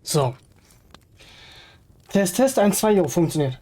So. Test, Test, 1, 2, jo, funktioniert.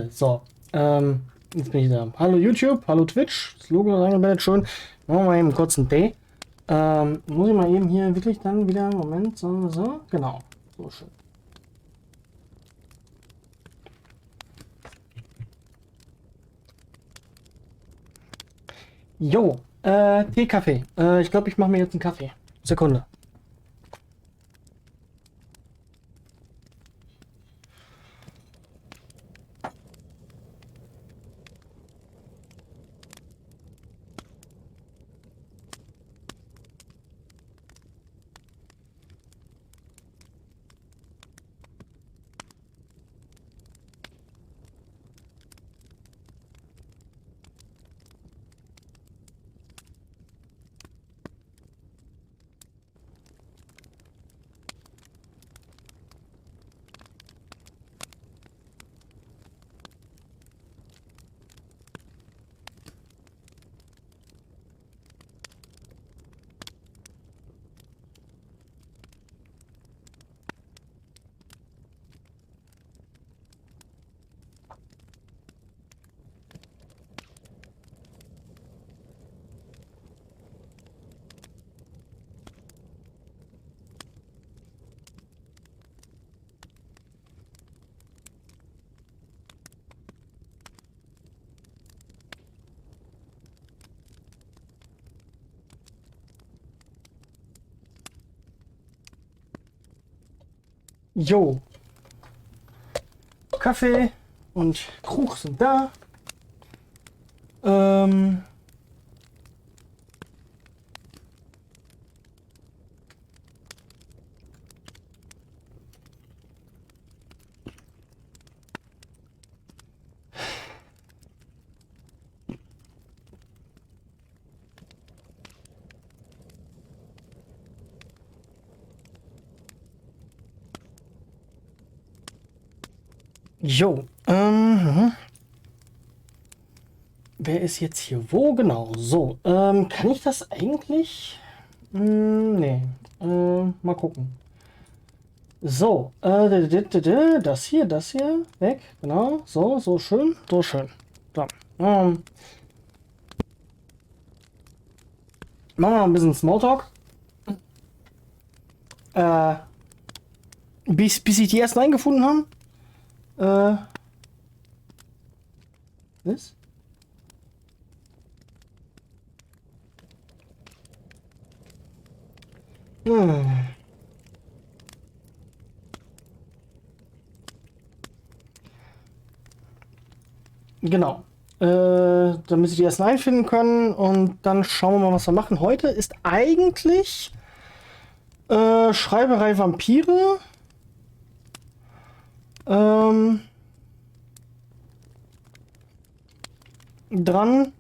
So, jetzt bin ich da. Hallo YouTube, hallo Twitch, das Logo ist eingeblendet, schön. Machen wir mal eben kurz einen Day. Muss ich mal eben hier wirklich dann wieder, Moment, so, genau, so schön. Jo, Tee, Kaffee. Ich glaube, ich mache mir jetzt einen Kaffee. Sekunde. Jo, Kaffee und Krug sind da. Jo, wer ist jetzt hier wo? Genau, so, kann ich das eigentlich? Nee, mal gucken. So, das hier, weg, genau, so schön, so schön. So, machen wir mal ein bisschen Smalltalk. Bis sich die ersten eingefunden haben. Was? Genau. Damit sie die ersten einfinden können und dann schauen wir mal, was wir machen. Heute ist eigentlich Schreiberei Vampire. Dran.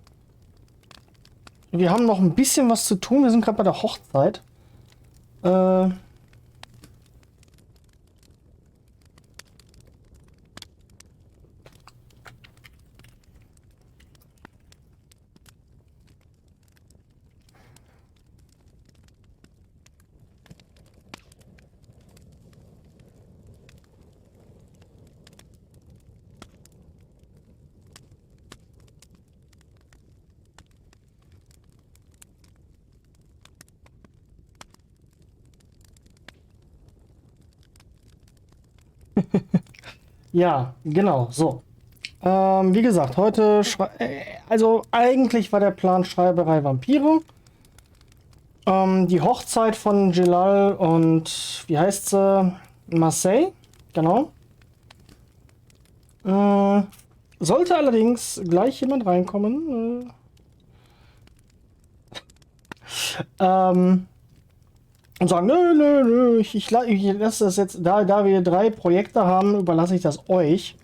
Wir haben noch ein bisschen was zu tun. Wir sind gerade bei der Hochzeit. Ja, genau, so. Wie gesagt, heute, also eigentlich war der Plan Schreiberei Vampire. Die Hochzeit von Jilal und, wie heißt sie? Marseille, genau. Sollte allerdings gleich jemand reinkommen, und sagen, nö, ich lasse das jetzt, da wir 3 Projekte haben, überlasse ich das euch,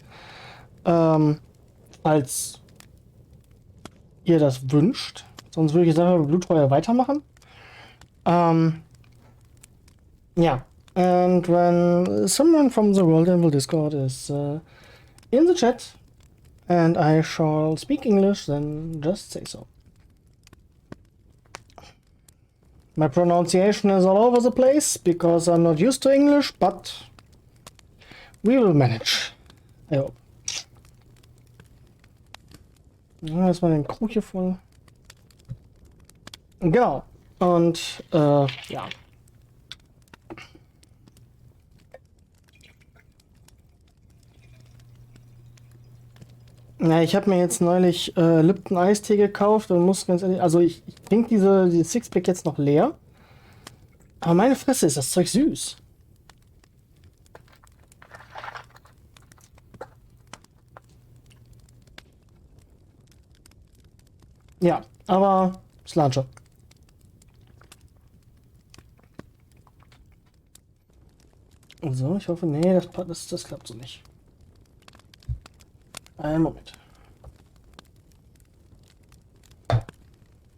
falls ihr das wünscht. Sonst würde ich jetzt einfach mit Bluttreuen weitermachen. Ja. And when someone from the World Envil Discord is in the chat and I shall speak English, then just say so. My pronunciation is all over the place because I'm not used to English, but we will manage. I hope. Ja, ist mal den Krug hier voll. Genau. Und ja. Ja, ich habe mir jetzt neulich Lipton Eistee gekauft und muss ganz ehrlich, also ich trinke diese Sixpack jetzt noch leer. Aber meine Fresse, ist das Zeug süß. Ja, aber Slanche. So, ich hoffe, nee, das klappt so nicht. Einen Moment.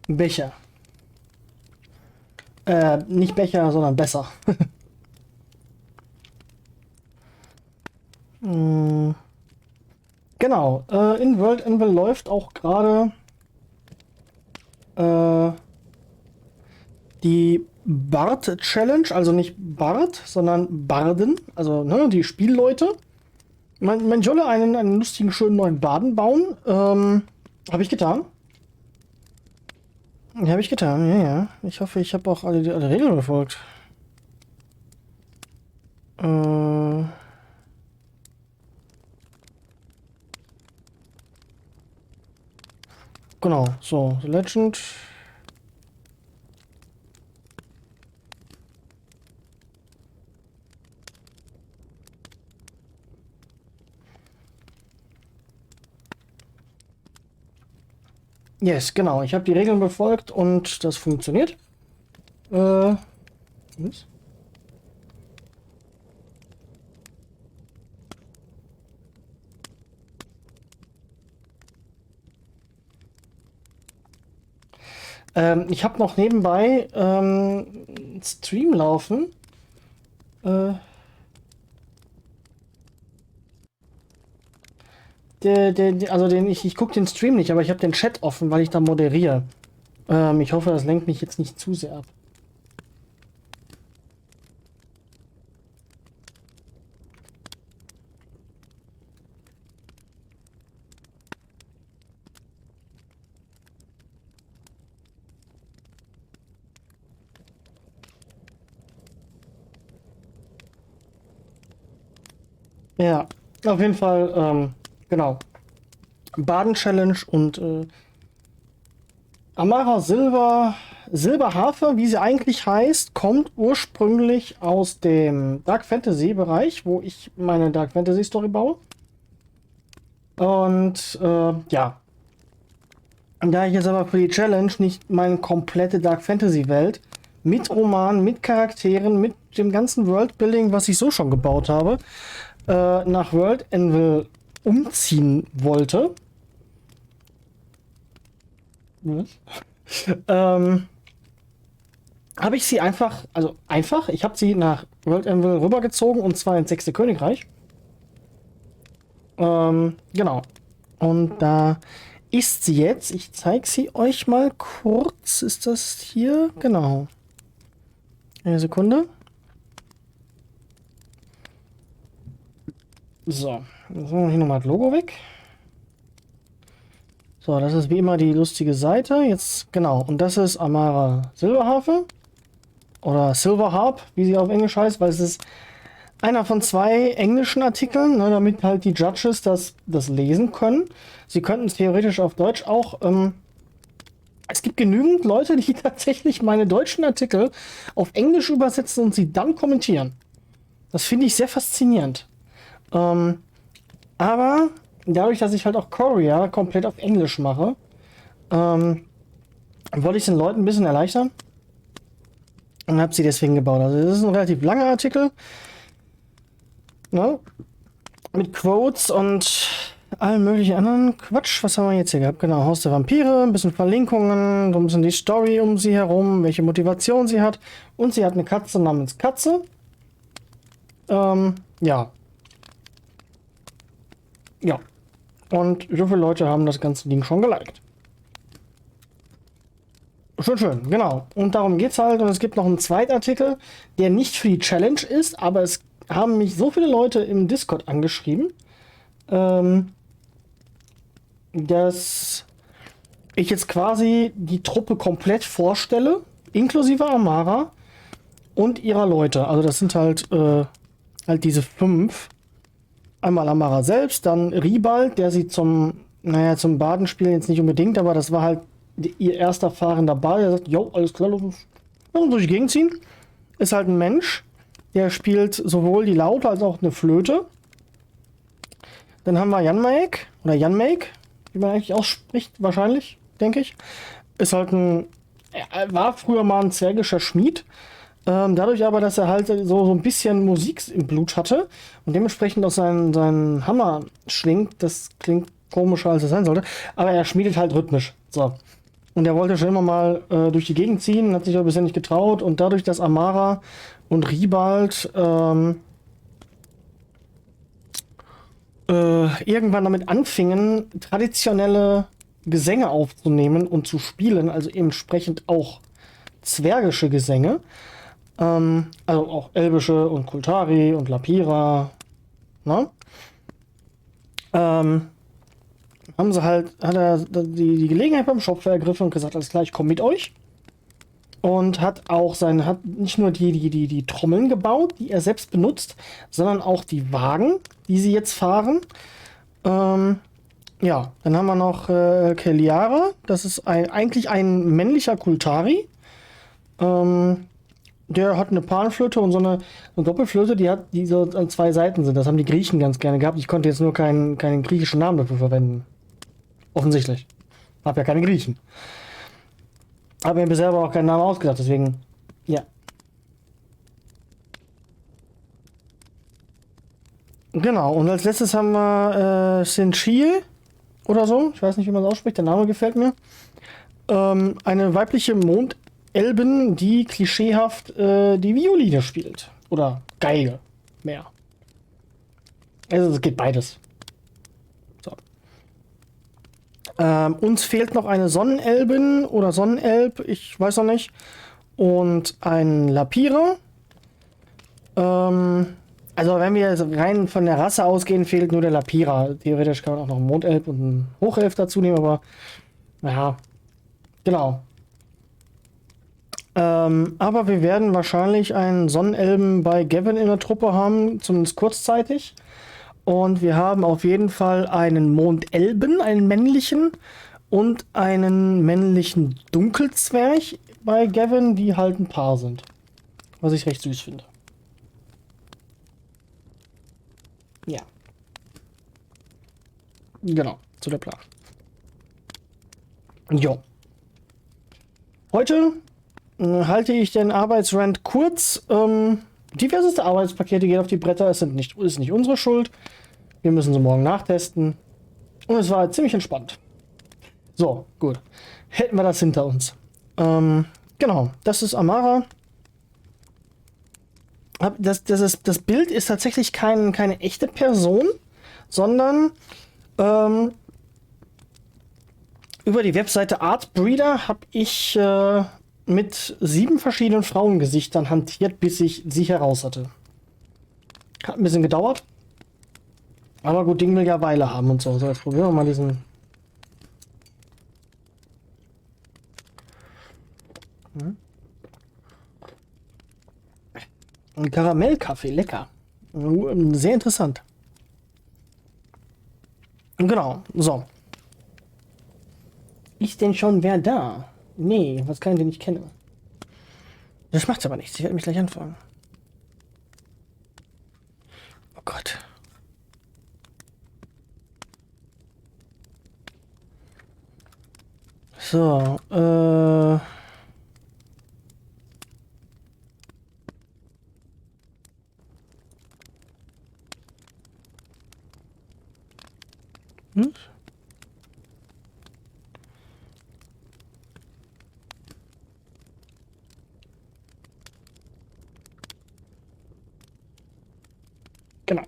Becher. Nicht Becher, sondern besser. Genau. In World Envil läuft auch gerade die Bard Challenge, also nicht Bard, sondern Barden, also ne, die Spielleute. Mein Jolle einen lustigen, schönen neuen Baden bauen. Habe ich getan. Ja, habe ich getan, ja. Ich hoffe, ich habe auch alle Regeln befolgt. Genau, so, The Legend. Yes, genau. Ich habe die Regeln befolgt und das funktioniert. Was? Ich habe noch nebenbei Stream laufen. Ich gucke den Stream nicht, aber ich habe den Chat offen, weil ich da moderiere. Ich hoffe, das lenkt mich jetzt nicht zu sehr ab. Ja, auf jeden Fall, genau. Baden-Challenge und Amara Silberharfe, wie sie eigentlich heißt, kommt ursprünglich aus dem Dark Fantasy Bereich, wo ich meine Dark Fantasy Story baue. Und ja, da ich jetzt aber für die Challenge nicht meine komplette Dark Fantasy Welt mit Roman, mit Charakteren, mit dem ganzen Worldbuilding, was ich so schon gebaut habe, nach World Envil umziehen wollte, habe ich sie einfach, ich habe sie nach World Envil rübergezogen und zwar ins 6. Königreich. Genau. Und da ist sie jetzt. Ich zeige sie euch mal kurz. Ist das hier? Genau. Eine Sekunde. So. Jetzt machen wir hier nochmal das Logo weg. So, das ist wie immer die lustige Seite. Jetzt, genau. Und das ist Amara Silberharfe. Oder Silver Harp, wie sie auf Englisch heißt, weil es ist einer von 2 englischen Artikeln, ne, damit halt die Judges das lesen können. Sie könnten es theoretisch auf Deutsch auch. Es gibt genügend Leute, die tatsächlich meine deutschen Artikel auf Englisch übersetzen und sie dann kommentieren. Das finde ich sehr faszinierend. Aber dadurch, dass ich halt auch Korea komplett auf Englisch mache, wollte ich es den Leuten ein bisschen erleichtern und habe sie deswegen gebaut. Also das ist ein relativ langer Artikel, ne? Mit Quotes und allen möglichen anderen Quatsch. Was haben wir jetzt hier gehabt? Genau, Haus der Vampire, ein bisschen Verlinkungen, so ein bisschen die Story um sie herum, welche Motivation sie hat. Und sie hat eine Katze namens Katze. Ja. Ja. Und so viele Leute haben das ganze Ding schon geliked. Schön, schön, genau. Und darum geht's halt. Und es gibt noch einen zweiten Artikel, der nicht für die Challenge ist, aber es haben mich so viele Leute im Discord angeschrieben, dass ich jetzt quasi die Truppe komplett vorstelle, inklusive Amara und ihrer Leute. Also das sind halt diese 5. Einmal Amara selbst, dann Ribald, der sie zum Badenspielen jetzt nicht unbedingt, aber das war halt ihr erster fahrender Ball. Der sagt, jo, alles klar, lass uns durch die Gegend ziehen. Ist halt ein Mensch, der spielt sowohl die Laute als auch eine Flöte. Dann haben wir Janmaek, oder Janmaek, wie man eigentlich ausspricht, wahrscheinlich, denke ich. Ist halt er war früher mal ein zwergischer Schmied. Dadurch aber, dass er halt so ein bisschen Musik im Blut hatte und dementsprechend auch seinen Hammer schwingt, das klingt komischer, als es sein sollte, aber er schmiedet halt rhythmisch. So. Und er wollte schon immer mal durch die Gegend ziehen, hat sich aber bisher nicht getraut und dadurch, dass Amara und Ribald irgendwann damit anfingen, traditionelle Gesänge aufzunehmen und zu spielen, also entsprechend auch zwergische Gesänge, also auch elbische und Kultari und Lapira, ne? Haben sie halt, hat er die Gelegenheit beim Schopfer ergriffen und gesagt, alles klar, ich komme mit euch. Und hat nicht nur die Trommeln gebaut, die er selbst benutzt, sondern auch die Wagen, die sie jetzt fahren. Ja, dann haben wir noch Keliara, das ist eigentlich ein männlicher Kultari. Der hat eine Panflöte und so eine Doppelflöte, die so an 2 Seiten sind. Das haben die Griechen ganz gerne gehabt. Ich konnte jetzt nur keinen griechischen Namen dafür verwenden. Offensichtlich. Hab ja keine Griechen. Habe mir bisher aber auch keinen Namen ausgedacht, deswegen, ja. Genau, und als letztes haben wir Sinchie oder so. Ich weiß nicht, wie man es ausspricht, der Name gefällt mir. Eine weibliche Mondelben, die klischeehaft die Violine spielt. Oder Geige mehr. Also es geht beides. So. Uns fehlt noch eine Sonnenelbin oder Sonnenelb, ich weiß noch nicht. Und ein Lapira. Also wenn wir rein von der Rasse ausgehen, fehlt nur der Lapira. Theoretisch kann man auch noch einen Mondelb und einen Hochelf dazu nehmen, aber naja, genau. Aber wir werden wahrscheinlich einen Sonnenelben bei Gavin in der Truppe haben, zumindest kurzzeitig. Und wir haben auf jeden Fall einen Mondelben, einen männlichen, und einen männlichen Dunkelzwerg bei Gavin, die halt ein Paar sind. Was ich recht süß finde. Ja. Genau, zu der Plan. Jo. Heute halte ich den Arbeitsrand kurz. Diverseste Arbeitspakete gehen auf die Bretter. Ist nicht unsere Schuld. Wir müssen sie morgen nachtesten. Und es war ziemlich entspannt. So, gut. Hätten wir das hinter uns. Genau, das ist Amara. Das Bild ist tatsächlich keine echte Person, sondern über die Webseite Artbreeder habe ich mit 7 verschiedenen Frauengesichtern hantiert, bis ich sie heraus hatte. Hat ein bisschen gedauert. Aber gut, Ding will ja Weile haben und so. So, jetzt probieren wir mal diesen. Ein Karamellkaffee, lecker. Sehr interessant. Genau, so. Ist denn schon wer da? Nee, was kann ich denn nicht kennen? Das macht aber nichts, ich werde mich gleich anfangen. Oh Gott. So, hm? Genau.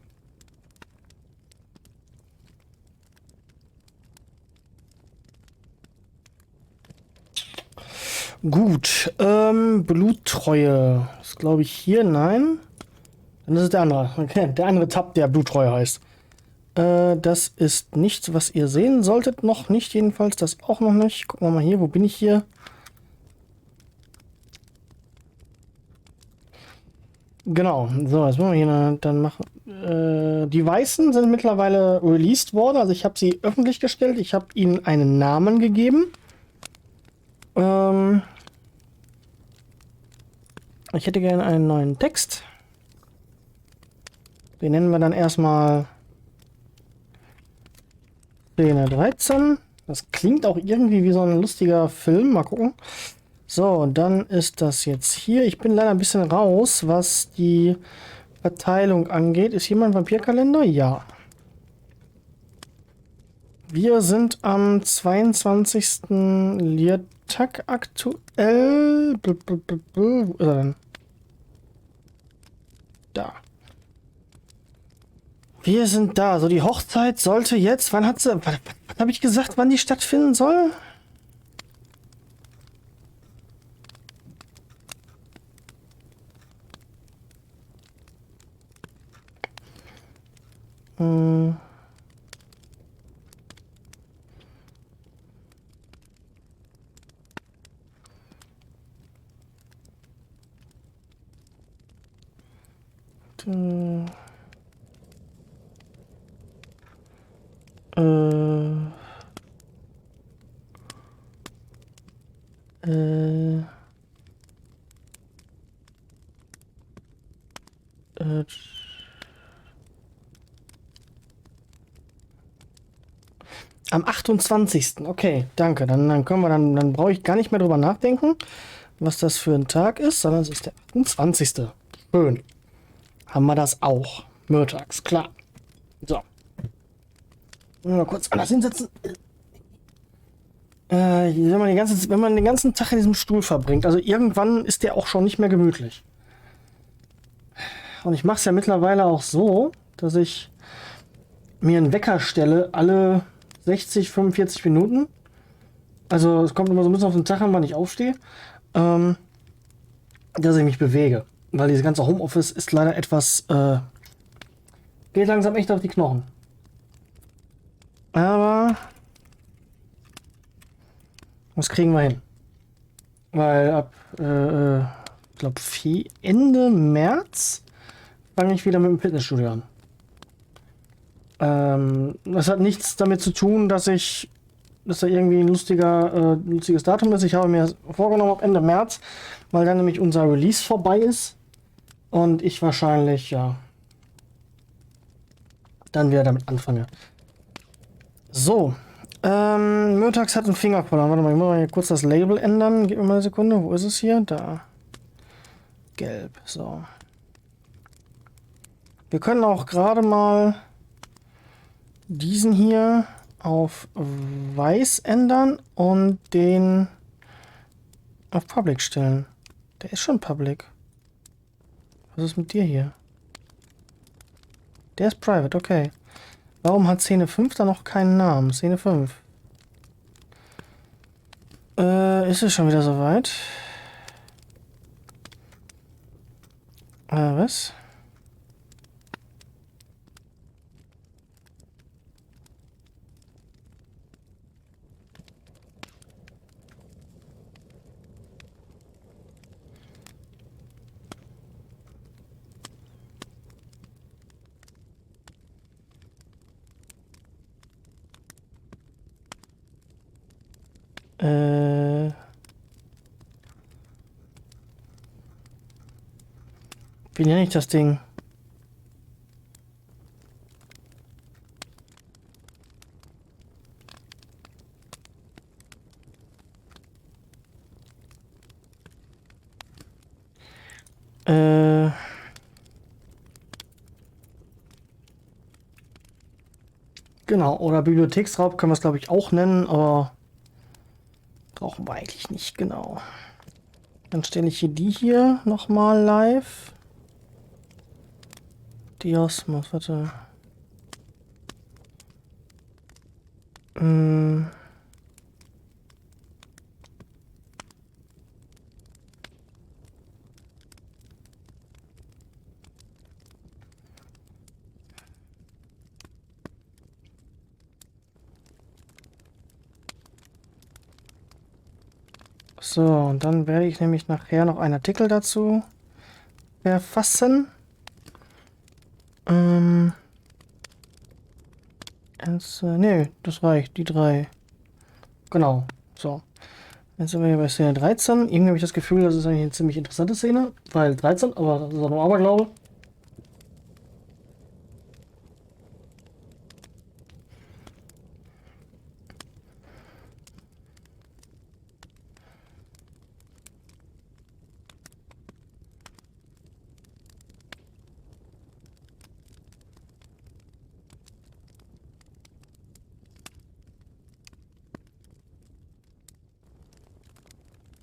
Gut, Bluttreue. Ist glaube ich hier, nein. Dann ist es der andere. Okay, der andere Tab, der Bluttreue heißt. Das ist nichts, was ihr sehen solltet. Noch nicht, jedenfalls. Das auch noch nicht. Gucken wir mal hier. Wo bin ich hier? Genau. So, jetzt wollen wir hier dann machen. Die Weißen sind mittlerweile released worden. Also ich habe sie öffentlich gestellt. Ich habe ihnen einen Namen gegeben. Ich hätte gerne einen neuen Text. Den nennen wir dann erstmal Szene 13. Das klingt auch irgendwie wie so ein lustiger Film. Mal gucken. So, dann ist das jetzt hier. Ich bin leider ein bisschen raus, was die Verteilung angeht. Ist hier mein Vampirkalender? Ja. Wir sind am 22. Lietag aktuell. Wo ist er denn? Da. Wir sind da. So, die Hochzeit sollte jetzt. Wann hat sie. Was habe ich gesagt, wann die stattfinden soll? Hm. Am 28. Okay, danke. Dann können wir dann brauche ich gar nicht mehr drüber nachdenken, was das für ein Tag ist, sondern es ist der 28. Schön. Haben wir das auch. Montags, klar. So. Mal kurz anders hinsetzen. Wenn man den ganzen Tag in diesem Stuhl verbringt, also irgendwann ist der auch schon nicht mehr gemütlich. Und ich mache es ja mittlerweile auch so, dass ich mir einen Wecker stelle, alle 60, 45 Minuten. Also es kommt immer so ein bisschen auf den Tag an, wann ich aufstehe, dass ich mich bewege. Weil dieses ganze Homeoffice ist leider etwas, geht langsam echt auf die Knochen. Aber das kriegen wir hin. Weil ab, ich glaube, Ende März fange ich wieder mit dem Fitnessstudio an. Das hat nichts damit zu tun, dass da irgendwie ein lustiges Datum ist. Ich habe mir vorgenommen ab Ende März, weil dann nämlich unser Release vorbei ist und ich wahrscheinlich, ja, dann wieder damit anfange. So, Myrtax hat einen Finger verloren. Warte mal, ich muss mal hier kurz das Label ändern. Gib mir mal eine Sekunde. Wo ist es hier? Da. Gelb. So. Wir können auch gerade mal diesen hier auf weiß ändern und den auf Public stellen. Der ist schon Public. Was ist mit dir hier? Der ist Private, okay. Warum hat Szene 5 da noch keinen Namen? Szene 5. Ist es schon wieder soweit? Was? Wie nenne ich das Ding? Genau, oder Bibliotheksraub können wir es, glaube ich, auch nennen, aber brauchen wir eigentlich nicht, genau. Dann stelle ich hier nochmal live. Diosmos, warte. So, und dann werde ich nämlich nachher noch einen Artikel dazu verfassen. Nee, das reicht, die 3. Genau, so. Jetzt sind wir hier bei Szene 13. Irgendwie habe ich das Gefühl, das ist eigentlich eine ziemlich interessante Szene, weil 13, aber das ist auch nur Aberglaube.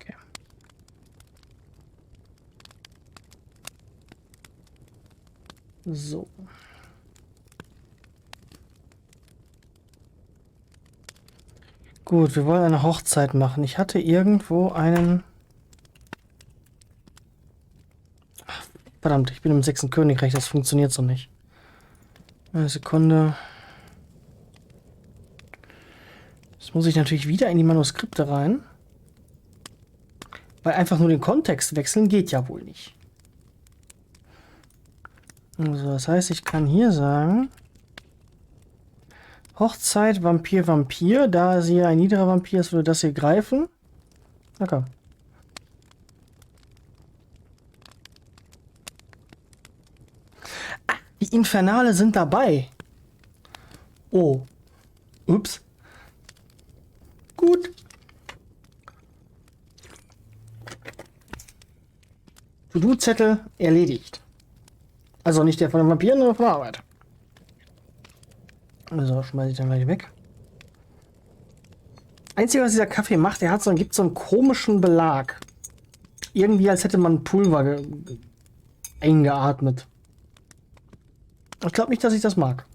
Okay. So. Gut, wir wollen eine Hochzeit machen. Ich hatte irgendwo einen... Ach, verdammt, ich bin im 6. Königreich, das funktioniert so nicht. Eine Sekunde. Jetzt muss ich natürlich wieder in die Manuskripte rein. Weil einfach nur den Kontext wechseln geht ja wohl nicht. Also, das heißt, ich kann hier sagen... Hochzeit, Vampir, Vampir. Da sie ein niederer Vampir ist, würde das hier greifen. Okay. Ah, die Infernale sind dabei. Oh. Ups. Gut. To-Do-Zettel erledigt. Also nicht der von den Vampiren, sondern von der Arbeit. Also schmeiße ich dann gleich weg. Einzige, was dieser Kaffee macht, gibt so einen komischen Belag. Irgendwie, als hätte man Pulver eingeatmet. Ich glaube nicht, dass ich das mag.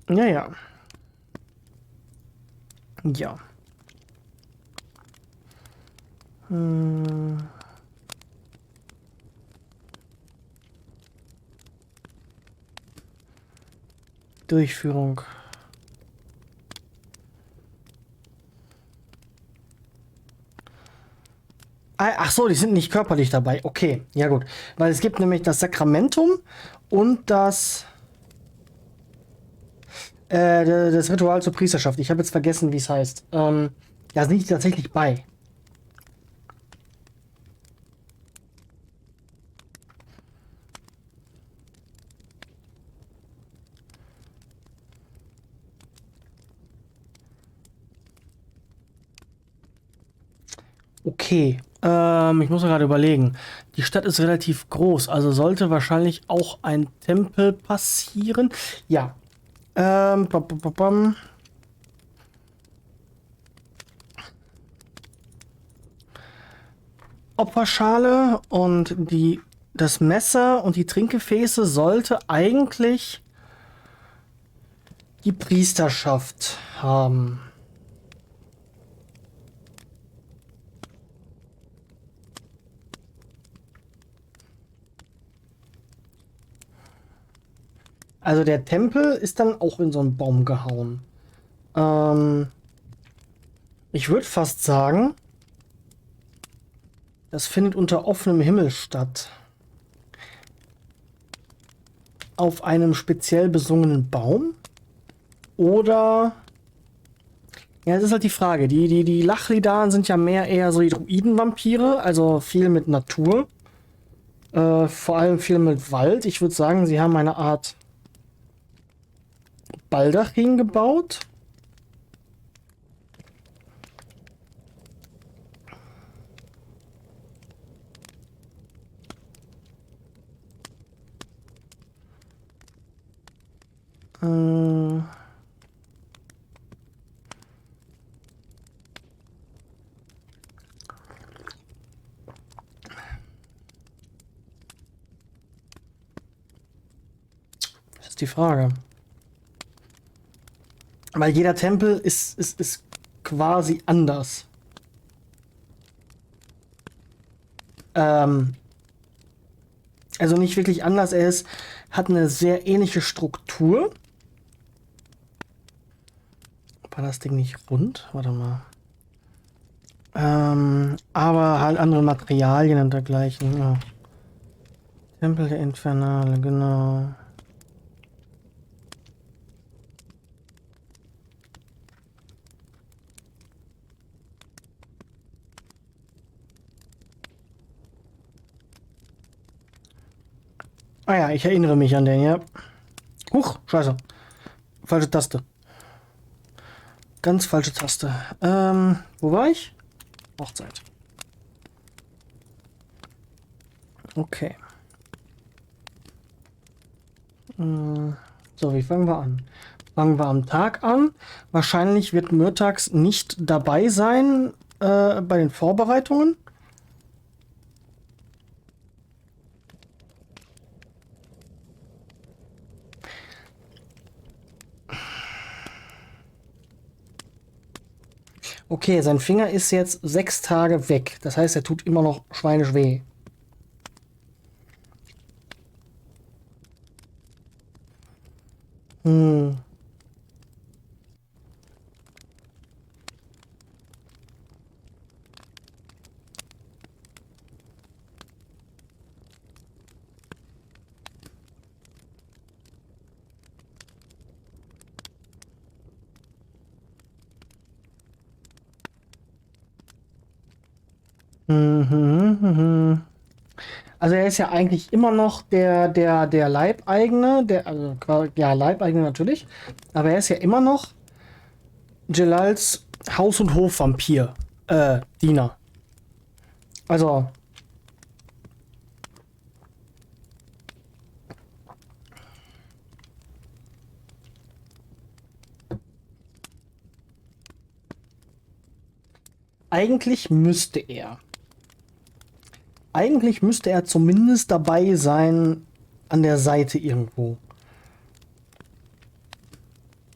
Ja, ja. Ja. Durchführung. Ach so, die sind nicht körperlich dabei. Okay, ja gut. Weil es gibt nämlich das Sakramentum und das Ritual zur Priesterschaft. Ich habe jetzt vergessen, wie es heißt. Da sind die tatsächlich bei. Okay, ich muss mir gerade überlegen. Die Stadt ist relativ groß, also sollte wahrscheinlich auch ein Tempel passieren. Ja. Bam, bam, bam, bam. Opferschale und das Messer und die Trinkgefäße sollte eigentlich die Priesterschaft haben. Also der Tempel ist dann auch in so einen Baum gehauen. Ich würde fast sagen, das findet unter offenem Himmel statt. Auf einem speziell besungenen Baum? Oder... Ja, das ist halt die Frage. Die Lachlidan sind ja eher so die Druidenvampire, also viel mit Natur. Vor allem viel mit Wald. Ich würde sagen, sie haben eine Art Baldachin gebaut. Das ist die Frage. Weil jeder Tempel ist quasi anders. Also nicht wirklich anders, hat eine sehr ähnliche Struktur. War das Ding nicht rund? Warte mal. Aber halt andere Materialien und dergleichen. Ja. Tempel der Infernale, genau. Ah ja, ich erinnere mich an den, ja. Huch, scheiße. Falsche Taste. Ganz falsche Taste. Wo war ich? Hochzeit. Okay. So, wie fangen wir an? Fangen wir am Tag an. Wahrscheinlich wird Myrtax nicht dabei sein bei den Vorbereitungen. Okay, sein Finger ist jetzt 6 Tage weg. Das heißt, er tut immer noch schweinisch weh. Hm. Also er ist ja eigentlich immer noch der Leibeigene, ja, Leibeigene natürlich, aber er ist ja immer noch Jilals Haus- und Hofvampir, Diener. Also, eigentlich müsste er. Eigentlich müsste er zumindest dabei sein an der Seite irgendwo.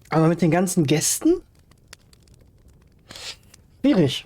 Aber mit den ganzen Gästen? Schwierig.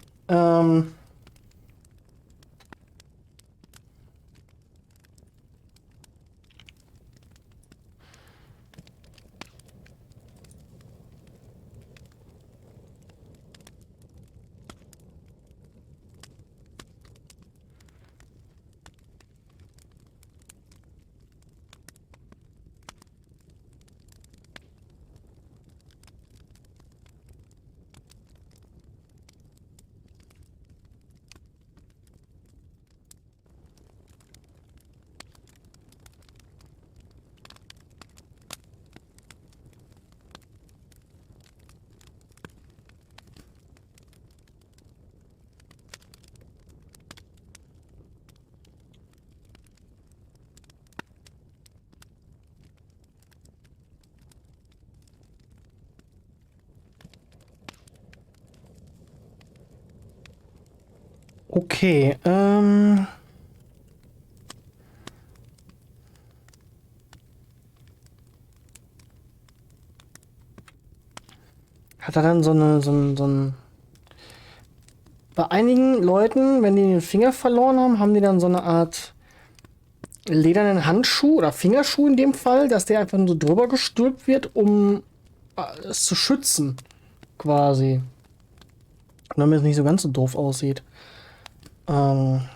Okay, hat er dann so ein. Bei einigen Leuten, wenn die den Finger verloren haben, haben die dann so eine Art ledernen Handschuh oder Fingerschuh in dem Fall, dass der einfach nur so drüber gestülpt wird, um es zu schützen, quasi. Damit es nicht so ganz so doof aussieht. Dann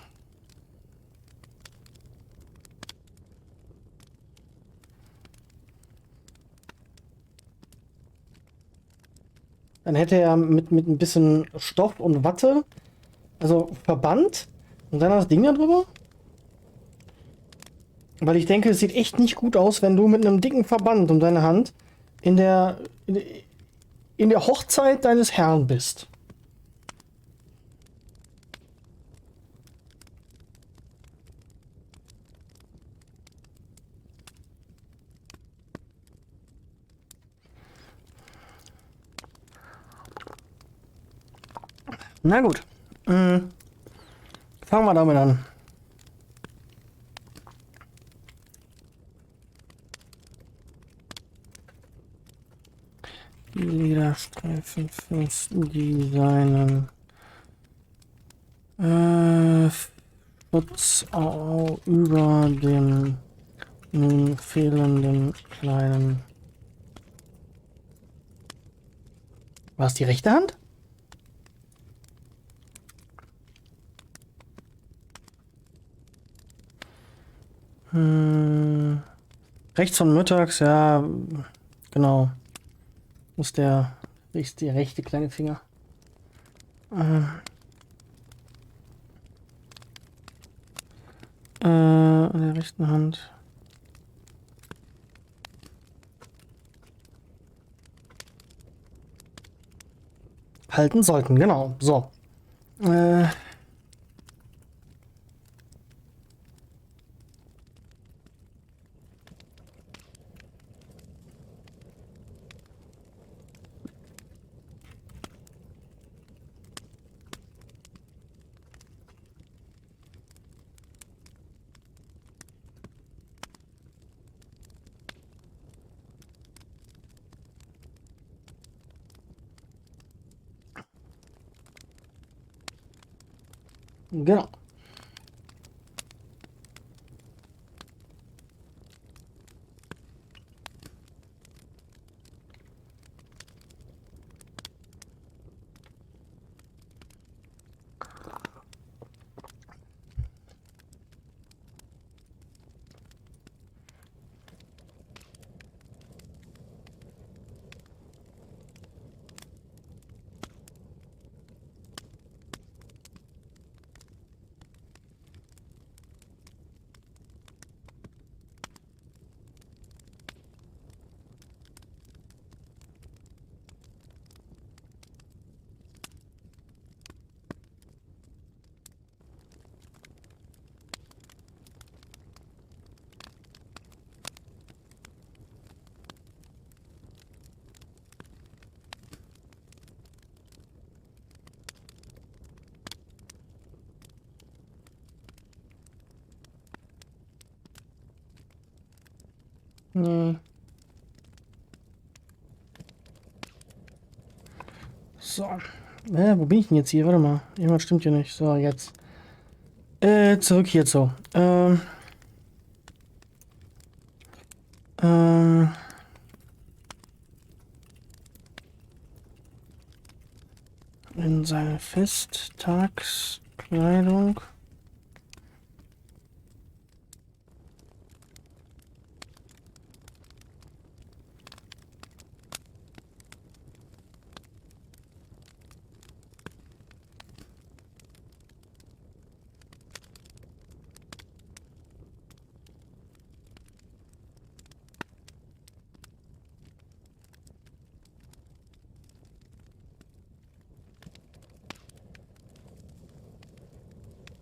hätte er mit ein bisschen Stoff und Watte, also Verband, und dann das Ding da drüber. Weil ich denke, es sieht echt nicht gut aus, wenn du mit einem dicken Verband um deine Hand in der Hochzeit deines Herrn bist. Na gut. Fangen wir damit an. Die Lederstreifen designen. Schutz über dem nun fehlenden kleinen. War es die rechte Hand? Rechts von mittags, ja, genau. Ist der rechte kleine Finger. An der rechten Hand. Halten sollten, genau. So. Genau. Nee. So. Wo bin ich denn jetzt hier? Warte mal. Irgendwas stimmt hier nicht. So, jetzt. Zurück hierzu. In seine Festtagskleidung.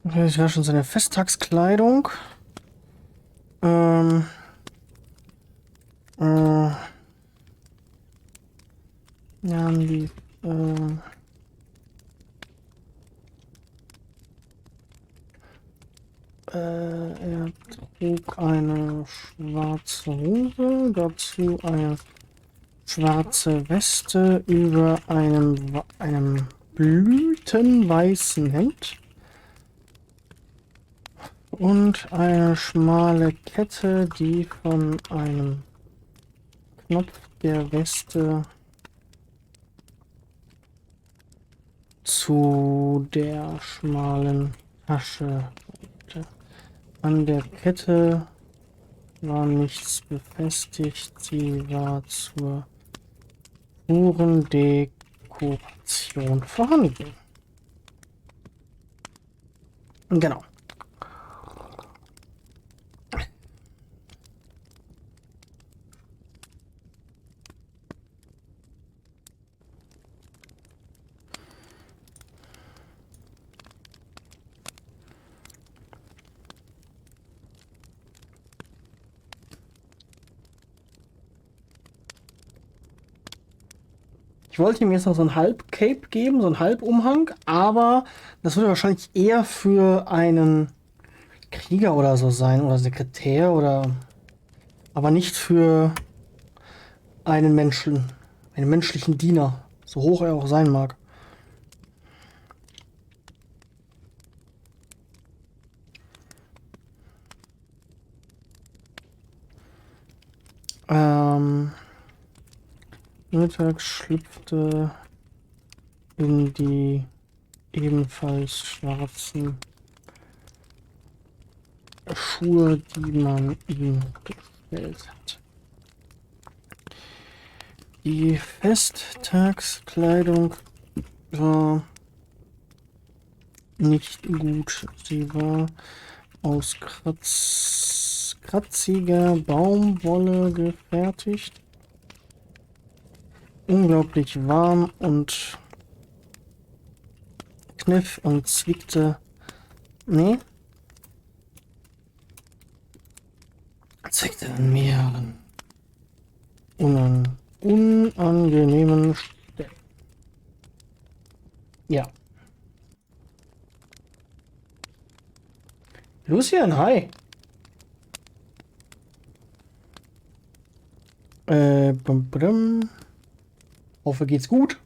Das war schon seine Festtagskleidung. Ja, die, er trug eine schwarze Hose, dazu eine schwarze Weste über einem blütenweißen Hemd und eine schmale Kette, die von einem Knopf der Weste zu der schmalen Tasche. An der Kette war nichts befestigt, sie war zur puren Dekoration vorhanden. Genau. Ich wollte ihm jetzt noch so ein Halb-Cape geben, so ein Halbumhang, aber das würde wahrscheinlich eher für einen Krieger oder so sein oder Sekretär oder... Aber nicht für einen Menschen, einen menschlichen Diener, so hoch er auch sein mag. Mittags schlüpfte in die ebenfalls schwarzen Schuhe, die man ihm gestellt hat. Die Festtagskleidung war nicht gut. Sie war aus kratziger Baumwolle gefertigt. Unglaublich warm und kniff und zwickte. Nee. Zwickte an mehreren unangenehmen Stellen. Ja. Lucien, hi. Hoffe, geht's gut.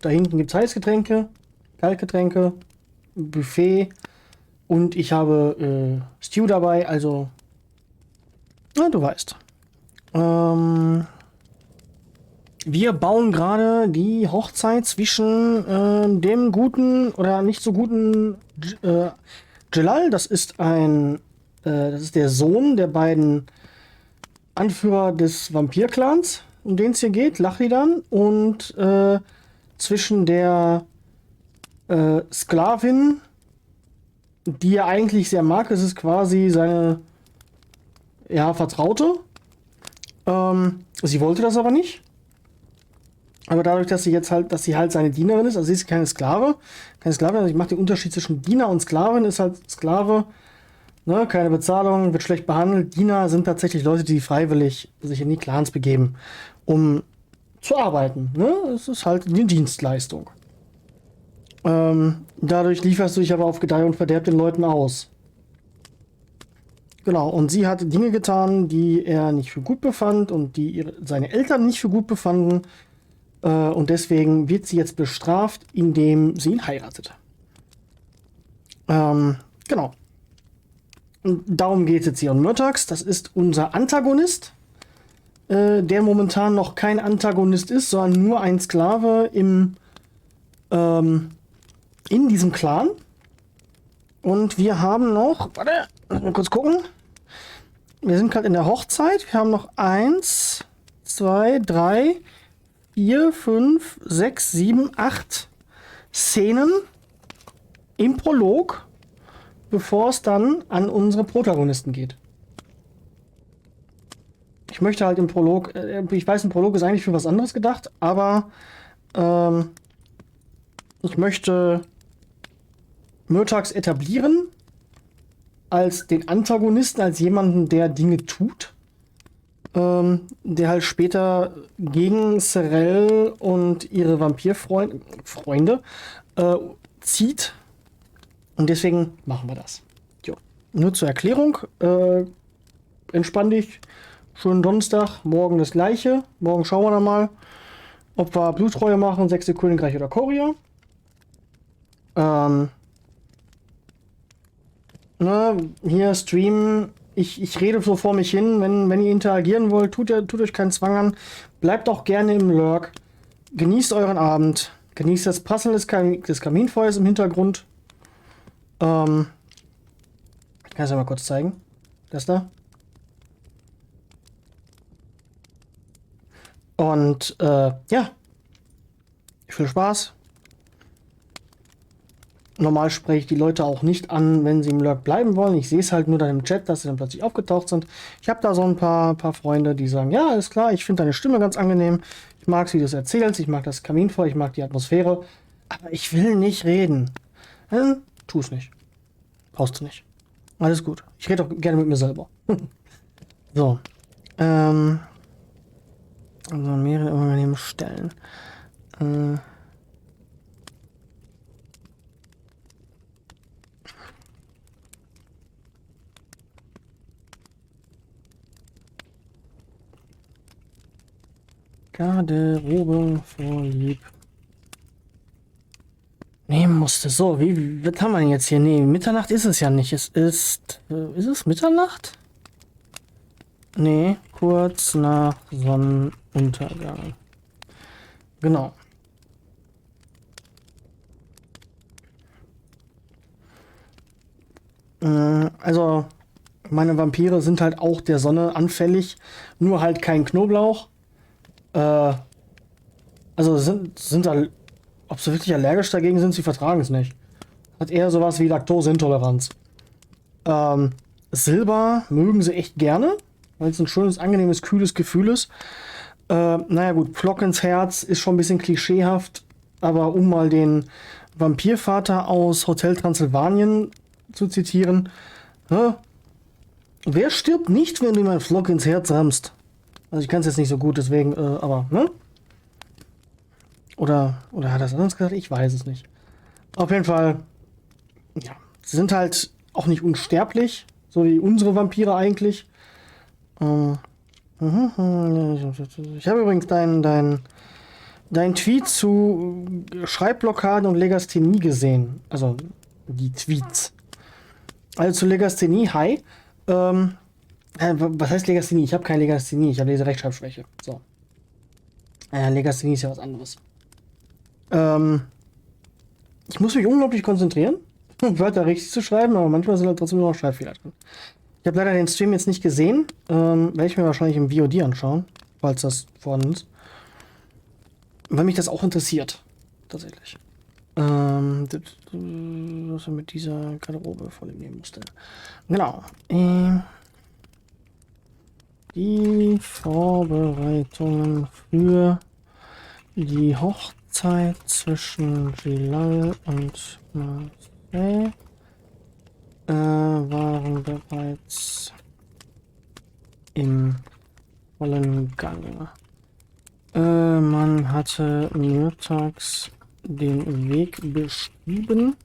Da hinten gibt's Heißgetränke, Kaltgetränke, Buffet und ich habe Stew dabei, also na, du weißt. Wir bauen gerade die Hochzeit zwischen dem guten oder nicht so guten Jilal, das ist der Sohn der beiden Anführer des Vampir-Clans, um den es hier geht, Lachlidan, und zwischen der Sklavin, die er eigentlich sehr mag, das ist quasi seine Vertraute. Sie wollte das aber nicht. Aber dadurch, dass sie halt seine Dienerin ist, also sie ist keine Sklavin, also ich mache den Unterschied zwischen Diener und Sklavin, ist halt Sklave, ne, keine Bezahlung, wird schlecht behandelt. Diener sind tatsächlich Leute, die freiwillig sich in die Clans begeben, um zu arbeiten. Ne? Es ist halt eine Dienstleistung. Dadurch lieferst du dich aber auf Gedeih und Verderb den Leuten aus. Genau, und sie hat Dinge getan, die er nicht für gut befand und die seine Eltern nicht für gut befanden. Und deswegen wird sie jetzt bestraft, indem sie ihn heiratet. Genau. Und darum geht es jetzt hier. Und Myrtax, das ist unser Antagonist, der momentan noch kein Antagonist ist, sondern nur ein Sklave in diesem Clan. Und wir haben noch, warte, lass mal kurz gucken. Wir sind gerade in der Hochzeit. Wir haben noch 1, 2, 3, 4, 5, 6, 7, 8 Szenen im Prolog, bevor es dann an unsere Protagonisten geht. Ich möchte halt im Prolog, ich weiß, ein Prolog ist eigentlich für was anderes gedacht, aber ich möchte Myrtax etablieren als den Antagonisten, als jemanden, der Dinge tut, der halt später gegen Serel und ihre Vampirfreunde zieht. Und deswegen machen wir das. Jo. Nur zur Erklärung. Entspann dich. Schönen Donnerstag. Morgen das gleiche. Morgen schauen wir dann mal, ob wir Bluttreue machen, 6. Königreich oder Korea. Hier streamen. Ich rede so vor mich hin. Wenn ihr interagieren wollt, tut euch keinen Zwang an. Bleibt auch gerne im Lurk. Genießt euren Abend. Genießt das Prasseln des Kaminfeuers im Hintergrund. Ich kann es ja mal kurz zeigen. Das da. Und ja. Viel Spaß. Normal spreche ich die Leute auch nicht an, wenn sie im Lurk bleiben wollen. Ich sehe es halt nur dann im Chat, dass sie dann plötzlich aufgetaucht sind. Ich habe da so ein paar Freunde, die sagen, ja, ist klar, ich finde deine Stimme ganz angenehm. Ich mag es, wie du es erzählst. Ich mag das Kaminfeuer, ich mag die Atmosphäre. Aber ich will nicht reden. Tu es nicht. Brauchst du nicht. Alles gut. Ich rede auch gerne mit mir selber. So. Also mehrere unangenehme Stellen. Garderobe vorlieb nehmen musste. So, was haben wir denn jetzt hier? Nee, Mitternacht ist es ja nicht. Es ist es Mitternacht? Nee, kurz nach Sonnenuntergang. Genau. Also, meine Vampire sind halt auch der Sonne anfällig, nur halt kein Knoblauch. Also sind da, ob sie wirklich allergisch dagegen sind, sie vertragen es nicht. Hat eher sowas wie Laktoseintoleranz. Silber mögen sie echt gerne, weil es ein schönes, angenehmes, kühles Gefühl ist. Naja gut, Pflock ins Herz ist schon ein bisschen klischeehaft, aber um mal den Vampirvater aus Hotel Transsilvanien zu zitieren, wer stirbt nicht, wenn du ihm einen Pflock ins Herz rammst? Also ich kann es jetzt nicht so gut, deswegen, aber, ne? Oder hat er es anders gesagt? Ich weiß es nicht. Auf jeden Fall, ja, sie sind halt auch nicht unsterblich, so wie unsere Vampire eigentlich. Ich habe übrigens dein Tweet zu Schreibblockaden und Legasthenie gesehen. Also die Tweets. Also zu Legasthenie, hi. Was heißt Legasthenie? Ich habe keine Legasthenie, ich habe Leserechtschreibschwäche. So. Legasthenie ist ja was anderes. Ich muss mich unglaublich konzentrieren, um Wörter richtig zu schreiben, aber manchmal sind halt trotzdem noch Schreibfehler drin. Ich habe leider den Stream jetzt nicht gesehen. Werde ich mir wahrscheinlich im VOD anschauen, falls das vorhanden ist. Weil mich das auch interessiert. Tatsächlich. Was er mit dieser Garderobe vornehmen musste. Genau. Die Vorbereitungen für die Hochzeit zwischen Jilal und Marseille waren bereits im vollen Gange. Man hatte mittags den Weg beschrieben,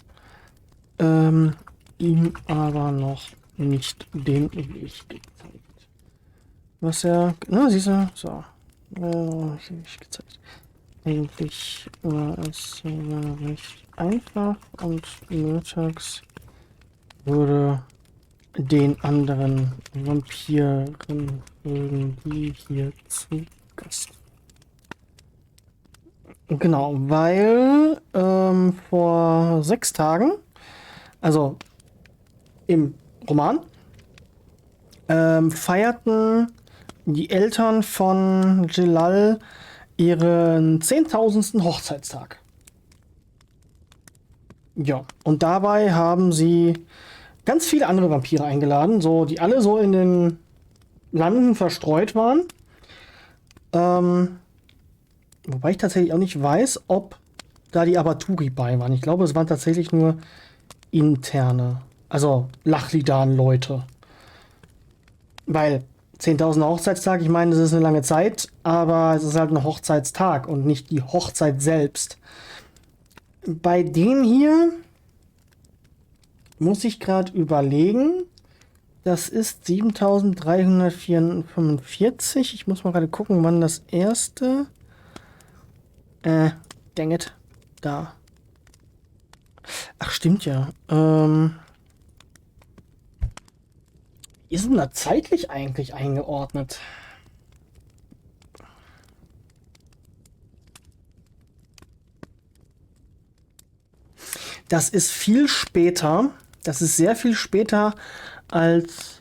ihm aber noch nicht den Weg gezeigt. Was er, na siehst du, so, nicht gezeigt. Eigentlich war es recht einfach und mittags wurde den anderen Vampiren irgendwie hier zu Gast. Genau, weil vor 6 Tagen, also im Roman, feierten die Eltern von Jilal ihren 10.000. Hochzeitstag. Ja, und dabei haben sie ganz viele andere Vampire eingeladen, so die alle so in den Landen verstreut waren. Wobei ich tatsächlich auch nicht weiß, ob da die Abaturi bei waren. Ich glaube, es waren tatsächlich nur interne, also Lachlidan-Leute. Weil 10.000 Hochzeitstag, ich meine, das ist eine lange Zeit, aber es ist halt ein Hochzeitstag und nicht die Hochzeit selbst. Bei dem hier muss ich gerade überlegen, das ist 7.345. Ich muss mal gerade gucken, wann das erste. Dang it. Da. Ach, stimmt ja. Wie ist denn da zeitlich eigentlich eingeordnet? Das ist viel später. Das ist sehr viel später als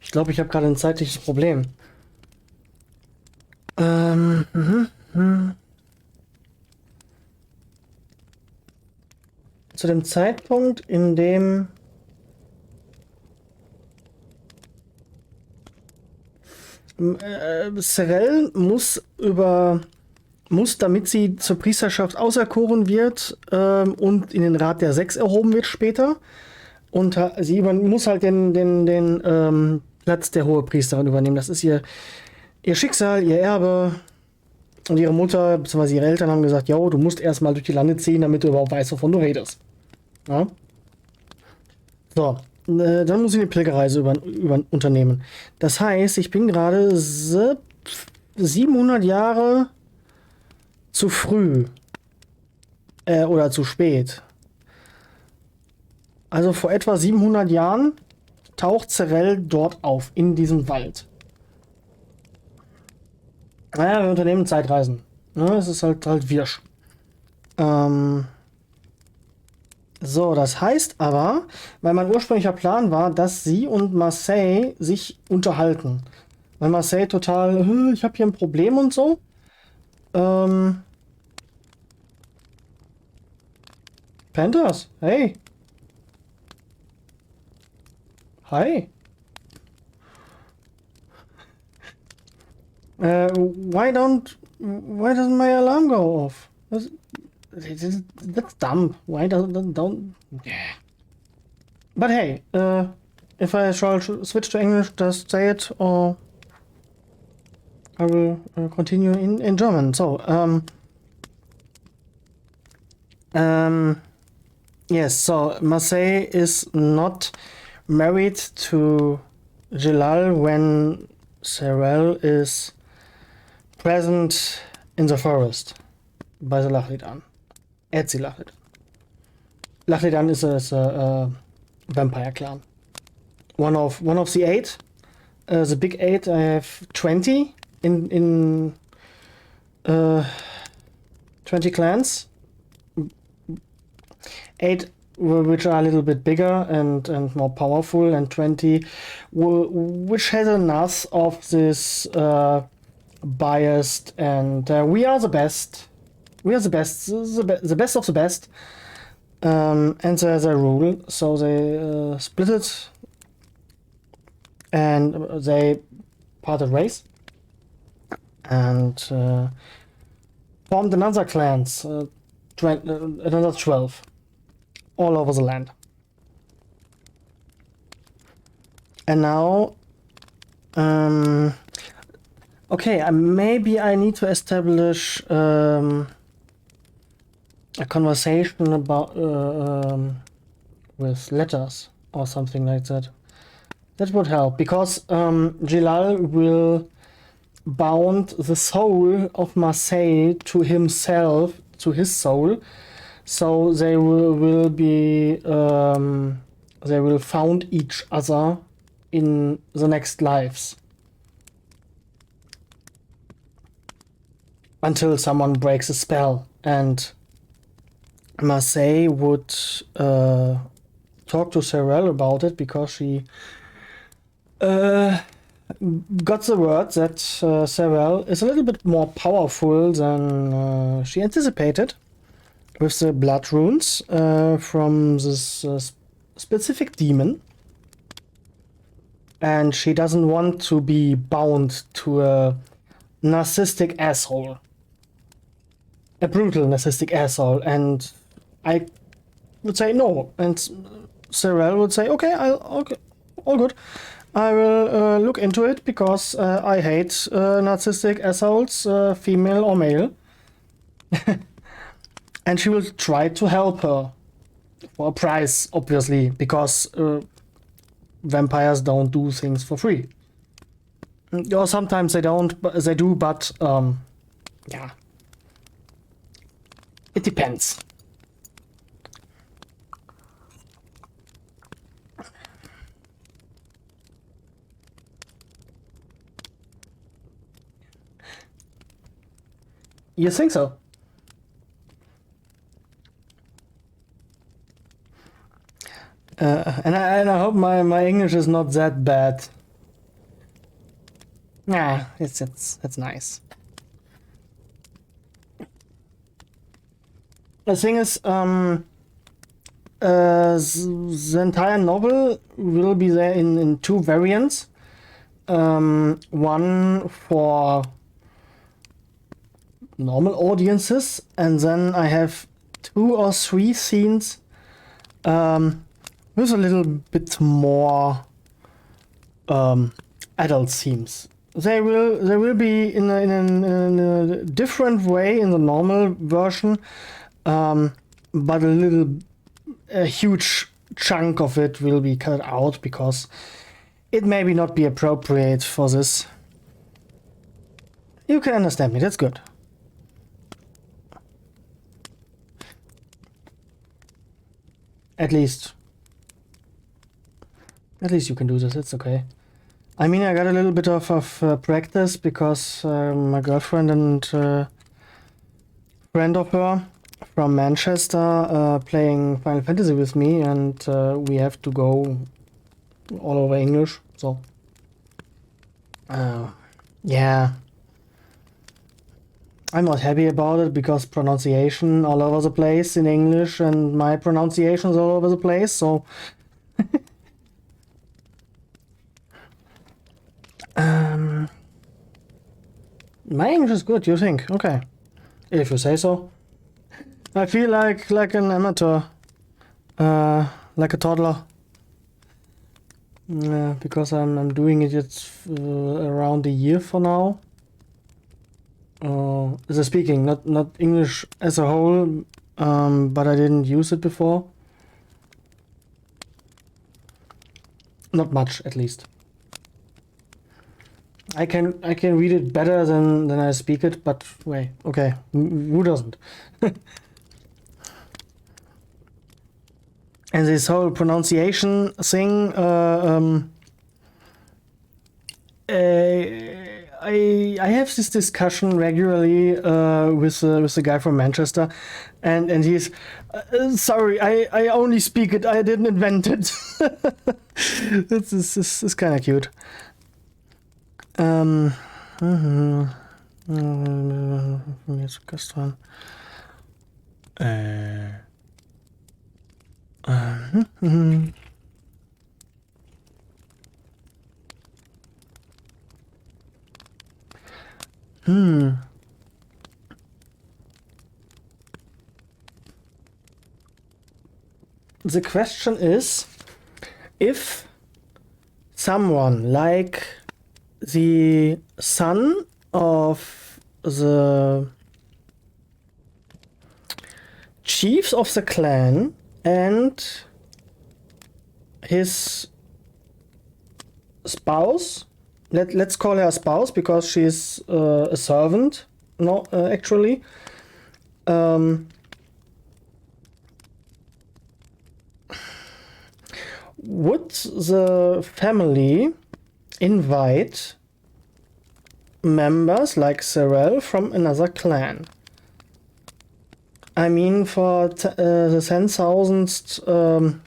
ich glaube, ich habe gerade ein zeitliches Problem. Zu dem Zeitpunkt, in dem Serel muss über muss, damit sie zur Priesterschaft auserkoren wird und in den Rat der Sechs erhoben wird später. Und sie muss halt den Platz der Hohepriesterin übernehmen. Das ist ihr Schicksal, ihr Erbe. Und ihre Mutter bzw. ihre Eltern haben gesagt, jo, du musst erstmal durch die Lande ziehen, damit du überhaupt weißt, wovon du redest. Ja? So, dann muss ich eine Pilgerreise unternehmen. Das heißt, ich bin gerade 700 Jahre zu früh. Oder zu spät. Also vor etwa 700 Jahren taucht Zerrell dort auf, in diesem Wald. Naja, wir unternehmen Zeitreisen. Ne, es ist halt wirsch. So, das heißt aber, weil mein ursprünglicher Plan war, dass sie und Marseille sich unterhalten. Weil Marseille total, ich habe hier ein Problem und so. Panthers, hey. Hi. Why doesn't my alarm go off? That's dumb. Why don't? Yeah. But hey, if I shall switch to English, just say it, or I will continue in German. So, yes. So Marseille is not married to Jilal when Zerrell is present in the forest by the Lachlidan. At the Lachlidan. Lachlidan is a vampire clan. One of the 8. The big 8. I have 20 in 20 clans. 8 which are a little bit bigger and more powerful, and 20 which has enough of this biased and we are the best. We are the best, the best of the best. And there's a rule, so they split it and they parted ways and formed another clans, another 12, all over the land. And now, okay, maybe I need to establish a conversation about with letters or something like that. That would help, because Jilal will bound the soul of Marseille to himself, to his soul, so they will be they will found each other in the next lives until someone breaks a spell. And Marseille would talk to Zerrell about it, because she got the word that Zerrell is a little bit more powerful than she anticipated with the blood runes from this specific demon, and she doesn't want to be bound to a narcissistic asshole, a brutal narcissistic asshole. And I would say no, and Zerrell would say, okay, okay, all good. I will look into it, because I hate narcissistic assholes, female or male. And she will try to help her for a price, obviously, because vampires don't do things for free. Or sometimes they don't, but they do, but yeah, it depends. You think so? And I hope my English is not that bad. Yeah, it's nice. The thing is, the entire novel will be there in 2 variants. One for normal audiences, and then I have 2 or 3 scenes with a little bit more adult themes. They will be in a different way in the normal version, but a huge chunk of it will be cut out because it maybe not be appropriate for this. You can understand me, that's good. At least you can do this, it's okay. I mean, I got a little bit of practice because my girlfriend and friend of her from Manchester playing Final Fantasy with me, and we have to go all over English, so yeah. I'm not happy about it because pronunciation all over the place in English and my pronunciation is all over the place, so my English is good, you think? Okay. If you say so. I feel like an amateur. Like a toddler. Because I'm doing it around a year for now. The speaking, not English as a whole, but I didn't use it before. Not much, at least. I can read it better than I speak it, but wait, okay, who doesn't? And this whole pronunciation thing, I have this discussion regularly with the guy from Manchester, and he's sorry, I only speak it, I didn't invent it. It's kind of cute. Jetzt gestern. The question is, if someone like the son of the chiefs of the clan and his spouse, let's call her a spouse because she's a servant, no, actually, would the family invite members like Cyril from another clan? I mean, for the 10,000th.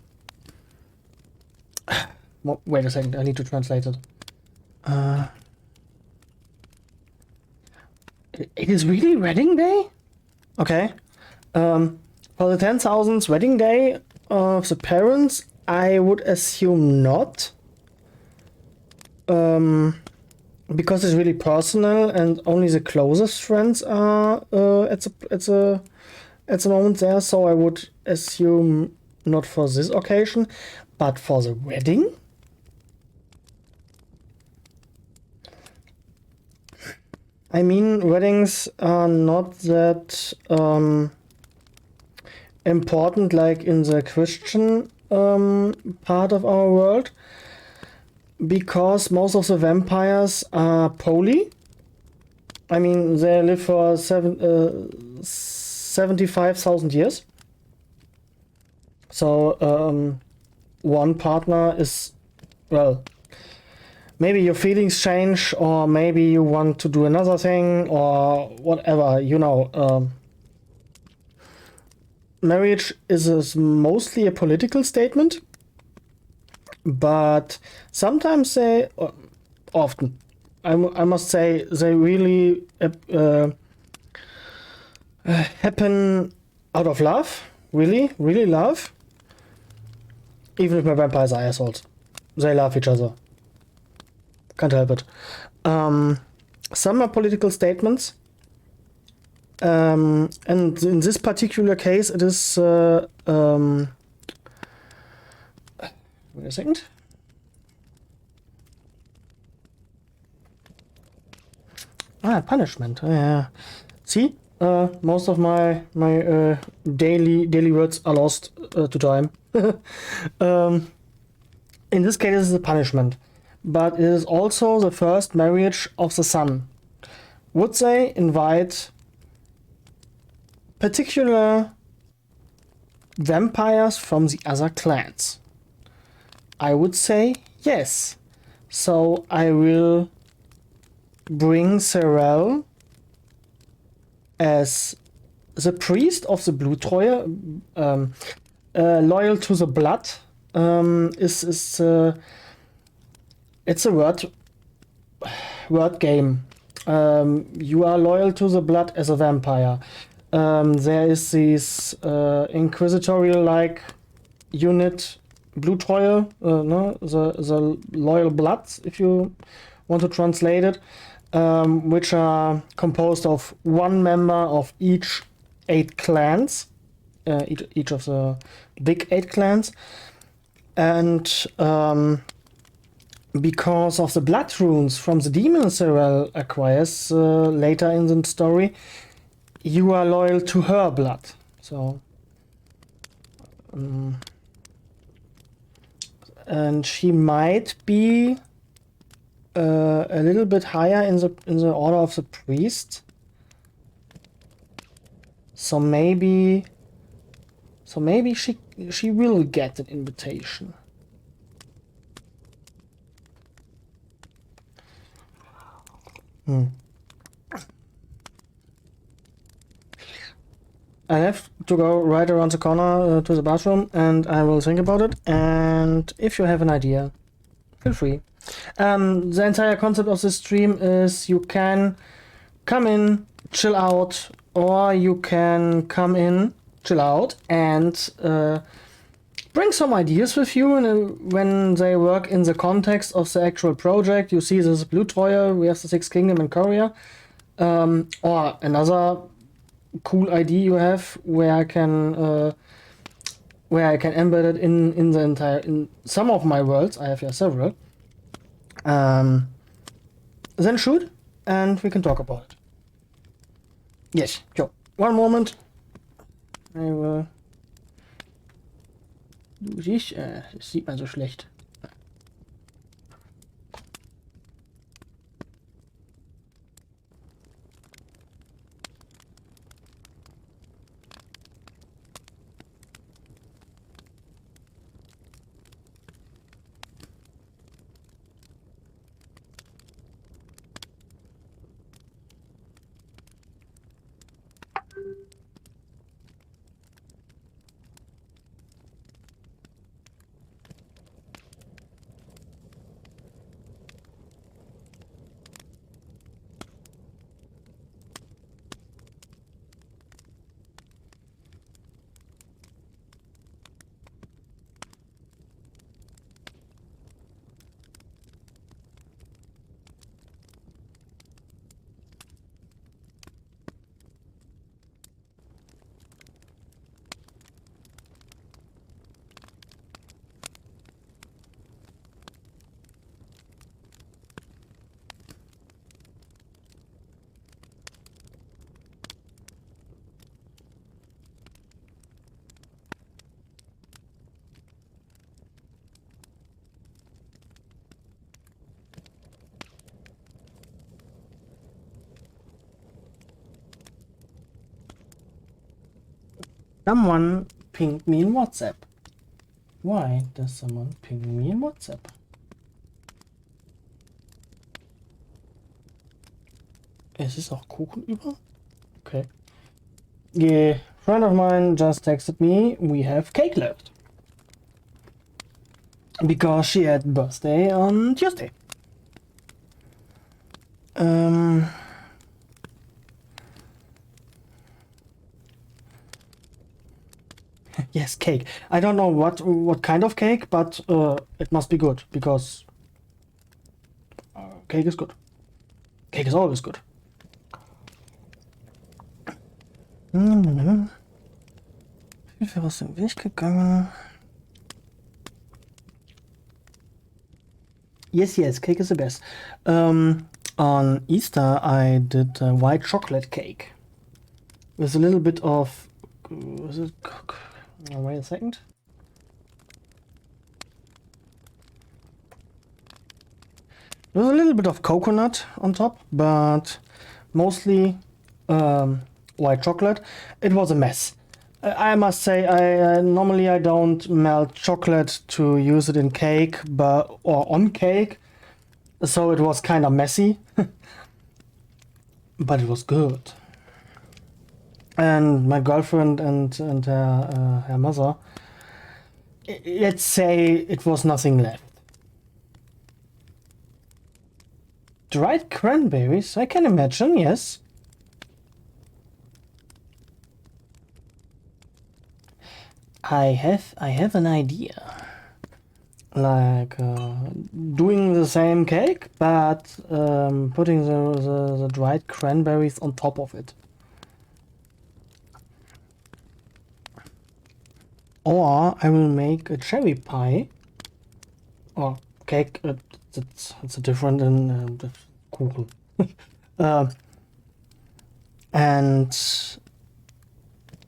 Wait a second, I need to translate it. It is really wedding day? Okay. For the 10,000th wedding day of the parents, I would assume not. Because it's really personal and only the closest friends are at the moment there, so I would assume not for this occasion, but for the wedding. I mean, weddings are not that important like in the Christian part of our world, because most of the vampires are poly. I mean, they live for 75,000 years. So one partner is, well, maybe your feelings change, or maybe you want to do another thing, or whatever, you know. Marriage is mostly a political statement, but sometimes they, often, I must say, they really happen out of love, really love. Even if my vampires are assholes, they love each other. Can't help it. Some are political statements, And in this particular case, it is wait a second. Punishment. See, most of my daily words are lost to time. In this case, it is a punishment, but it is also the first marriage of the son. Would they invite particular vampires from the other clans? I would say yes. So I will bring Serel as the priest of the Bluttreuen, loyal to the blood. It's a word game. You are loyal to the blood as a vampire. There is this inquisitorial-like unit, Bluttreue, no, the loyal bloods, if you want to translate it, which are composed of one member of each 8 clans, each of the big 8 clans, and because of the blood runes from the demon Serel acquires later in the story, you are loyal to her blood. So, and she might be a little bit higher in the order of the priest. So maybe she will get an invitation. I have to go right around the corner to the bathroom, and I will think about it. And if you have an idea, feel free. The entire concept of this stream is you can come in, chill out, or you can come in, chill out, and bring some ideas with you. And when they work in the context of the actual project, you see this is Bluttreuen, we have the Sixth Kingdom in Korea, or another cool idea you have where I can embed it in the entire, in some of my worlds. I have here several. Then shoot, and we can talk about it. Yes, so one moment. I will do this. Das sieht man so schlecht. Someone pinged me in WhatsApp. Why does someone ping me in WhatsApp? Es ist auch Kuchen über? Okay. Yeah, friend of mine just texted me, we have cake left. Because she had birthday on Tuesday. Yes, cake. I don't know what kind of cake, but it must be good, because cake is good. Cake is always good. Viel aus dem Weg gegangen. Yes, cake is the best. On Easter, I did a white chocolate cake with a little bit of. Was it? Oh, wait a second. There was a little bit of coconut on top, but mostly white chocolate. It was a mess. I must say, I normally I don't melt chocolate to use it in cake, or on cake, so it was kind of messy, but it was good. And my girlfriend and her mother, let's say it was nothing left. Dried cranberries, I can imagine, yes. I have an idea. Like doing the same cake, but putting the dried cranberries on top of it. Or I will make a cherry pie or cake. It's a different in Kuchen. And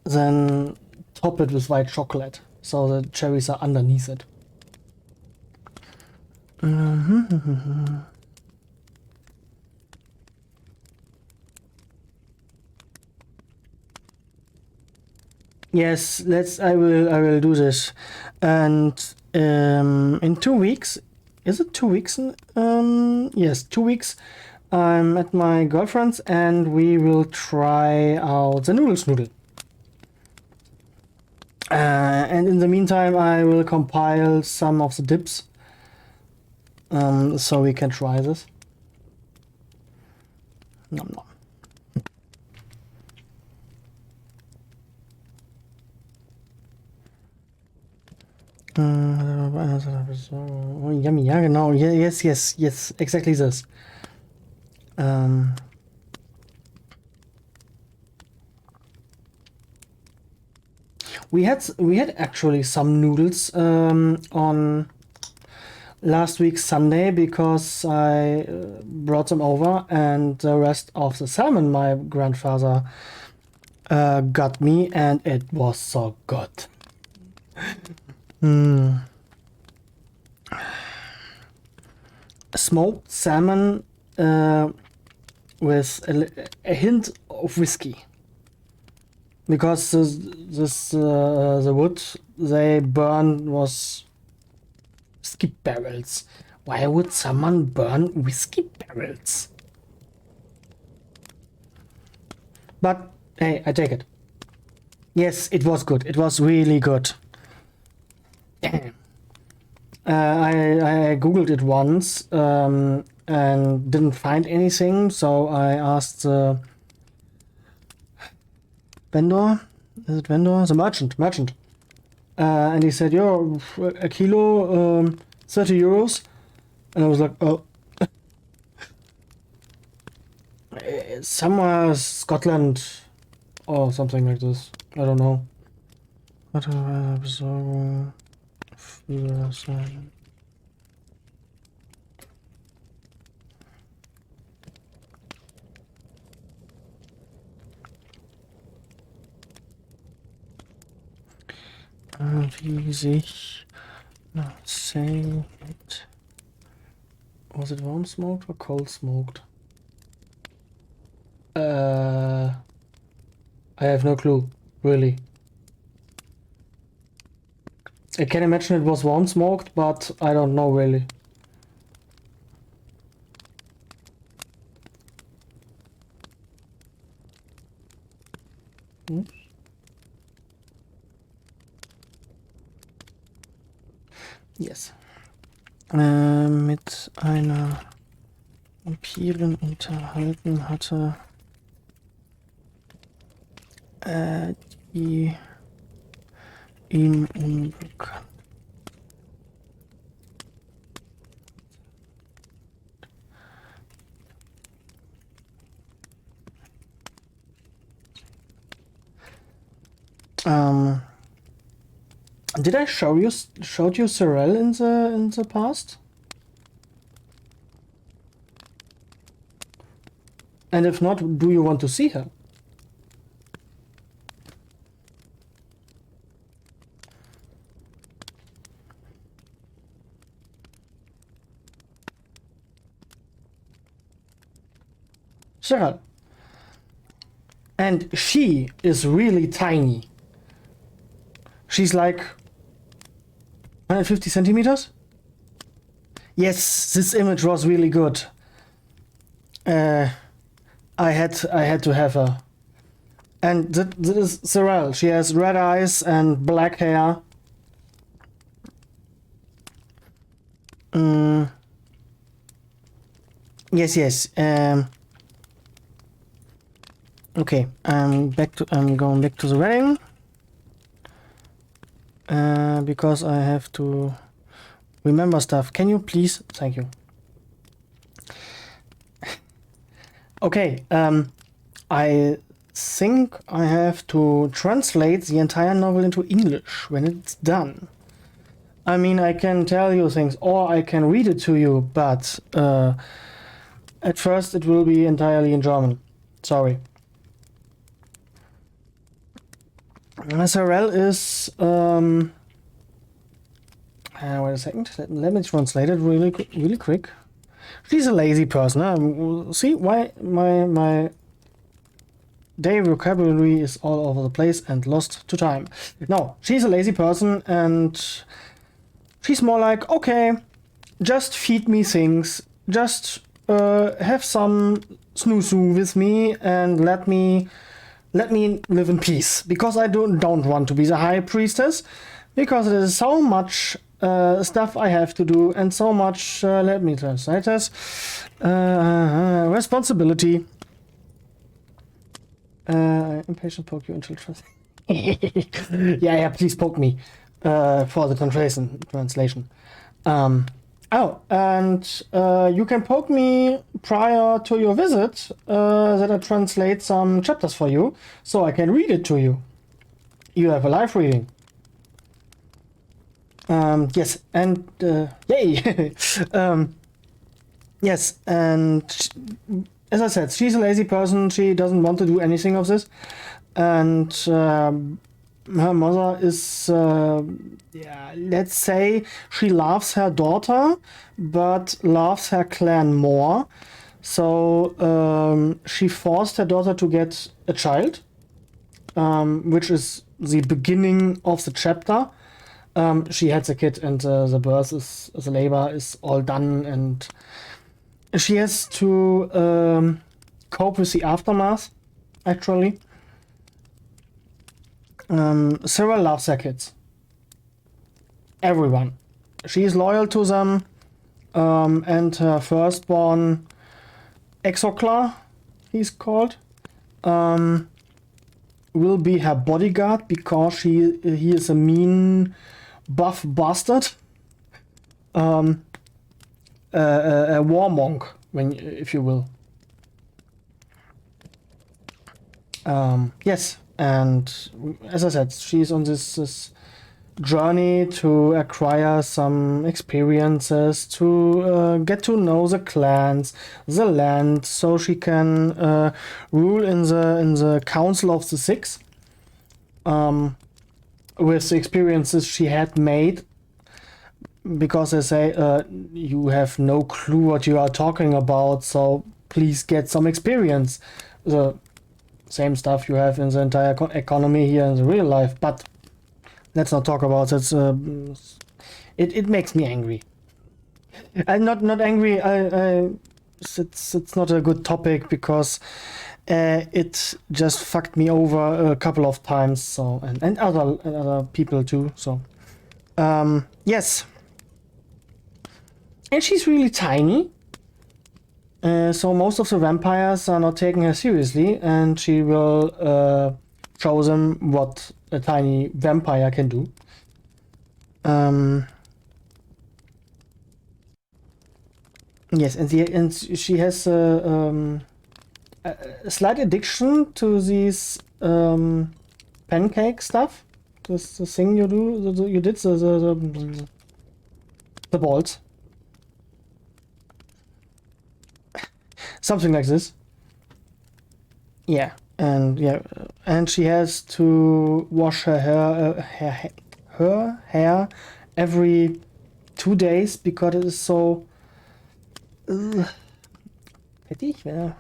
then top it with white chocolate, so the cherries are underneath it. Yes, I will do this. And in 2 weeks, is it 2 weeks? Yes, 2 weeks. I'm at my girlfriend's and we will try out the noodle. And in the meantime, I will compile some of the dips, so we can try this. Nom nom. Oh, yummy, ja genau, yes, exactly this. We had actually some noodles on last week Sunday because I brought them over, and the rest of the salmon my grandfather got me, and it was so good. Smoked salmon with a hint of whiskey. Because the wood they burned was whiskey barrels. Why would someone burn whiskey barrels? But hey, I take it. Yes, it was good. It was really good. I googled it once and didn't find anything, so I asked the vendor. Is it vendor? The merchant. And he said, "Yo, a kilo, 30 euros." And I was like, "Oh." Somewhere Scotland or something like this. I don't know. Wie sich Marseille mit. Was it warm smoked or cold smoked? I have no clue, really. I can imagine it was warm smoked, but I don't know really. Yes. Mit einer Vampirin unterhalten hatte, die ihm unbekannt. Um, did I showed you Sorel in the past? And if not, do you want to see her? Sorel. And she is really tiny. She's like 150 centimeters? Yes, this image was really good. I had to have her. And this is Sorel. She has red eyes and black hair. Yes. Okay, I'm going back to the wedding. Because I have to remember stuff. Can you please? Thank you. Okay, I think I have to translate the entire novel into English when it's done. I mean, I can tell you things, or I can read it to you, but at first it will be entirely in German. Sorry. Sorel is wait a second. Let me translate it really quick. She's a lazy person. See why my day vocabulary is all over the place and lost to time. No, she's a lazy person and she's more like, okay, just feed me things, just have some snoo with me and let me live in peace, because I don't want to be the high priestess, because there's so much stuff I have to do and so much, let me translate this, responsibility. Impatient poke you until yeah, please poke me for the translation. Oh, and you can poke me prior to your visit, that I translate some chapters for you, so I can read it to you. You have a live reading. Yes, and yay! Yes, and as I said, she's a lazy person. She doesn't want to do anything of this, and her mother is, yeah, let's say she loves her daughter, but loves her clan more. So she forced her daughter to get a child, which is the beginning of the chapter. She had the kid, and the birth the labor is all done, and she has to cope with the aftermath, actually. Sorel loves her kids. Everyone. She is loyal to them, and her firstborn, Exocla, he's called, will be her bodyguard, because he is a mean, buff bastard. A war monk, if you will. Yes, and as I said, she's on this journey to acquire some experiences, to get to know the clans, the land, so she can rule in the Council of the Six, with the experiences she had made. Because they say, you have no clue what you are talking about, so please get some experience. The same stuff you have in the entire economy here in the real life, but let's not talk about it. It makes me angry. I'm not angry. It's not a good topic, because it just fucked me over a couple of times. So and other people too. So yes. And she's really tiny, so most of the vampires are not taking her seriously, and she will show them what a tiny vampire can do. Yes, and she has a slight addiction to these pancake stuff. This the thing you do. You did the balls. Something like this. Yeah, and she has to wash her hair every 2 days because it is so fettig. Yeah.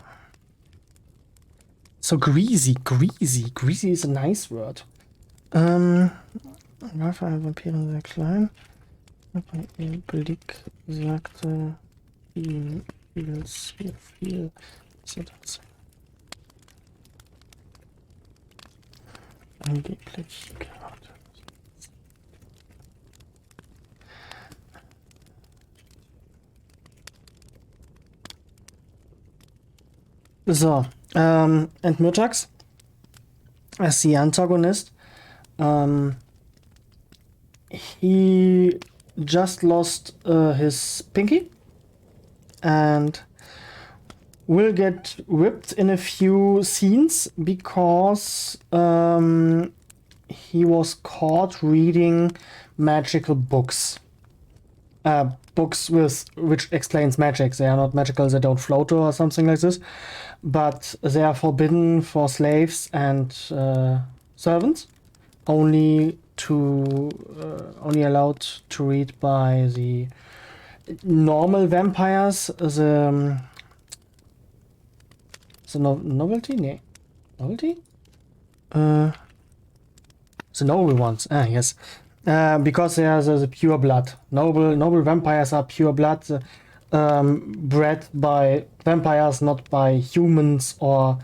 So greasy. Greasy is a nice word. Vampiren sehr klein. Aber ihr Blick sagte ihm viel zu viel. So das. Angeblich gerade. So, and Murtax as the antagonist. He just lost his pinky and will get whipped in a few scenes because he was caught reading magical books. Books which explains magic. They are not magical, they don't float or something like this, but they are forbidden for slaves and servants, only allowed to read by the normal vampires. The novelty? Nee. Novelty? The noble ones. Yes. Because they are the pure blood. Noble vampires are pure blood, bred by vampires, not by humans or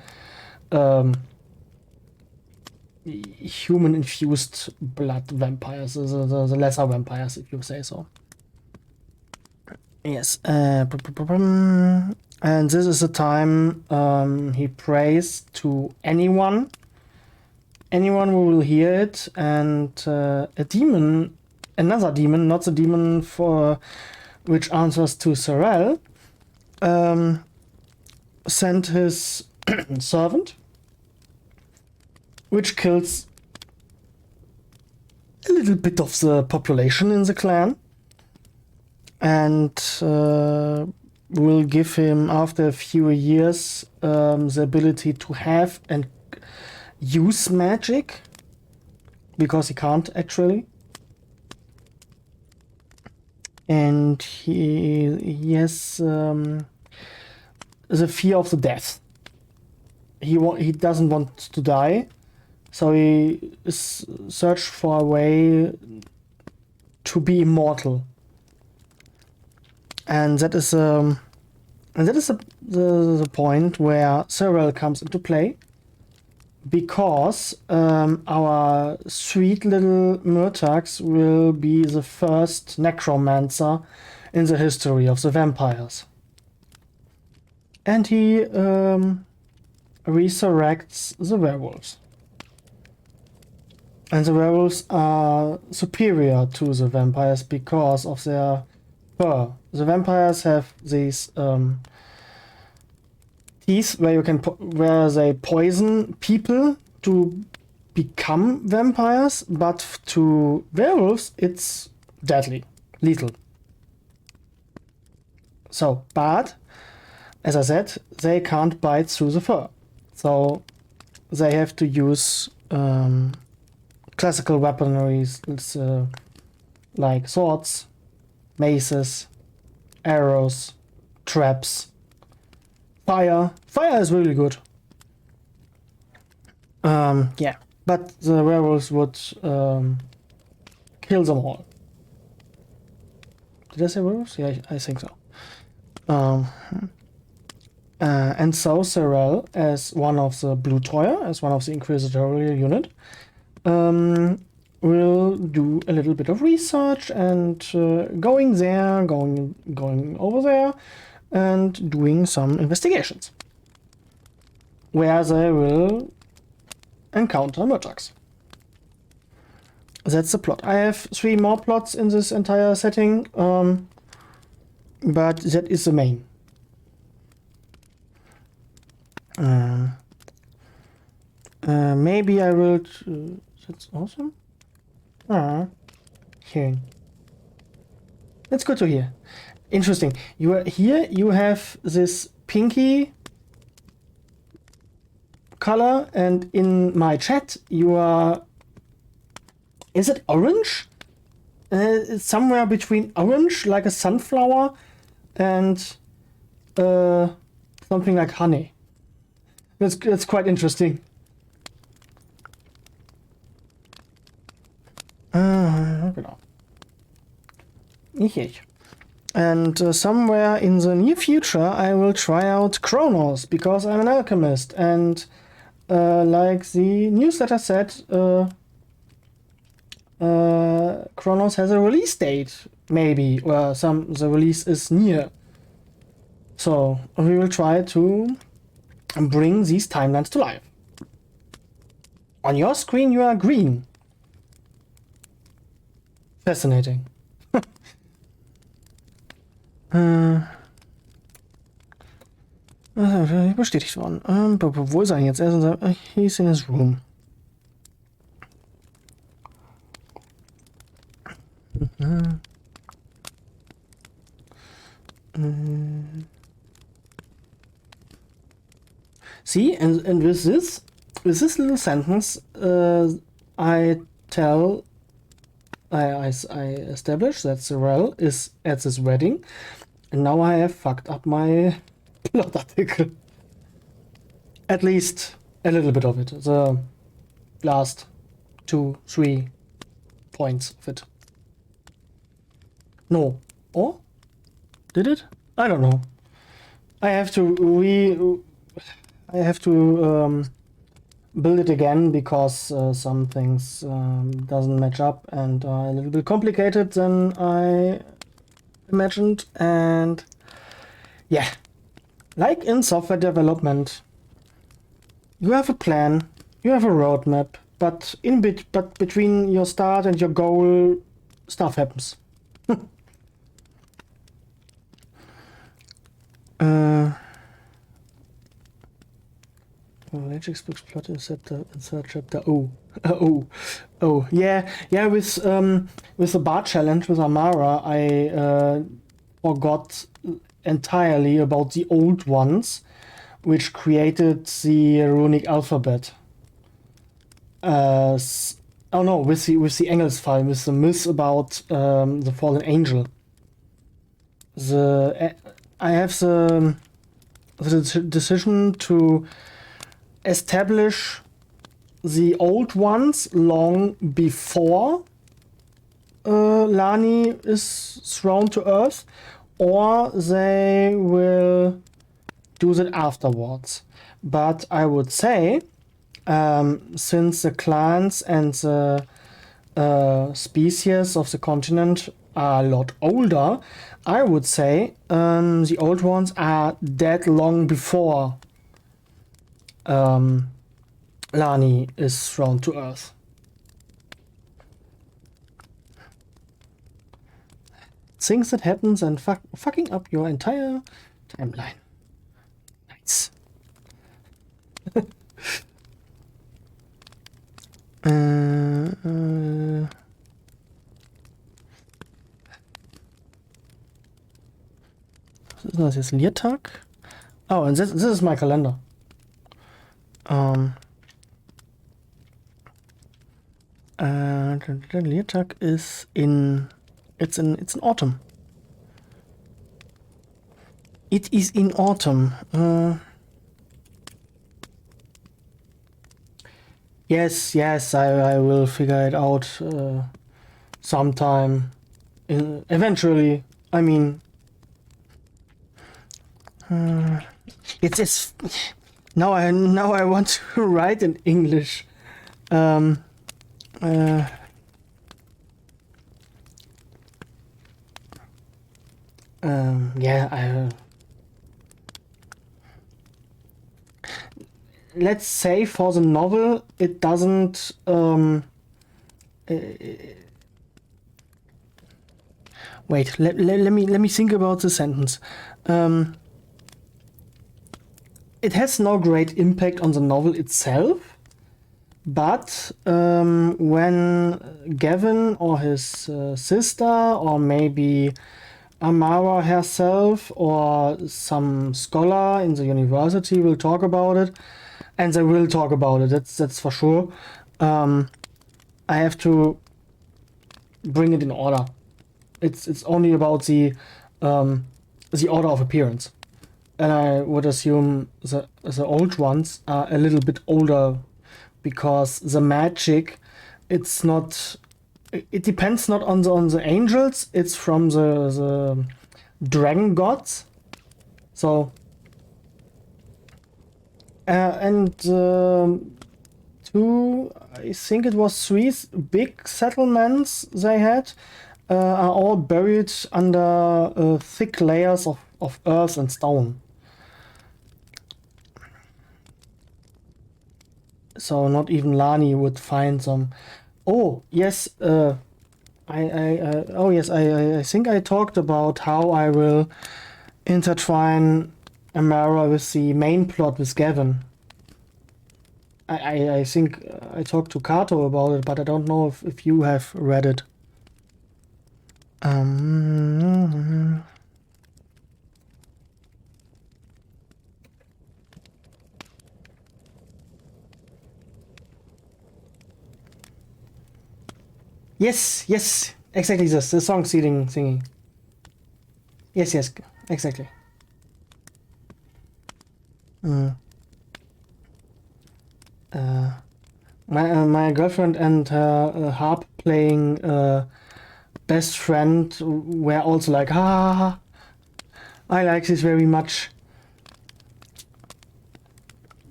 human-infused blood vampires. The lesser vampires, if you say so. Yes. And this is the time he prays to anyone who will hear it, and a demon, another demon, not the demon for which answers to Sorel, sent his servant, which kills a little bit of the population in the clan, and will give him, after a few years, the ability to have and use magic, because he can't actually. And he has the fear of the death. He doesn't want to die, so he search for a way to be immortal. And that is the point where Sorel comes into play, because our sweet little Murtax will be the first necromancer in the history of the vampires. And he resurrects the werewolves. And the werewolves are superior to the vampires because of their fur. The vampires have these teeth where they poison people to become vampires, but to werewolves it's deadly, lethal. So, but as I said, they can't bite through the fur, so they have to use classical weaponry, like swords, maces, arrows, traps. Fire is really good. Yeah, but the werewolves would kill them all. Did I say werewolves? Yeah, I think so. And so Sorel, as one of the Bluttreuen, as one of the inquisitorial unit, will do a little bit of research and going over there, and doing some investigations where they will encounter Murtax. That's the plot. I have 3 more plots in this entire setting, but that is the main. Maybe I will... that's awesome. Ah, schön. That's good to hear. Interesting. You are here. You have this pinky color, and in my chat you are. Is it orange? It's somewhere between orange, like a sunflower, and something like honey. That's quite interesting. Genau. Nicht. And somewhere in the near future I will try out Chronos, because I'm an alchemist, and like the newsletter said, Chronos has a release date, maybe, or the release is near. So we will try to bring these timelines to life. On your screen you are green. Fascinating. Bestätigt worden. Wo ist er jetzt? He's in his room. See, and with this little sentence, I establish that Cyril is at this wedding, and now I have fucked up my plot article. At least a little bit of it. The last 2-3 points of it. No. Or? Did it? I don't know. I have to build it again, because some things doesn't match up and are a little bit complicated than I imagined. And yeah, like in software development, you have a plan, you have a roadmap, but between your start and your goal, stuff happens. Magic's book's plot is at the third chapter. Yeah. With the bar challenge with Amara, I forgot entirely about the old ones, which created the runic alphabet. With the Engels file, with the myth about the fallen angel. I have the decision to establish the old ones long before Lani is thrown to Earth, or they will do that afterwards. But I would say, since the clans and the species of the continent are a lot older, I would say the old ones are dead long before Lani is thrown to Earth. Things that happens and fucking up your entire timeline. Nice. Was ist das jetzt? Lehrtag? Oh, and this is my calendar. The Lehrtag is in autumn. It is in autumn. Yes, I will figure it out sometime. Eventually, I mean, it's now I want to write in English. Let's say for the novel, it doesn't. Wait, let me think about the sentence. It has no great impact on the novel itself, But when Gavin or his sister, or maybe Amara herself, or some scholar in the university will talk about it, and they will talk about it, that's for sure, I have to bring it in order. It's only about the order of appearance. And I would assume the old ones are a little bit older, because the magic, it's not, it depends not on the angels, it's from the dragon gods. So and two, I think it was three big settlements they had, are all buried under thick layers of earth and stone. So not even Lani would find them. Oh yes, I think I talked about how I will intertwine Amara with the main plot with Gavin. I think I talked to Kato about it, but I don't know if you have read it. Yes, exactly this, the song singing. Yes, exactly. My girlfriend and her harp playing best friend were also like, I like this very much.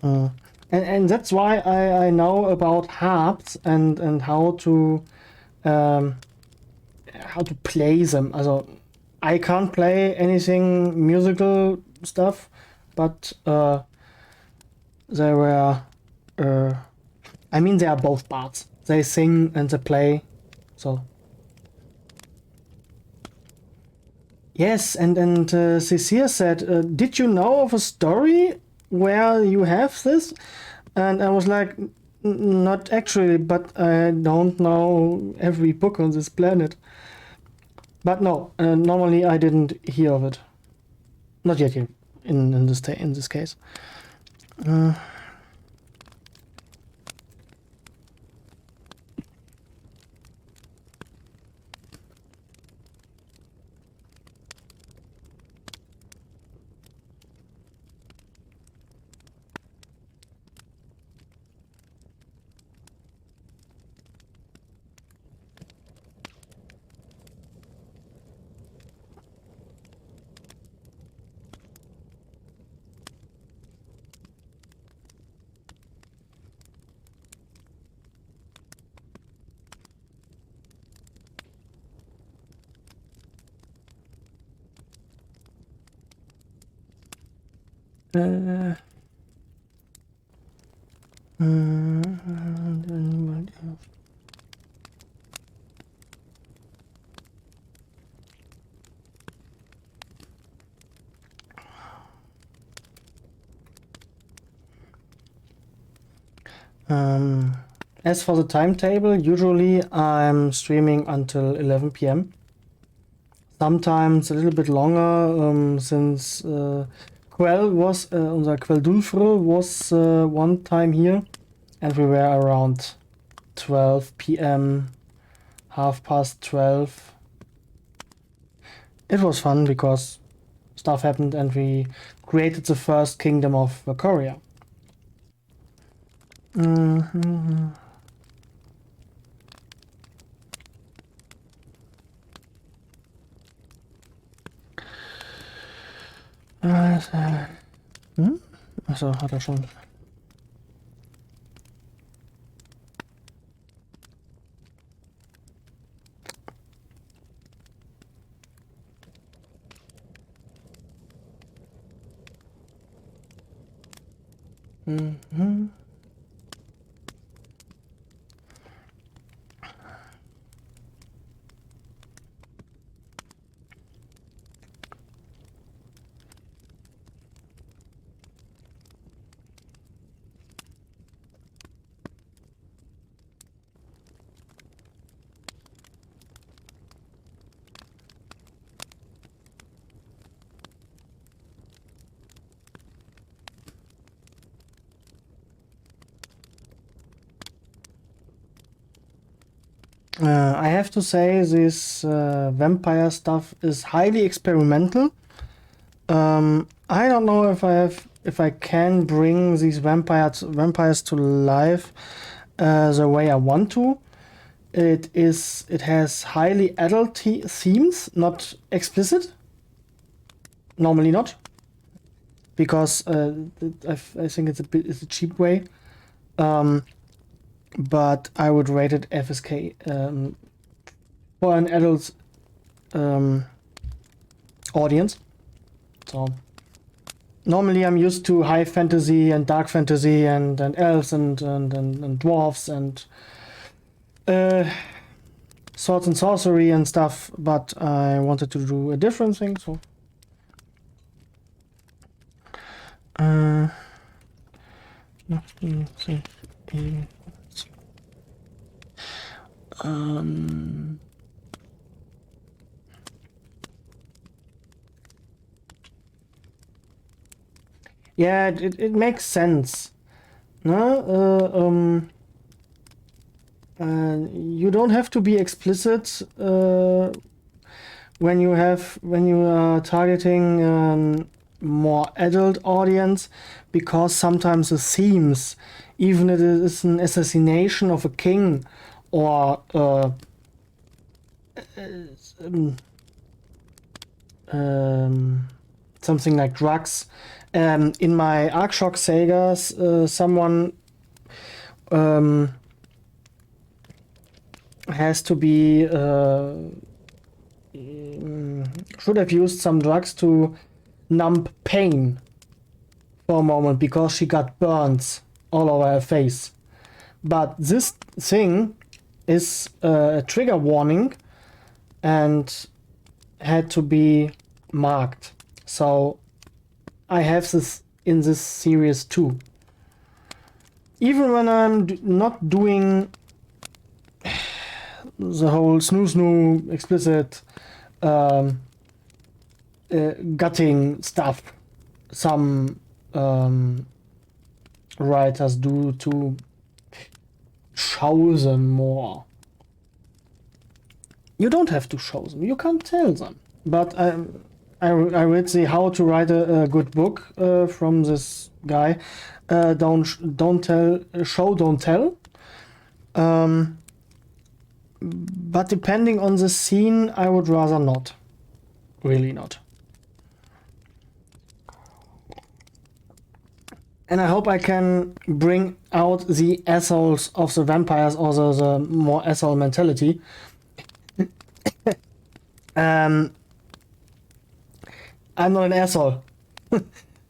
And that's why I know about harps and how to play them. Also, I can't play anything musical stuff, but they were. I mean, they are both bards. They sing and they play, so. Yes, and Cecile said, "Did you know of a story where you have this?" And I was like, "Not actually, but I don't know every book on this planet." But no, normally I didn't hear of it. Not yet in this case. As for the timetable, usually I'm streaming until 11 p.m. Sometimes a little bit longer, since Quell was, unser Quelldulfre was one time here, and we were around 12 p.m., 12:30. It was fun because stuff happened and we created the first kingdom of Korea. Achso, hat er schon. I have to say this vampire stuff is highly experimental. I don't know if I can bring these vampires to life the way I want to. It has highly adult themes, not explicit. Normally not, because I think it's a cheap way. But I would rate it FSK for an adult audience. So normally I'm used to high fantasy and dark fantasy and elves and dwarves and swords and sorcery and stuff, but I wanted to do a different thing, so yeah, it makes sense. No? You don't have to be explicit when you are targeting more adult audience, because sometimes the themes, even if it is an assassination of a king or something like drugs. In my Arkshock sagas, someone has to be should have used some drugs to numb pain for a moment because she got burns all over her face. But this thing is a trigger warning and had to be marked. So I have this in this series too. Even when I'm not doing the whole snoo explicit gutting stuff some writers do to show them more. You don't have to show them, you can't tell them. But I read the How to Write a Good Book from this guy. Don't tell, show, don't tell. But depending on the scene, I would rather not. Really not. And I hope I can bring out the assholes of the vampires, or the more asshole mentality. I'm not an asshole.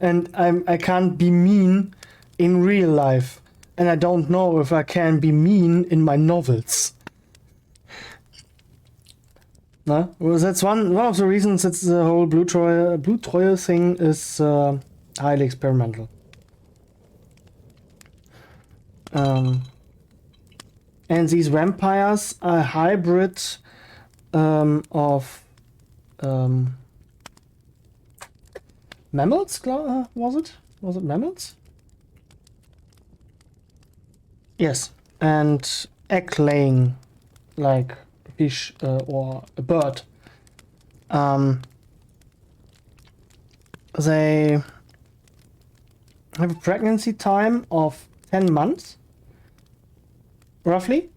And I can't be mean in real life. And I don't know if I can be mean in my novels. No? Well, that's one of the reasons that the whole Bluttreuen thing is highly experimental. And these vampires are a hybrid of mammals, was it? Was it mammals? Yes, and egg-laying, like a fish or a bird. They have a pregnancy time of 10 months, roughly.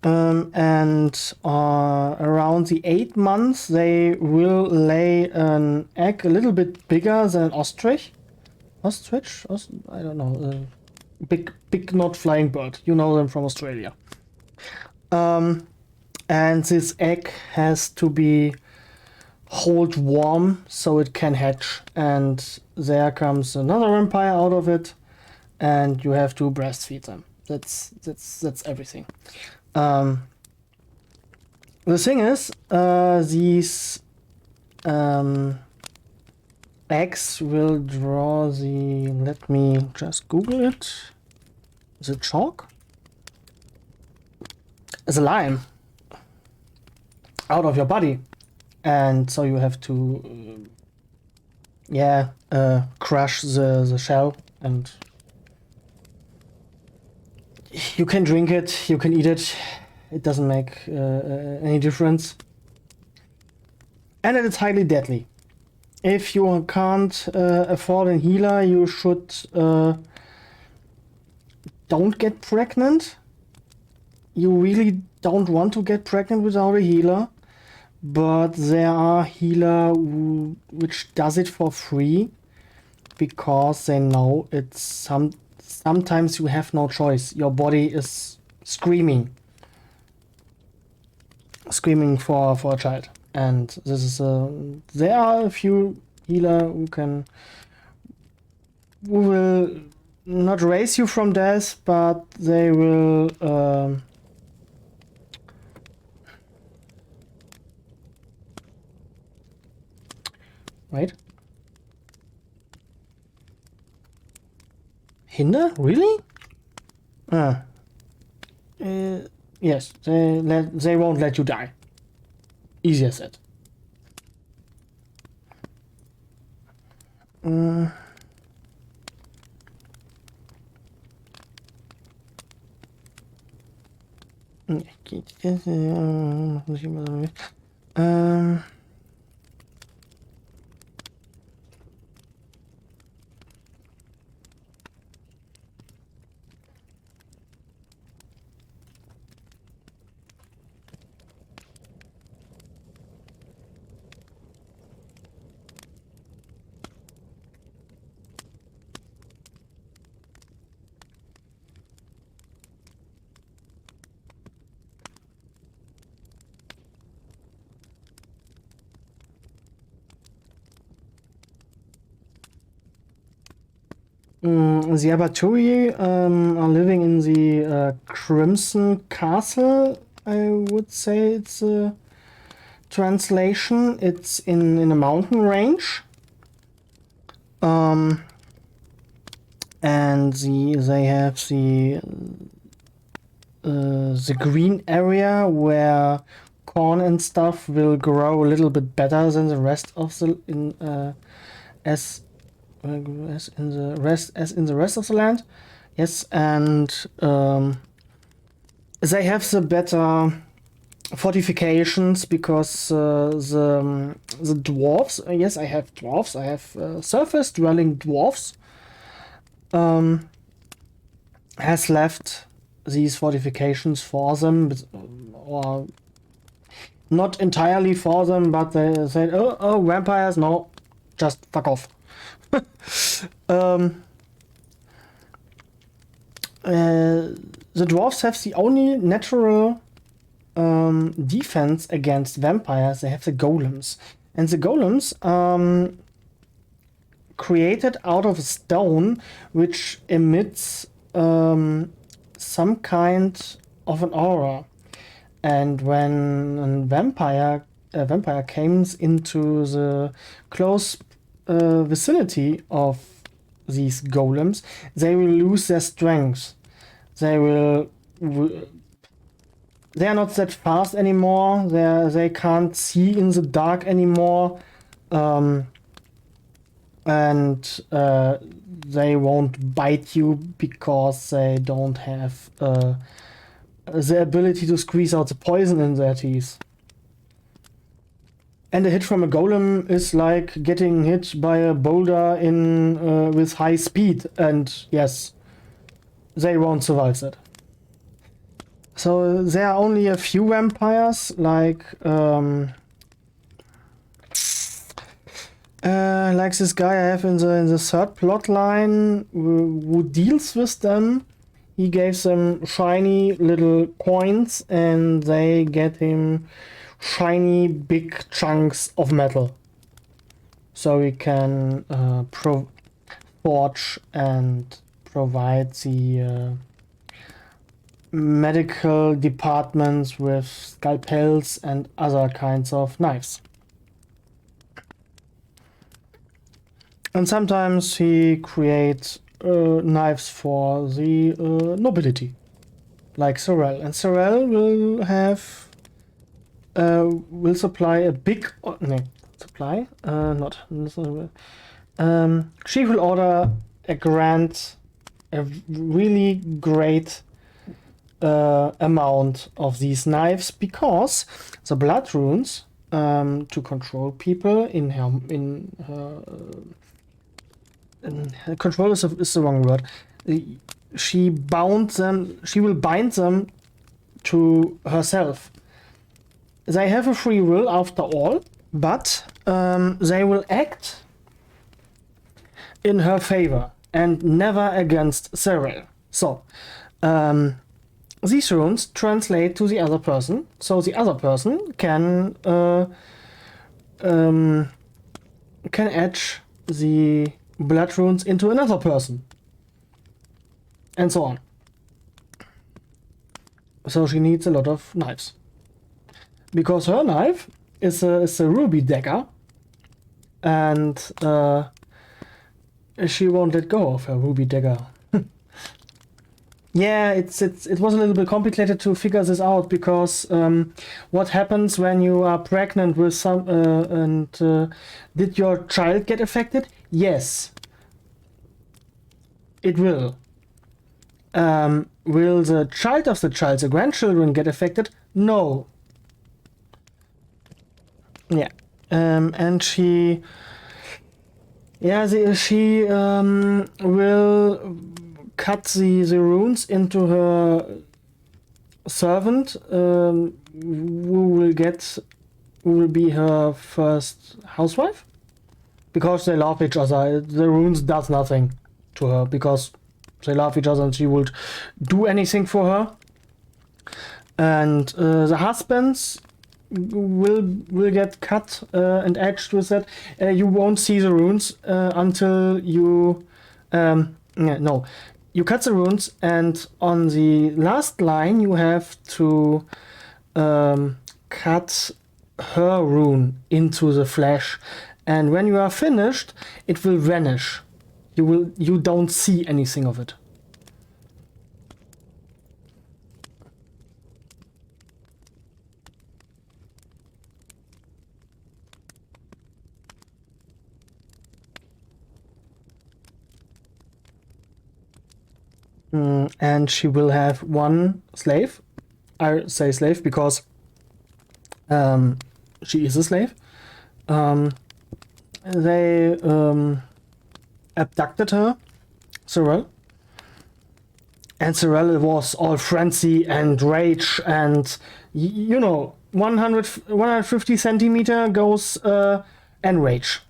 And around the 8 months, they will lay an egg a little bit bigger than an ostrich. Ostrich? I don't know. Big not flying bird. You know them from Australia. And this egg has to be hold warm so it can hatch. And there comes another vampire out of it, and you have to breastfeed them. That's everything. The thing is, these eggs will draw the. Let me just Google it. Is it chalk? It's a lime out of your body, and so you have to, crush the shell, and you can drink it, you can eat it. it doesn't make any difference. And it is highly deadly. If you can't afford a healer, you should don't get pregnant. You really don't want to get pregnant without a healer, but there are healers which does it for free because they know it's sometimes you have no choice. Your body is screaming for a child, and this is there are a few healers who will not raise you from death, but they will wait. Hinder? Really? Yes, they won't let you die. Easy as that. The Abattoirs are living in the Crimson Castle, I would say it's a translation. It's in a mountain range. And they have the green area where corn and stuff will grow a little bit better than the rest of the as in the rest of the land. Yes, and they have the better fortifications because the dwarves. Yes, I have dwarves. I have surface dwelling dwarves. Has left these fortifications for them, or not entirely for them, but they said, oh, vampires, no, just fuck off. The dwarves have the only natural defense against vampires. They have the golems, and the golems created out of stone which emits some kind of an aura, and when a vampire comes into the close vicinity of these golems, they will lose their strength. They are not that fast anymore. They can't see in the dark anymore, and they won't bite you because they don't have the ability to squeeze out the poison in their teeth. And a hit from a golem is like getting hit by a boulder with high speed, and yes, they won't survive that. So there are only a few vampires, like this guy I have in the third plot line who deals with them. He gave them shiny little coins, and they get him shiny big chunks of metal, so we can forge and provide the medical departments with scalpels and other kinds of knives. And sometimes he creates knives for the nobility, like Sorel. And Sorel will have will supply a big she will order a really great amount of these knives because the blood runes to control people in her control is the wrong word. She bound them. She will bind them to herself. They have a free will after all, but they will act in her favor and never against Cyril. So these runes translate to the other person, so the other person can etch the blood runes into another person, and so on. So she needs a lot of knives, because her knife is a ruby dagger, and she won't let go of her ruby dagger. Yeah, it was a little bit complicated to figure this out, because what happens when you are pregnant with some did your child get affected? Yes, it will. Will the child of the child, the grandchildren, get affected? No. Yeah, and she will cut the runes into her servant, who will be her first housewife, because they love each other. The runes does nothing to her because they love each other, and she would do anything for her. And the husbands will get cut and etched with that. You won't see the runes until you you cut the runes, and on the last line you have to cut her rune into the flesh, and when you are finished it will vanish. You don't see anything of it. And she will have one slave. I say slave because she is a slave. They abducted her, Cyril. And Cyril was all frenzy and rage, and 150 centimeter goes and rage.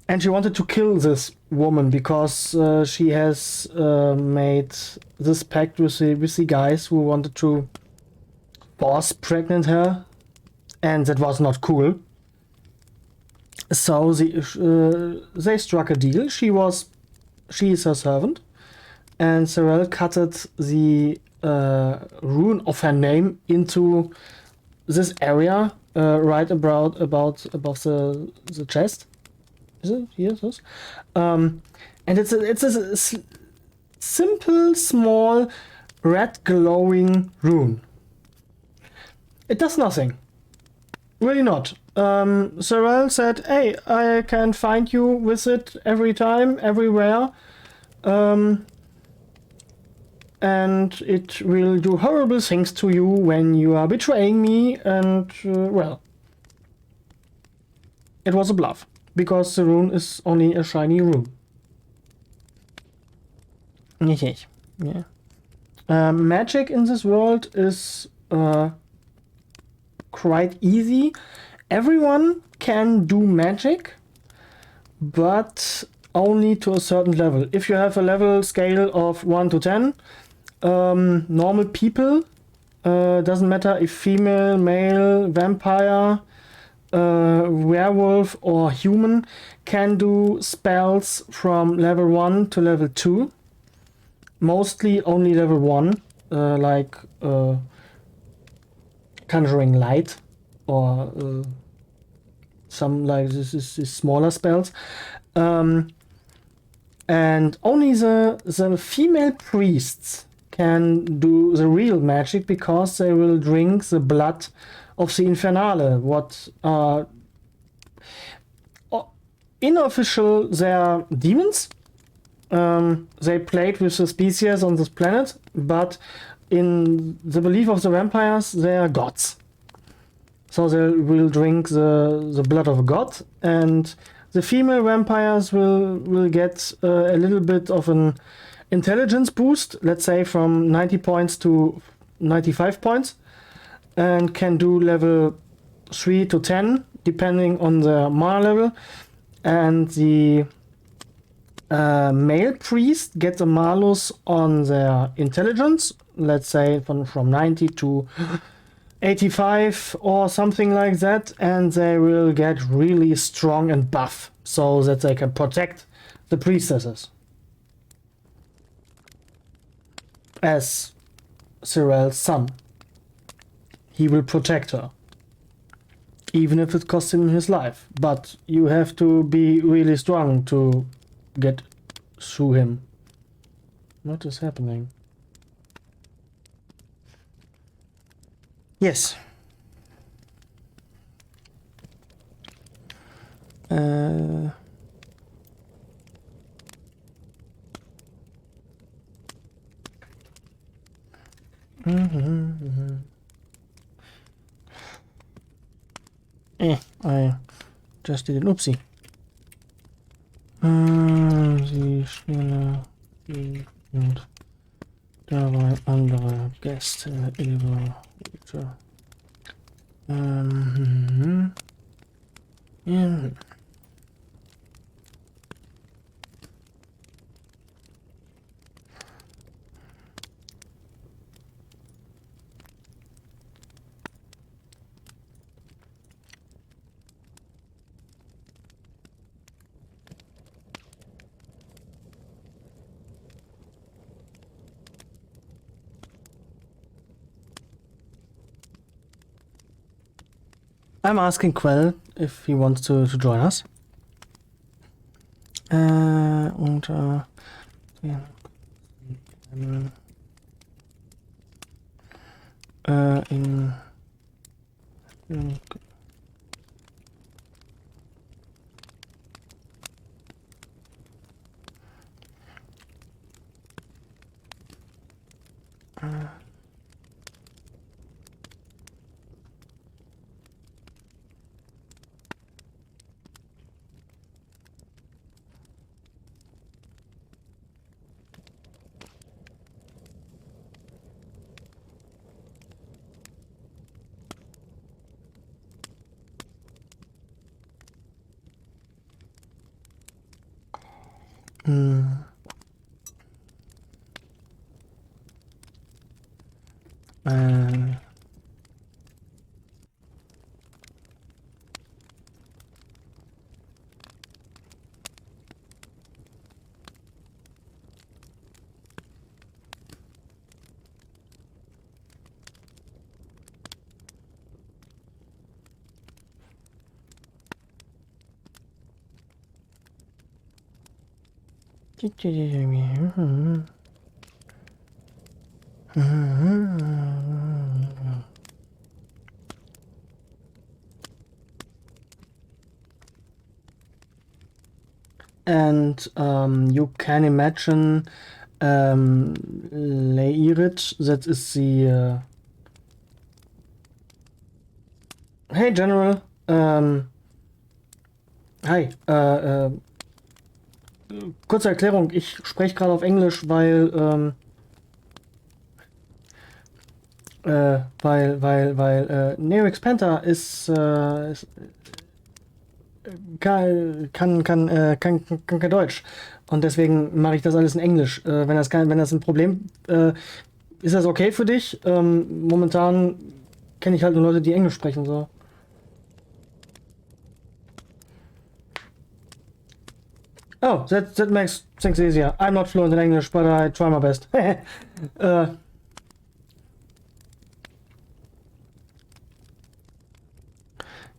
And she wanted to kill this woman because she has made this pact with the guys who wanted to force pregnant her, and that was not cool. So they struck a deal. She is her servant, and Cyril cutted the rune of her name into this area right above the chest. Is it? Yes. And it's a simple, small, red glowing rune. It does nothing. Really not. Cyril said, "Hey, I can find you with it every time, everywhere. And it will do horrible things to you when you are betraying me." And, it was a bluff, because the rune is only a shiny rune. Yeah. Magic in this world is quite easy. Everyone can do magic, but only to a certain level. If you have a level scale of 1 to 10, normal people, doesn't matter if female, male, vampire, werewolf or human, can do spells from level 1 to level 2. Mostly only level 1, like conjuring light or some like this smaller spells. And only the female priests can do the real magic, because they will drink the blood of the Infernale. What are unofficial, they are demons, they played with the species on this planet, but in the belief of the vampires, they are gods. So they will drink the blood of a god, and the female vampires will get a little bit of an intelligence boost, let's say from 90 points to 95 points, and can do level 3 to 10, depending on the mana level. And the male priest gets a malus on their intelligence, let's say from 90 to 85 or something like that, and they will get really strong and buff so that they can protect the priestesses. As Cyril's son, he will protect her, even if it costs him his life. But you have to be really strong to get through him. What is happening? Yes. I just did an oopsie. Sie schneller und dabei andere Gäste über. Ja. I'm asking Quell if he wants to join us. And you can imagine Leirit, that is the Hey General, hi, kurze Erklärung, ich spreche gerade auf Englisch, weil Neox Panther kann kein Deutsch. Und deswegen mache ich das alles in Englisch. Wenn das ein Problem ist, das okay für dich? Momentan kenne ich halt nur Leute, die Englisch sprechen. So. Oh, that makes things easier. I'm not fluent in English, but I try my best.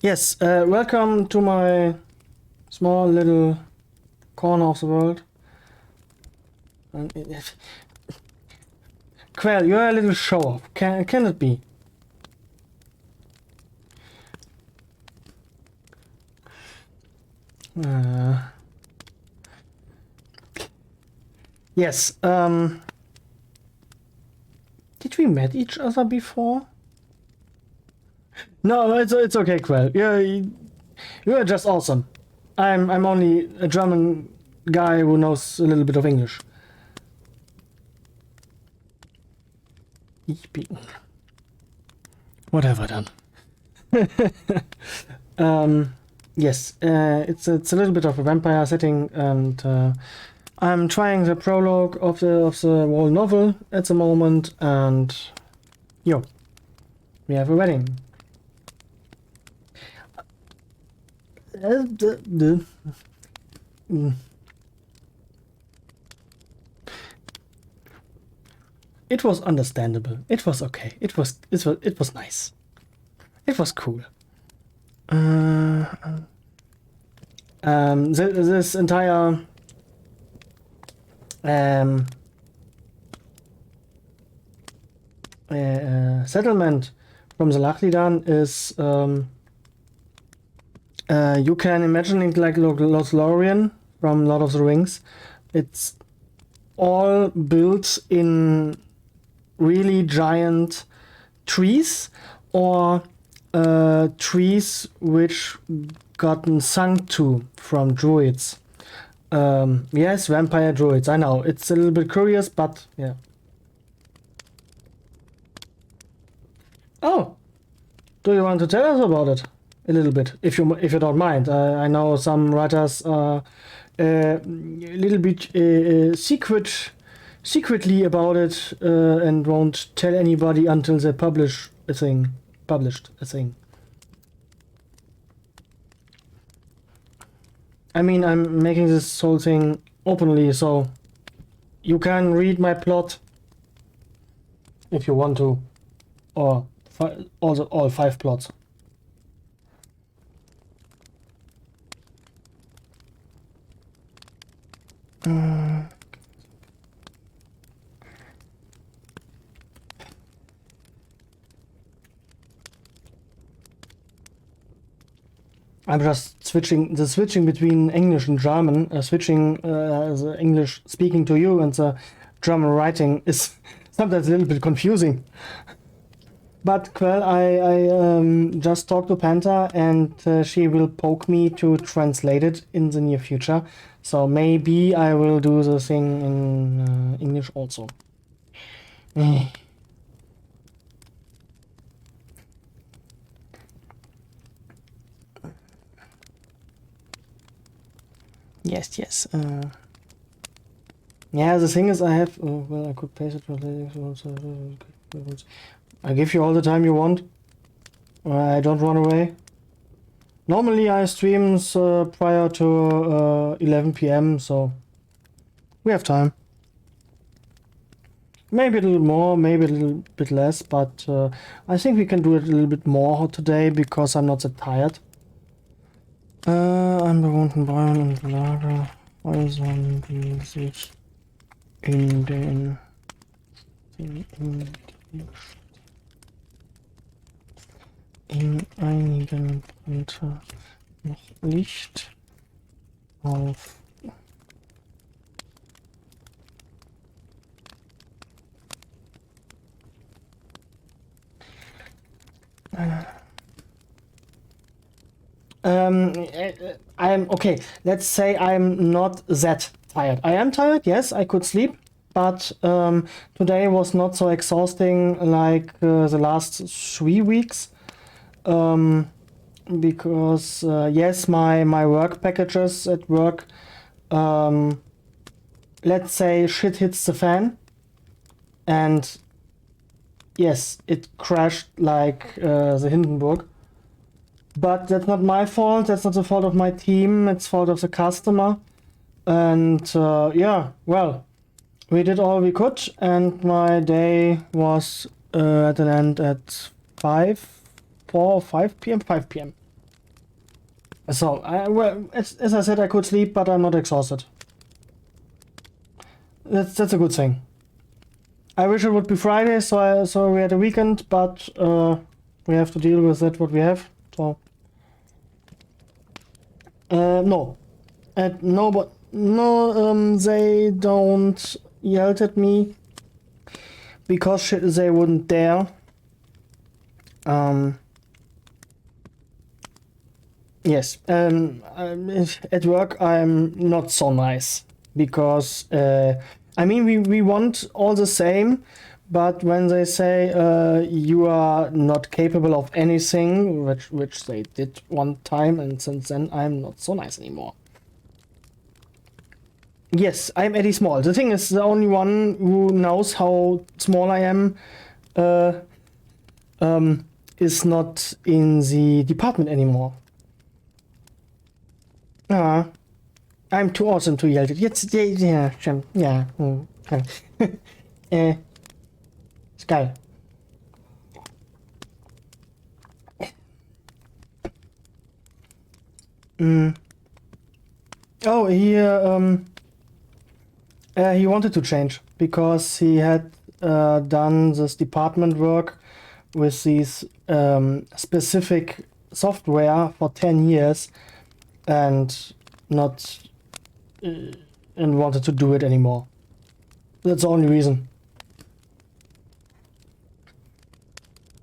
Yes, welcome to my small little corner of the world. Quell, you're a little show-off. Can it be? Yes. Did we met each other before? No, it's okay, Quell. You're just awesome. I'm only a German guy who knows a little bit of English. Ich bin. Whatever then. Yes, it's a little bit of a vampire setting, and I'm trying the prologue of the whole novel at the moment, and yo, we have a wedding. It was understandable. It was okay. It was nice. It was cool. This entire settlement from the Lachlidan is you can imagine it like Lothlorien from Lord of the Rings. It's all built in really giant trees, or trees which gotten sunk to from druids. Yes, vampire druids. I know it's a little bit curious, but yeah. Oh, do you want to tell us about it a little bit, if you don't mind? I know some writers are a little bit secretly about it, and won't tell anybody until they published a thing. I mean, I'm making this whole thing openly, so you can read my plot if you want to, or all 5 plots. I'm just switching between English and German. The English speaking to you and the German writing is sometimes a little bit confusing. But Quell, I just talked to Panta, and she will poke me to translate it in the near future. So maybe I will do the thing in English also. Yes. Yeah, the thing is, I have. Well, I could paste it. I give you all the time you want. I don't run away. Normally, I streams prior to 11 p.m., so we have time. Maybe a little more, maybe a little bit less, but I think we can do it a little bit more today because I'm not that tired. Anbewohnten Bayern und Lagerhäusern, die sich in einigen Brandhäusern noch Licht auf. I'm okay. Let's say I'm not that tired. I am tired, yes, I could sleep, but today was not so exhausting like the last 3 weeks. Because yes, my work packages at work, let's say shit hits the fan, and yes, it crashed like the Hindenburg. But that's not my fault, that's not the fault of my team, it's the fault of the customer. And yeah, well, we did all we could, and my day was at an end at 5 p.m. So, well, as I said, I could sleep, but I'm not exhausted. That's a good thing. I wish it would be Friday, so we had a weekend, but we have to deal with that what we have. So no, no, they don't yelled at me because they wouldn't dare. Yes, at work I'm not so nice because I mean we want all the same, but when they say you are not capable of anything, which they did one time, and since then I'm not so nice anymore. Yes, I'm Eddie Small. The thing is, the only one who knows how small I am is not in the department anymore. I'm too awesome to yell at. Jetzt, ja, stimmt. Ja. Okay. Ist geil. Oh, he wanted to change because he had done this department work with these specific software for 10 years and not and wanted to do it anymore. That's the only reason.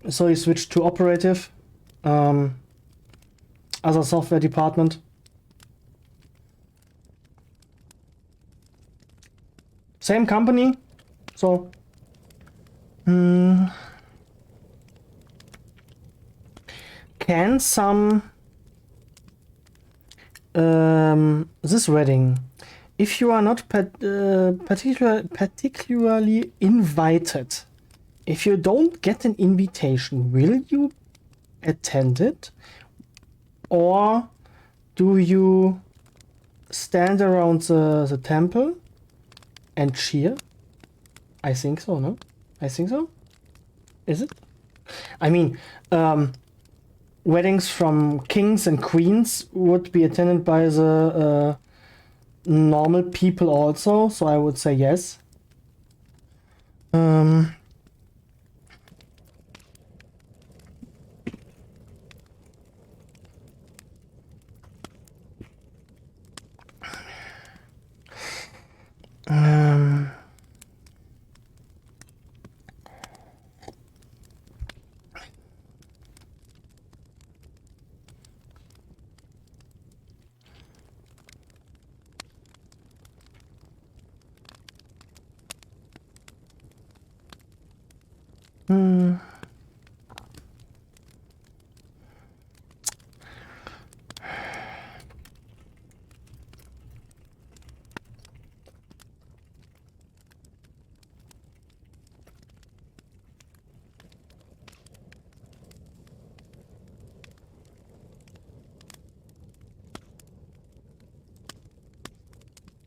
So he switched to operative, other software department. Same company, so can some this wedding, if you are not particularly invited, if you don't get an invitation, will you attend it, or do you stand around the temple and cheer? I think so, no? I think so. Is it? I mean, weddings from kings and queens would be attended by the normal people also, so I would say yes.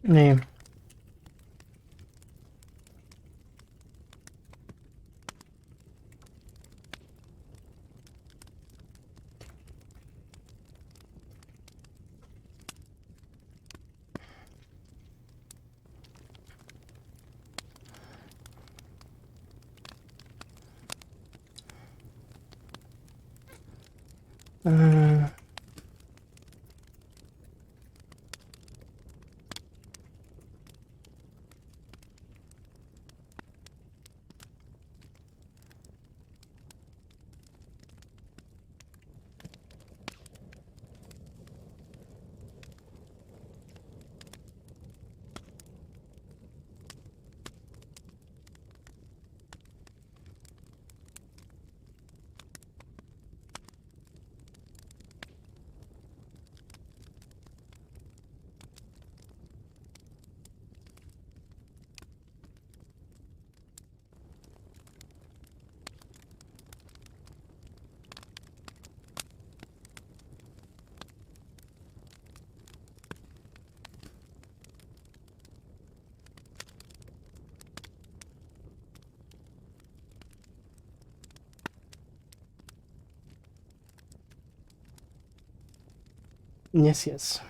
Nee. Yes, yes.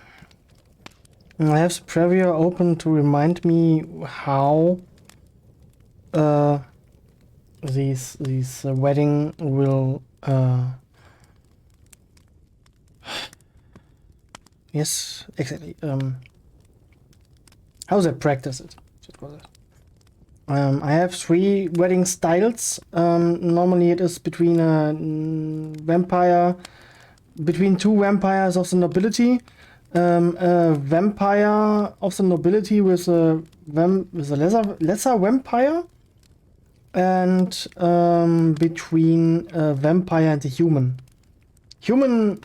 I have the preview open to remind me how this wedding will yes, exactly. how they practice it. I have 3 wedding styles. Normally it is between between 2 vampires of the nobility. A vampire of the nobility with a lesser vampire, and between a vampire and a human. Human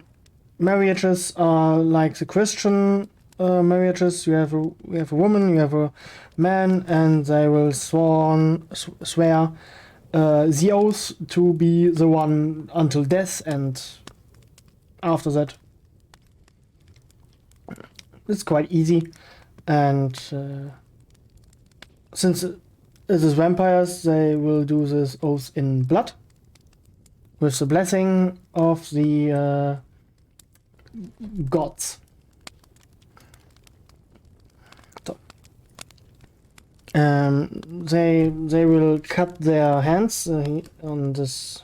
marriages are like the Christian marriages. You have a woman, you have a man, and they will swear the oath to be the one until death, and after that it's quite easy. And since it is vampires, they will do this oath in blood with the blessing of the gods. So, they will cut their hands on this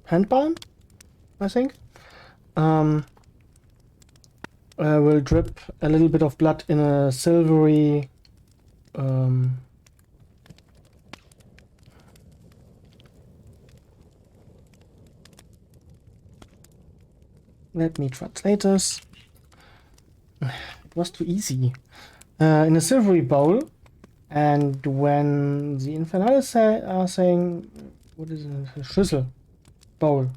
handball, I think. Will drip a little bit of blood in a silvery let me translate this. It was too easy. In a silvery bowl, and when the Infernales are saying, what is it? A Schüssel bowl.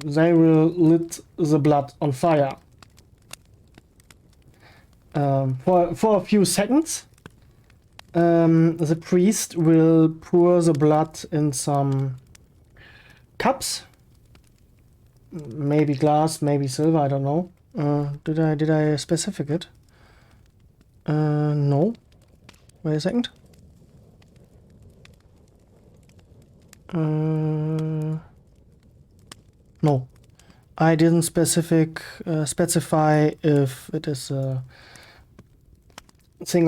They will lit the blood on fire for a few seconds. The priest will pour the blood in some cups, maybe glass, maybe silver, I don't know. Did I specify it? No. Wait a second. No, I didn't specify if it is a thing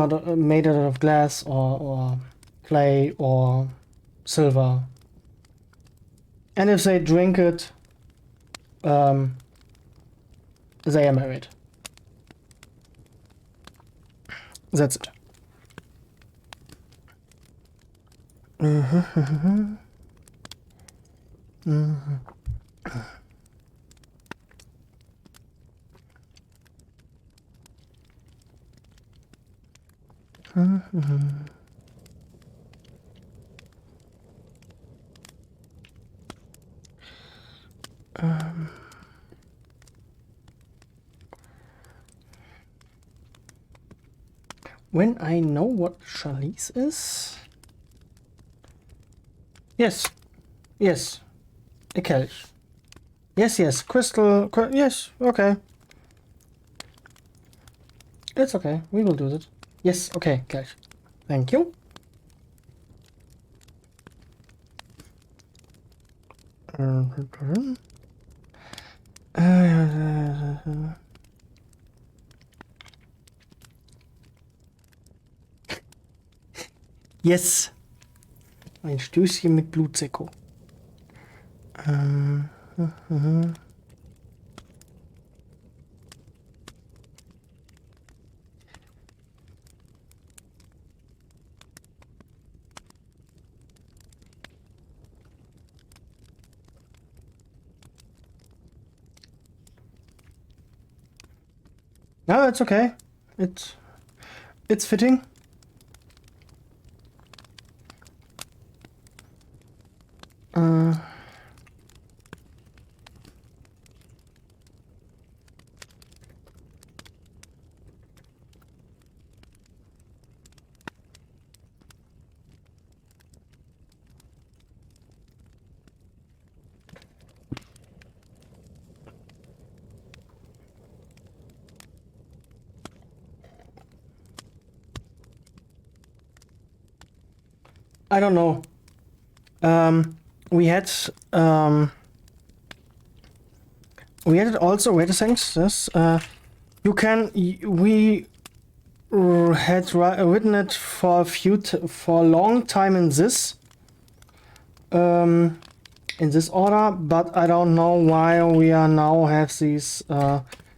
made out of glass or clay or silver. And if they drink it, they are married. That's it. When I know what chalice is? Yes, yes, a kelch. Yes, crystal, yes, okay. It's okay, we will do that. Yes, okay, kelch. Thank you. Yes. Ein Stößchen mit Blutsekko. No, it's okay. It's fitting. I don't know. We had it also. Wait a second. This we had written it for a long time in this. in this order, but I don't know why we are now have these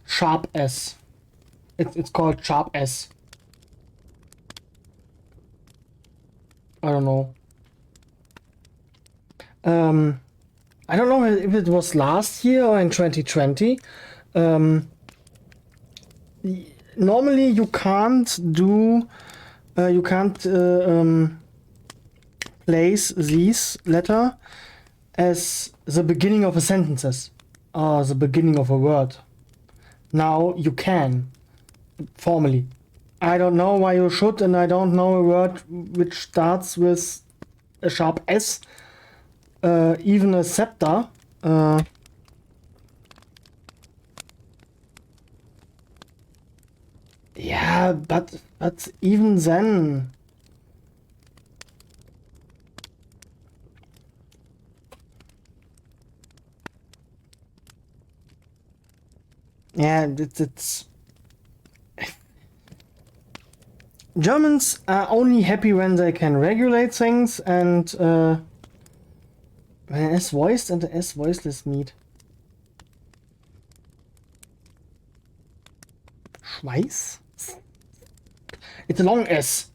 sharp S. It's called sharp S. I don't know. I don't know if it was last year or in 2020. Normally you can't do, place these letter as the beginning of a sentences or the beginning of a word. Now you can, formally. I don't know why you should, and I don't know a word which starts with a sharp S, even a scepter. Yeah, but even then. Yeah, it's Germans are only happy when they can regulate things, and when S voiced and the S voiceless meet. Schweiß? It's a long S.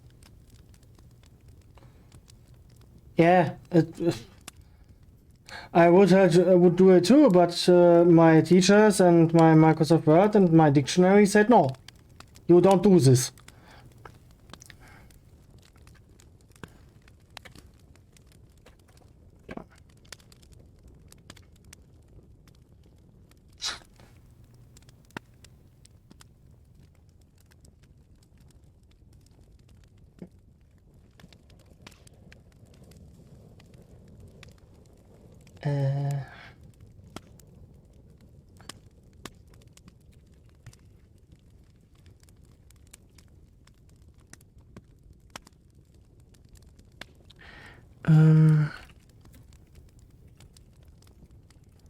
Yeah, I would do it too, but my teachers and my Microsoft Word and my dictionary said no. You don't do this.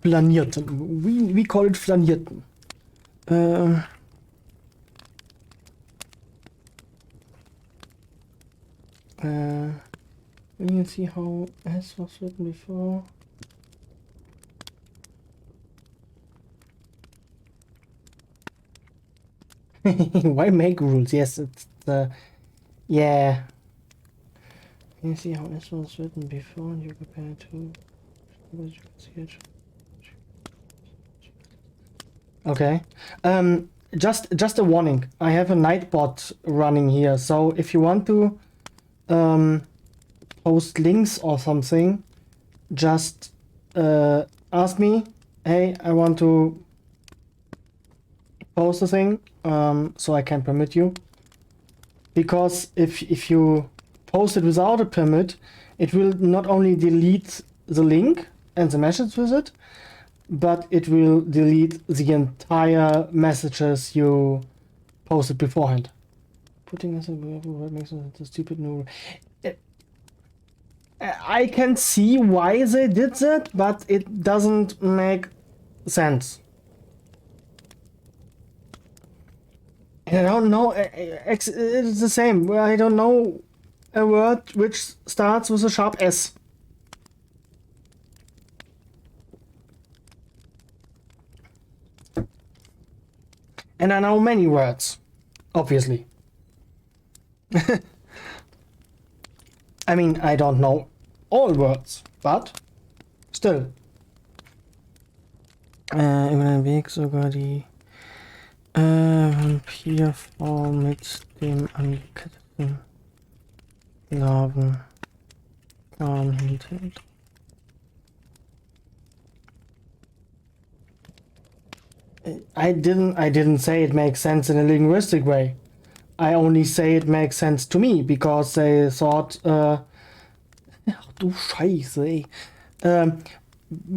Flanierten. We call it flanierten. Let me see how S was written before. Why make rules? Yes, it's the yeah. Can you see how S was written before and you compare it to what you can see it? Okay. Just a warning. I have a Nightbot running here, so if you want to post links or something, just ask me. Hey, I want to post a thing, so I can permit you. Because if you post it without a permit, it will not only delete the link and the message with it, but it will delete the entire messages you posted beforehand. Putting us in what makes it a stupid new. I can see why they did that, but it doesn't make sense. And I don't know. It's the same. I don't know a word which starts with a sharp S. And I know many words, obviously. I mean, I don't know all words, but still. Über den Weg sogar die Vampirfrau mit dem angeketteten Larven kam hinter. I didn't say it makes sense in a linguistic way. I only say it makes sense to me because they thought ach du Scheiße, ey.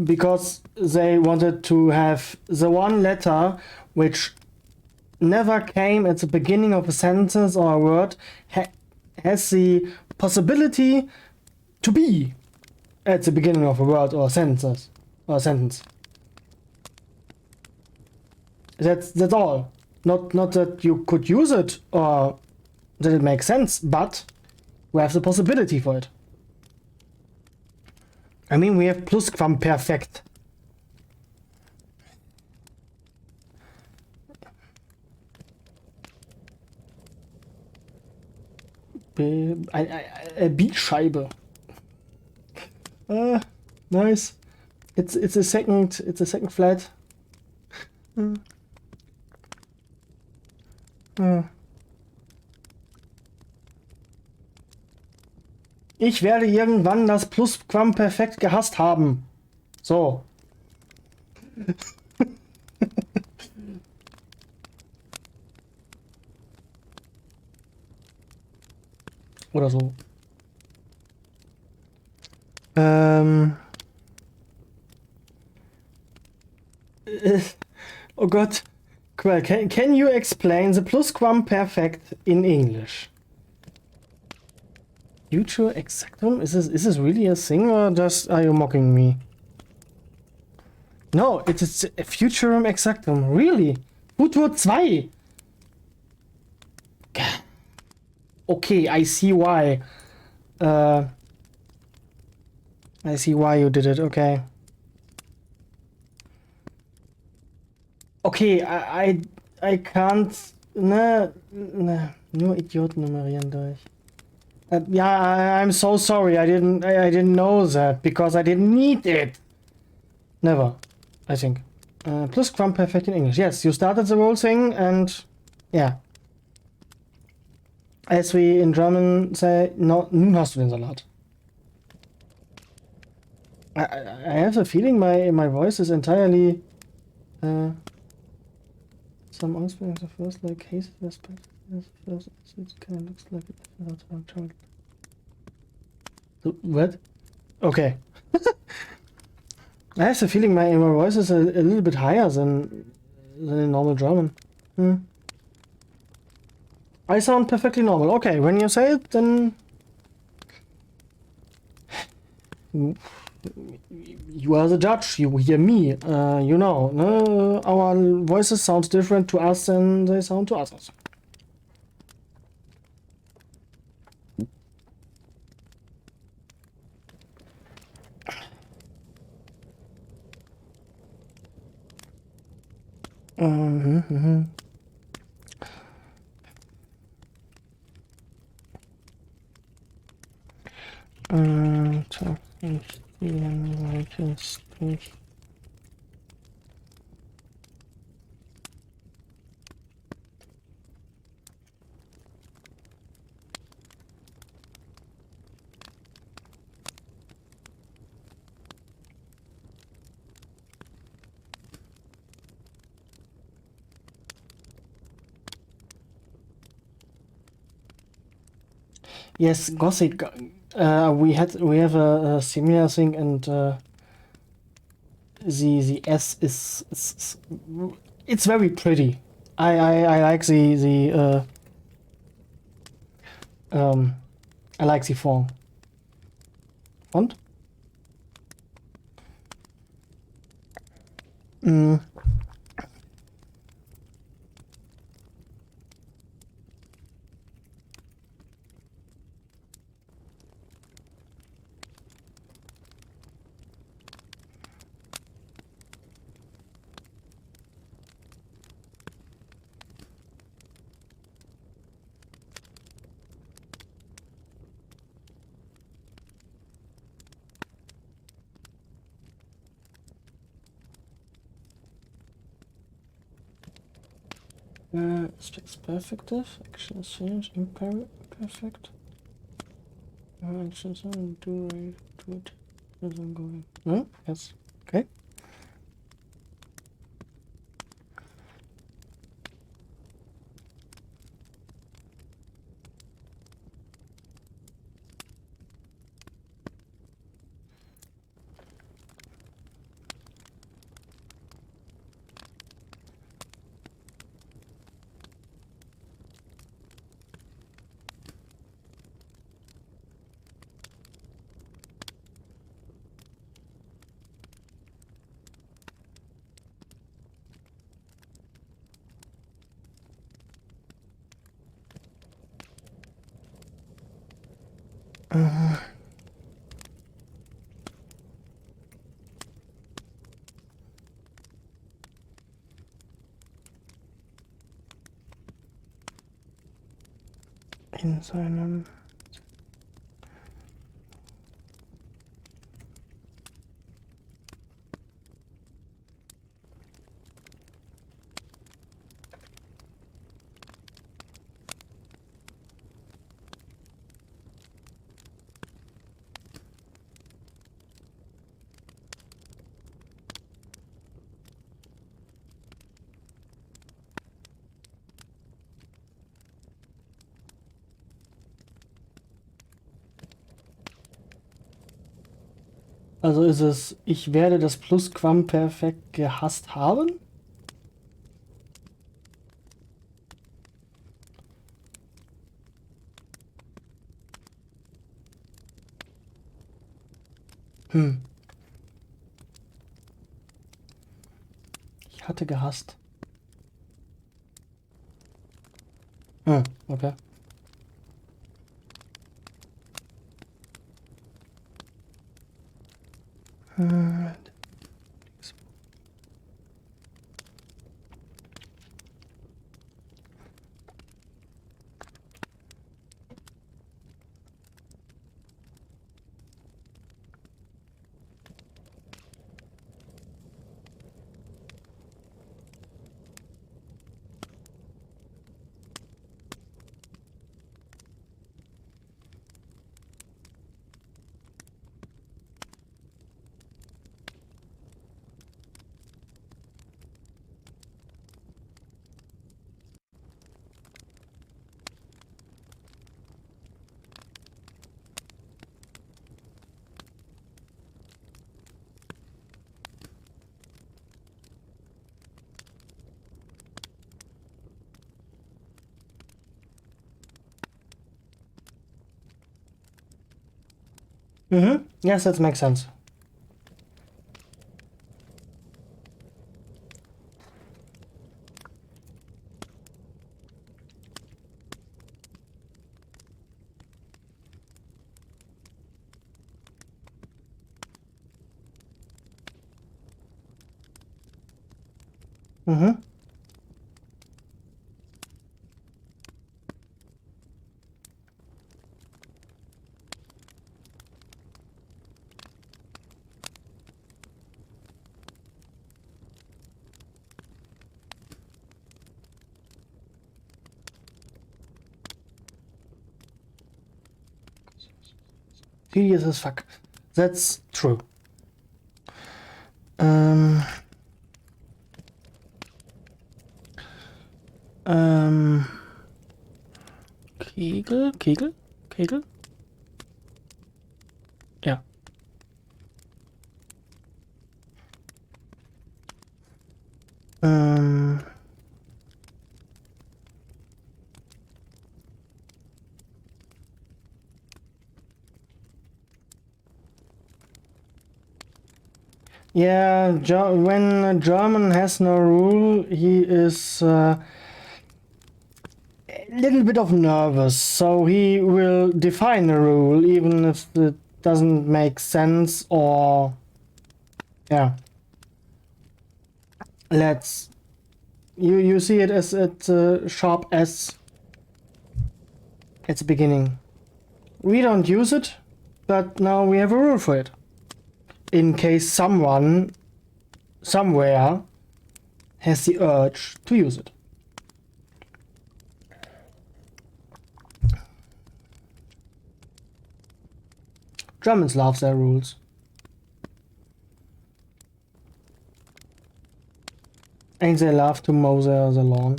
Because they wanted to have the one letter which never came at the beginning of a sentence or a word has the possibility to be at the beginning of a word or sentence. That's all. Not that you could use it or that it makes sense, but we have the possibility for it. I mean, we have Plusquamperfekt. Beatscheibe. Nice. It's a second flat. Ich werde irgendwann das Plusquamperfekt gehasst haben. So. Oder so. Oh Gott. Well, can you explain the Plusquamperfekt in English? Future exactum? Is this really a thing, or just are you mocking me? No, it is a futurum exactum. Really? Futur 2. Okay, I see why. I see why you did it. Okay. Okay, I can't. Ne, nur Idioten nummerieren durch. Yeah, I'm so sorry. I didn't know that because I didn't need it. Never, I think. Plusquamperfekt in English. Yes, you started the whole thing, and yeah. As we in German say, no, nun hast du den Salat. I have a feeling my voice is entirely. Some aspects of first like cases aspect. First, it kind of looks like it. What? Okay. I have the feeling my voice is a little bit higher than in normal German. I sound perfectly normal. Okay, when you say it, then you are the judge. You hear me. You know, no, our voices sound different to us than they sound to others. Yes, Gothic. We have a similar thing, and the S is it's very pretty. I like the I like the font. Font? Specs perfective, action change, imperfect. Actions on do right to it as I'm going. No? Yes. Okay. in seinem... Also ist es, ich werde das Plusquamperfekt gehasst haben? Ich hatte gehasst. Okay. Yes, that makes sense. Tedious as fuck. That's true. Kegel? Ja. Yeah, when a German has no rule, he is a little bit of nervous, so he will define a rule even if it doesn't make sense or... Yeah. Let's... You see it as at sharp S at the beginning. We don't use it, but now we have a rule for it. In case someone, somewhere, has the urge to use it. Germans love their rules. And they love to mow the lawn.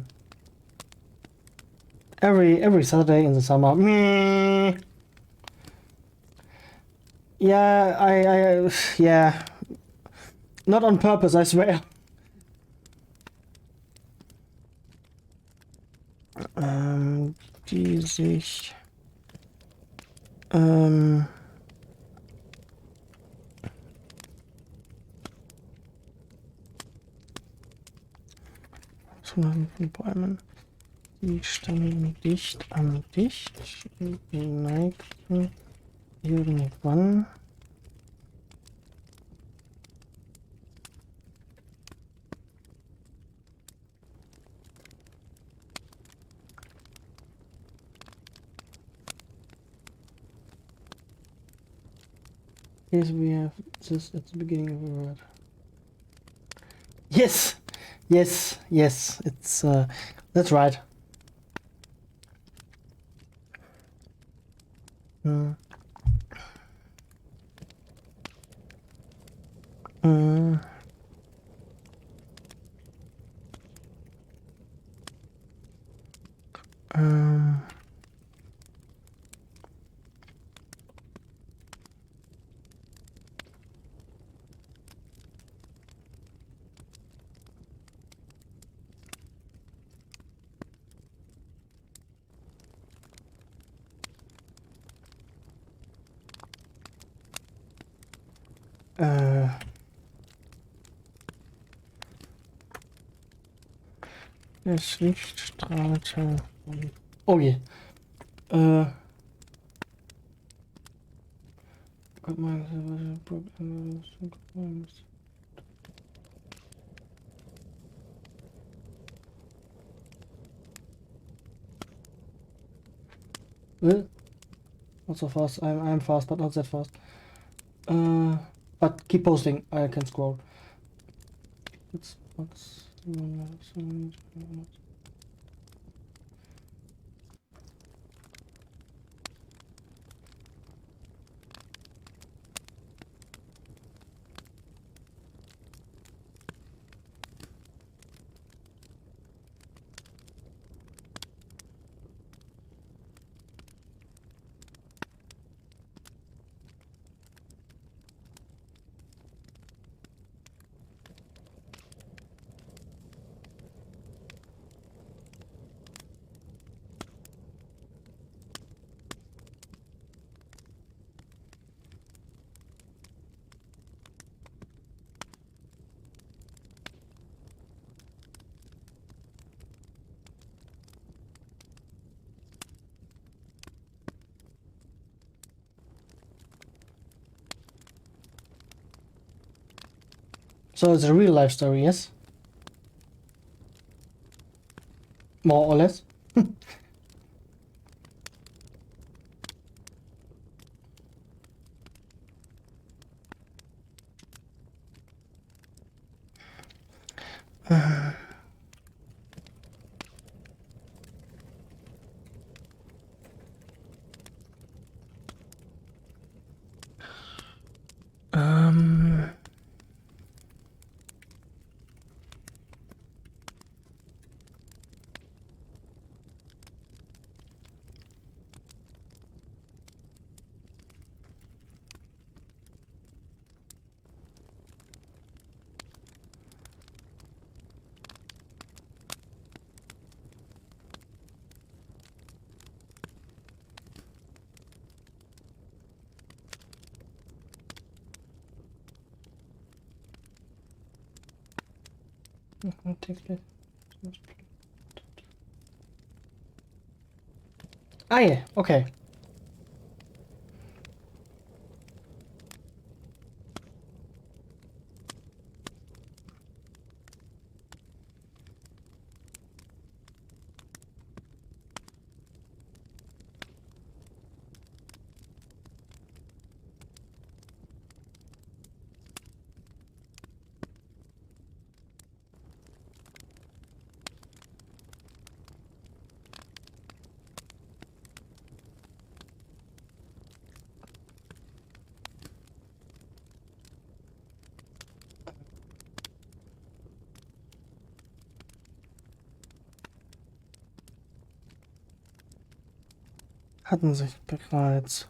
Every Saturday in the summer. Meh. Yeah, yeah. Not on purpose, I swear. Die sich... von Bäumen, die standen dicht an dicht, die neigten irgendwann case we have this at the beginning of a word. Yes, yes, yes. It's that's right. Mm. Mm. Um. Das Licht strahlte. Oh je. Guck mal. Not so fast. I'm fast, but not that fast. But keep posting. I can scroll. What's So it's a real life story, yes? More or less. Um. Ah yeah, okay. Hatten sich bereits.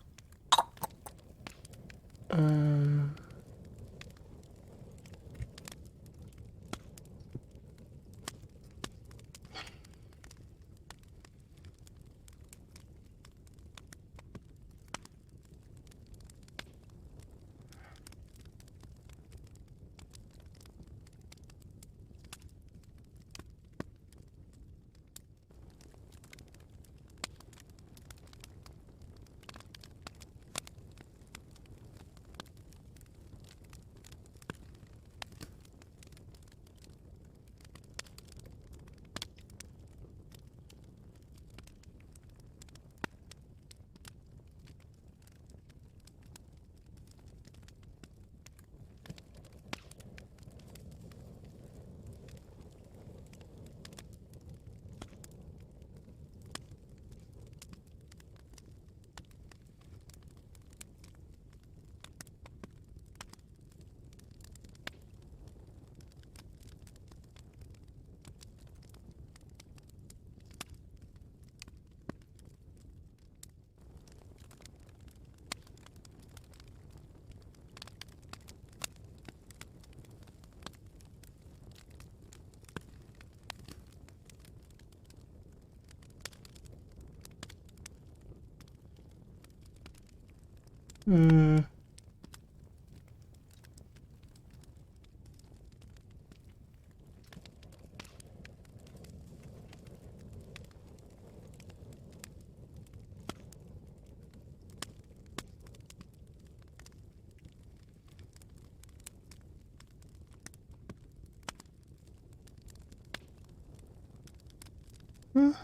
Hmm.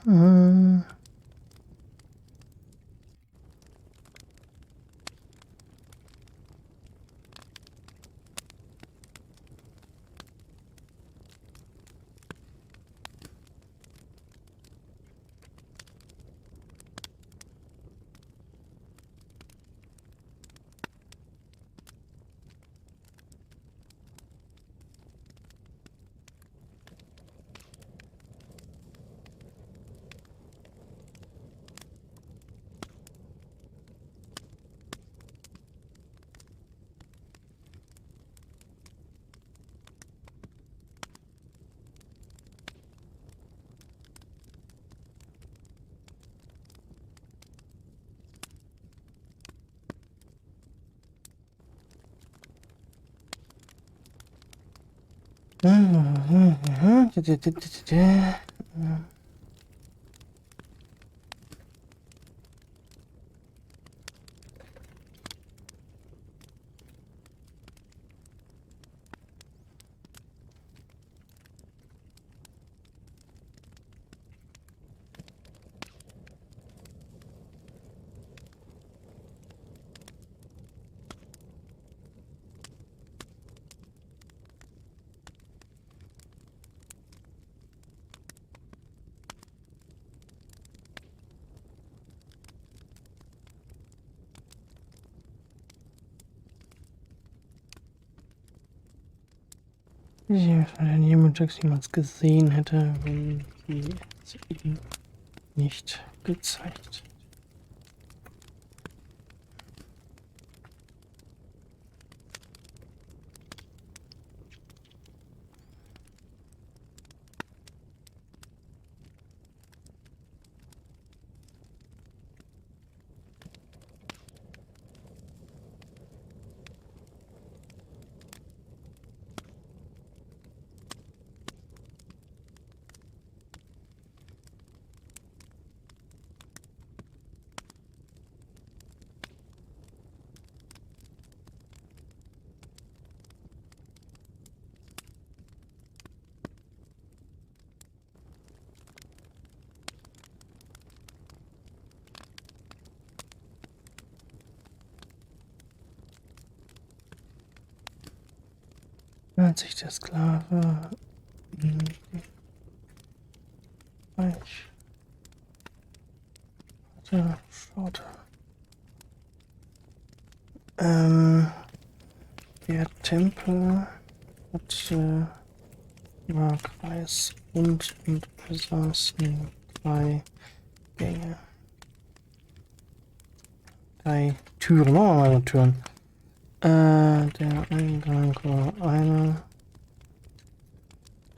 Mhm. Wenn jemand jemals gesehen hätte, wenn sie es ihm nicht gezeigt. Als sich der Sklave in den Reich schaute. Der Tempel war kreisrund und besaß nur 3 Gänge. 3 Türen, machen wir mal Türen. Der Eingang war eine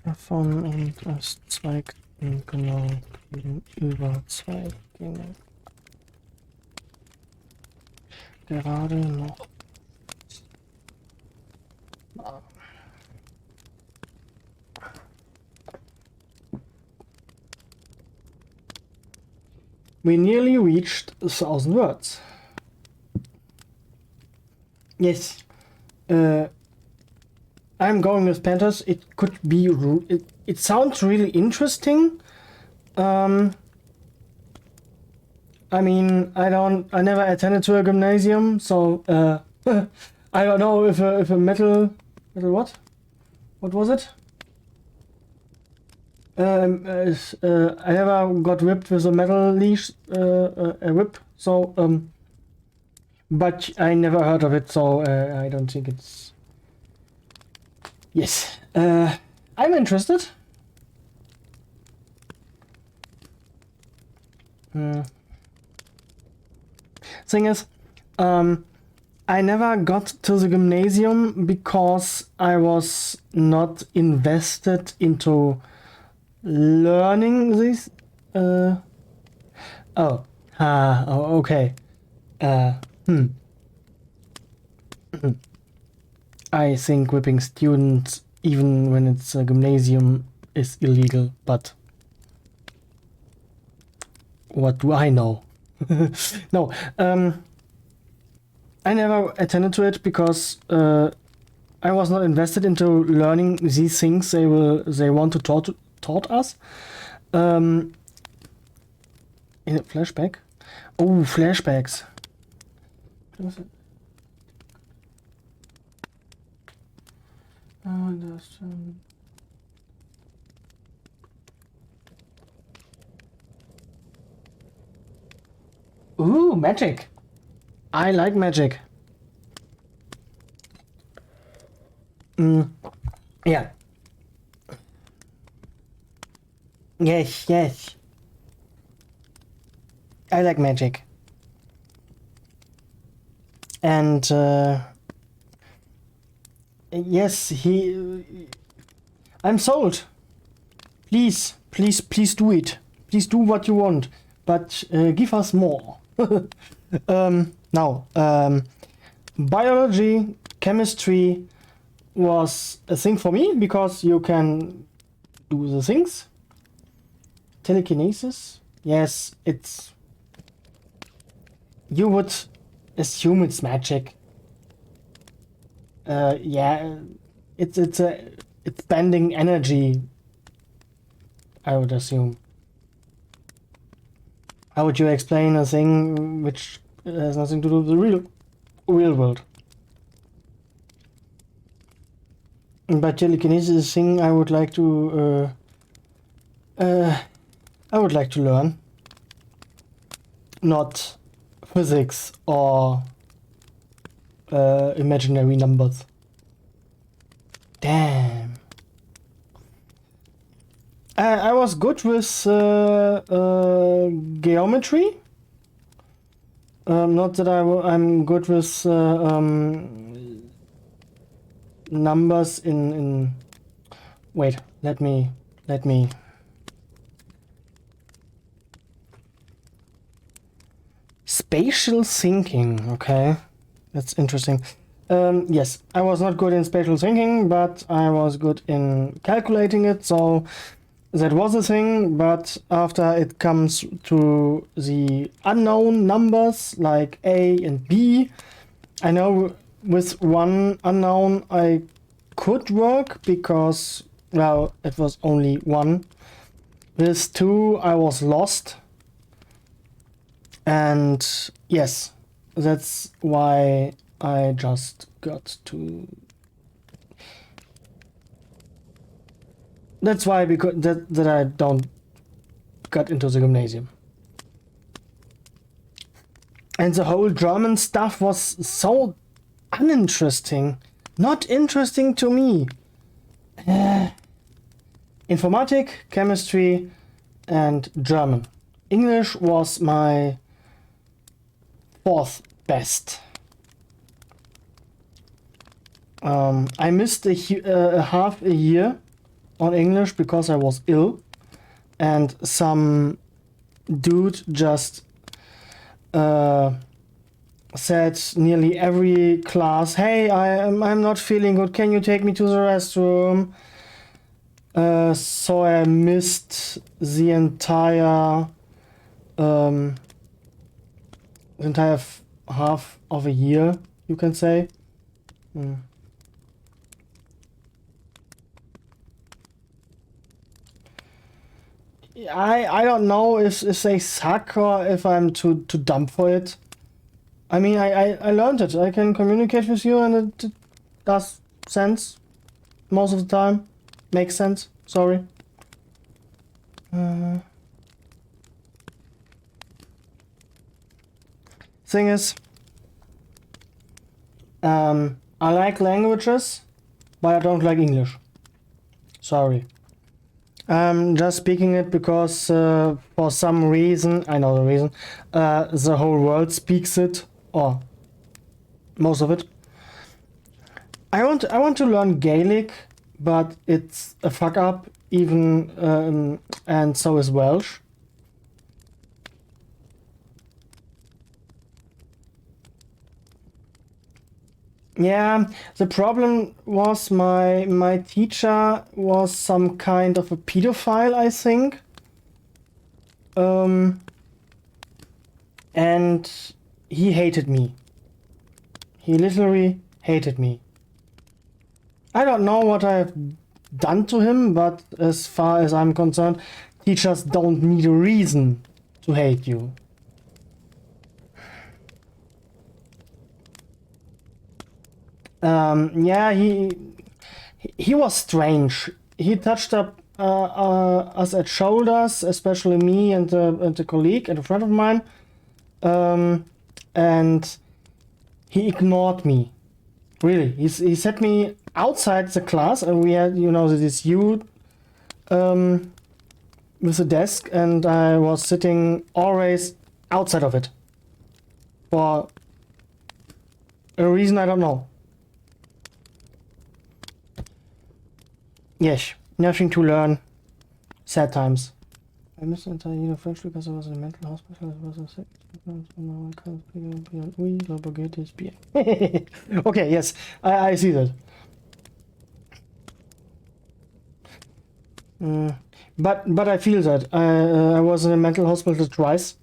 davon und es zweigten genau gegenüber 2 Gänge. Gerade noch. We nearly reached 1,000 words. Yes. I'm going with Panthers. It could be. It sounds really interesting. I mean, I never attended to a gymnasium, so I don't know if a metal what? What was it? I never got whipped with a metal leash, a whip. So but I never heard of it, so I don't think it's. Yes, I'm interested. Thing is, I never got to the gymnasium because I was not invested into learning this. Okay. I think whipping students, even when it's a gymnasium, is illegal, but what do I know? No, I never attended to it because I was not invested into learning these things they want to taught us. In a flashback? Oh, flashbacks. Ooh, magic. I like magic. Yeah. Yes, yes. I like magic. And yes, I'm sold. Please, please, please do it. Please do what you want, but give us more. Now, biology, chemistry was a thing for me because you can do the things. Telekinesis, yes, it's. You would assume it's magic. Yeah, it's bending energy. I would assume. How would you explain a thing which has nothing to do with the real world? But telekinesis is a thing I would like to learn. Not physics or imaginary numbers. Damn. I was good with geometry. Not that I'm good with numbers in. Wait, let me. Spatial thinking. Okay, that's interesting. Yes, I was not good in spatial thinking, but I was good in calculating it. So. That was a thing, but after it comes to the unknown numbers like A and B, I know with one unknown I could work because, well, it was only one. With two I was lost. And yes, that's why I just got to... That's why, because that I don't got into the gymnasium. And the whole German stuff was so uninteresting. Not interesting to me. Informatic, chemistry, and German. English was my fourth best. I missed half a year on English because I was ill, and some dude just said nearly every class, "Hey, I'm not feeling good. Can you take me to the restroom?" So I missed the entire half of a year, you can say. I don't know if they suck or if I'm too dumb for it. I mean, I learned it. I can communicate with you and it does sense most of the time. Makes sense. Sorry. Thing is, I like languages, but I don't like English. Sorry. I'm just speaking it because for some reason, I know the reason, the whole world speaks it, or most of it. I want to learn Gaelic, but it's a fuck up, even, and so is Welsh. Yeah, the problem was my teacher was some kind of a pedophile, I think. And he hated me. He literally hated me. I don't know what I've done to him, but as far as I'm concerned, teachers don't need a reason to hate you. Yeah, he was strange. He touched up us at shoulders, especially me and a colleague and a friend of mine, and he ignored me. Really, he set me outside the class, and we had, you know, this with a desk, and I was sitting always outside of it for a reason I don't know. Yes, nothing to learn. Sad times. I missed the entire year of French because I was in a mental hospital. It was a sick. Now I can't speak beyond. Oui, la baguette is bien. Okay, yes, I see that. But I feel that I was in a mental hospital twice.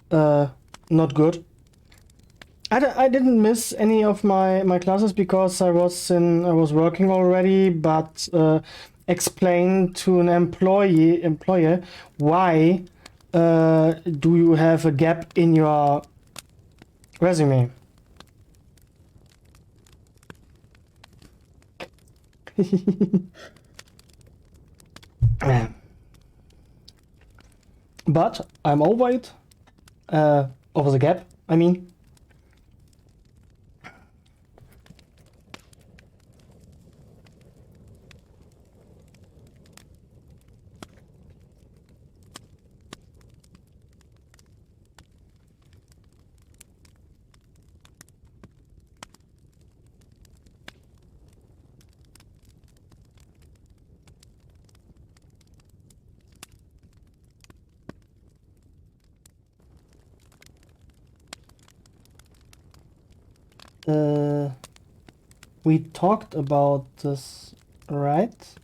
Not good. I didn't miss any of my classes because I was working already, but explain to an employer why do you have a gap in your resume. But I'm over it. Over the gap, I mean. We talked about this, right?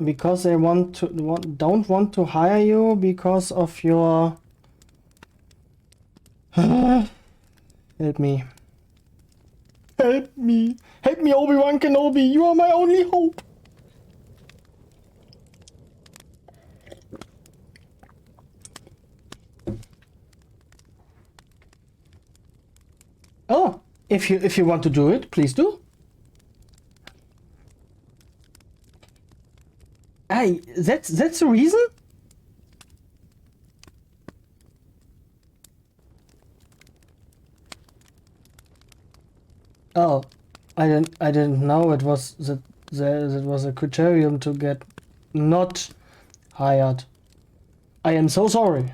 Because they don't want to hire you because of your help me. Help me. Help me, Obi-Wan Kenobi. You are my only hope. Oh, if you want to do it, please do. That's the reason? Oh, I didn't know it was that was a criterion to get not hired. I am so sorry.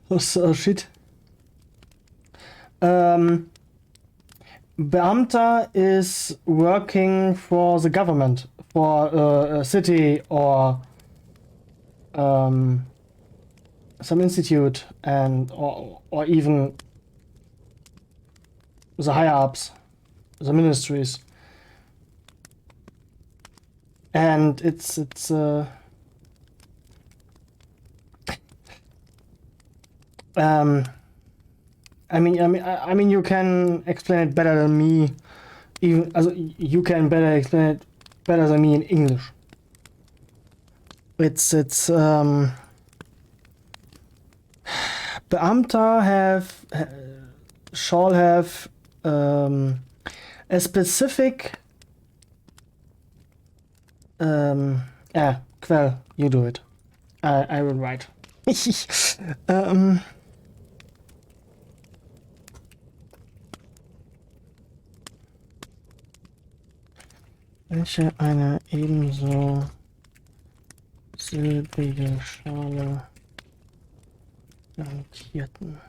Oh, so shit. Beamter is working for the government, for a city or some institute, and or even the higher ups, the ministries, and it's I mean, you can explain it better than me. Even also, you can better explain it better than me in English. It's Beamter shall have a specific Quell, you do it. I will write. Welche eine ebenso silbrige Schale garantierten.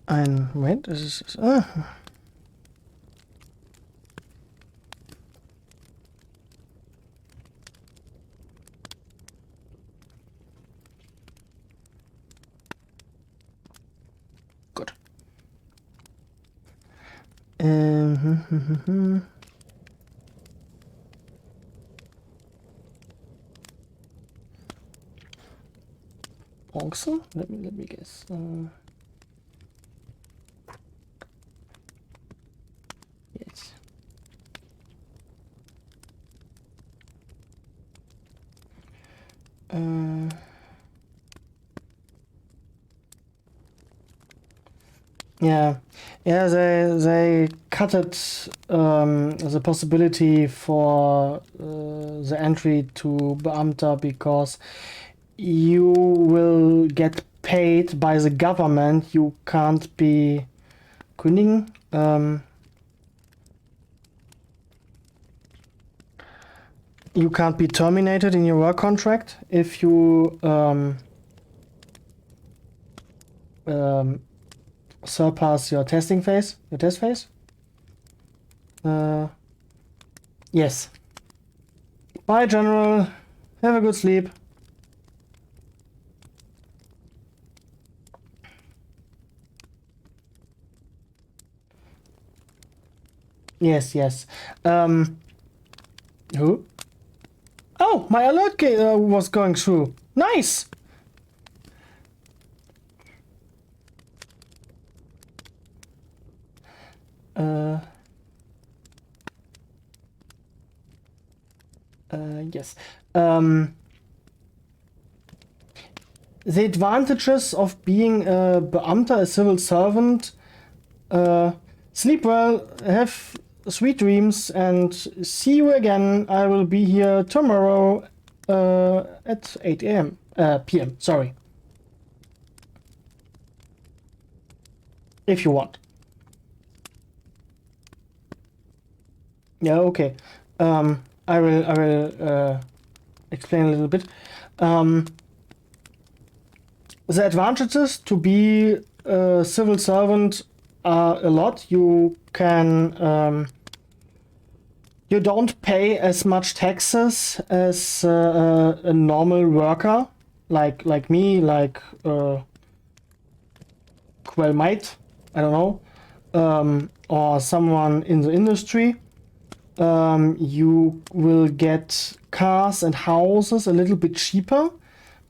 Ein Moment, es ist. Also, let me guess. Yes. Yeah, they cut it the possibility for the entry to Beamter because you will get paid by the government. You can't be kündigen. You can't be terminated in your work contract if you surpass your testing phase, your test phase. Yes. Bye, General. Have a good sleep. Yes, yes. Who? Oh, my alert was going through. Nice! Yes. The advantages of being a Beamter, a civil servant. Sleep well, have sweet dreams, and see you again. I will be here tomorrow at 8 a.m. PM, sorry. If you want. Yeah, okay. I will explain a little bit. The advantages to be a civil servant are a lot. You can you don't pay as much taxes as a normal worker, like me, like Quellmite, I don't know, or someone in the industry. You will get cars and houses a little bit cheaper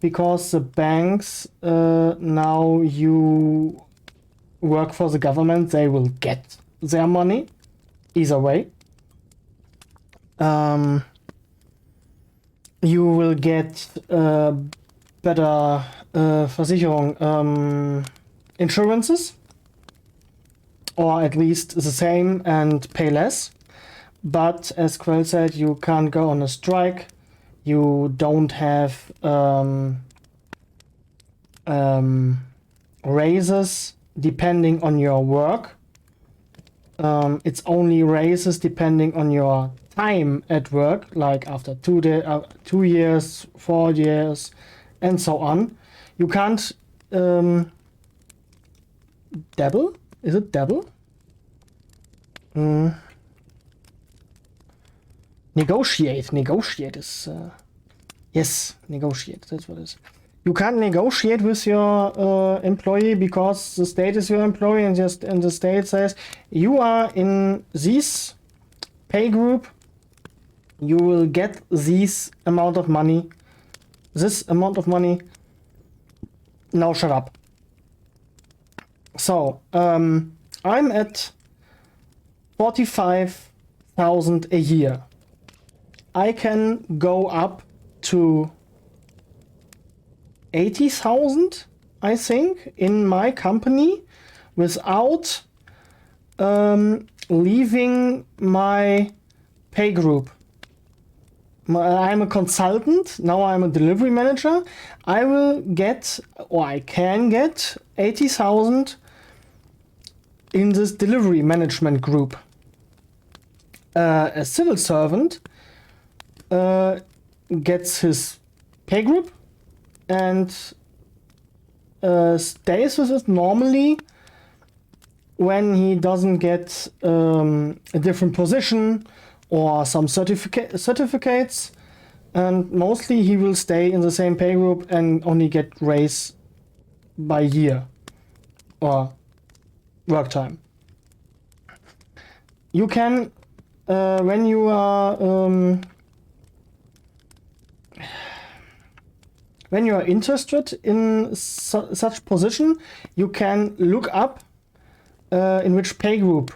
because the banks, now you work for the government, they will get their money either way. You will get better Versicherung, insurances, or at least the same and pay less. But as Quell said, you can't go on a strike. You don't have raises depending on your work. It's only raises depending on your time at work, like after 2 years, 4 years, and so on. You can't dabble? Is it dabble? Negotiate. Negotiate is yes, negotiate. That's what it is. You can't negotiate with your employee because the state is your employee, and the state says you are in this pay group. You will get this amount of money. This amount of money. Now shut up. So I'm at 45,000 a year. I can go up to 80,000, I think, in my company without leaving my pay group. I'm a consultant, now I'm a delivery manager. I will get, or I can get, 80,000 in this delivery management group. A civil servant gets his pay group and stays with it normally when he doesn't get a different position or some certificates, and mostly he will stay in the same pay group and only get raise by year or work time. you can when you are interested in such position, you can look up in which pay group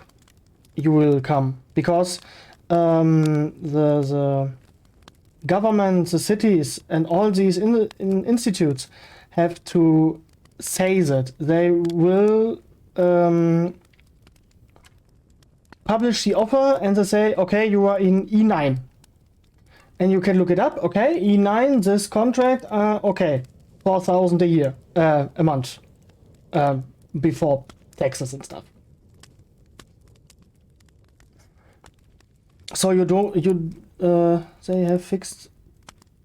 you will come, because the government, the cities, and all these institutes have to say that they will publish the offer, and they say, okay, you are in E9, and you can look it up. Okay, E9, this contract, okay, 4,000 a year, a month, before taxes and stuff. So they have fixed,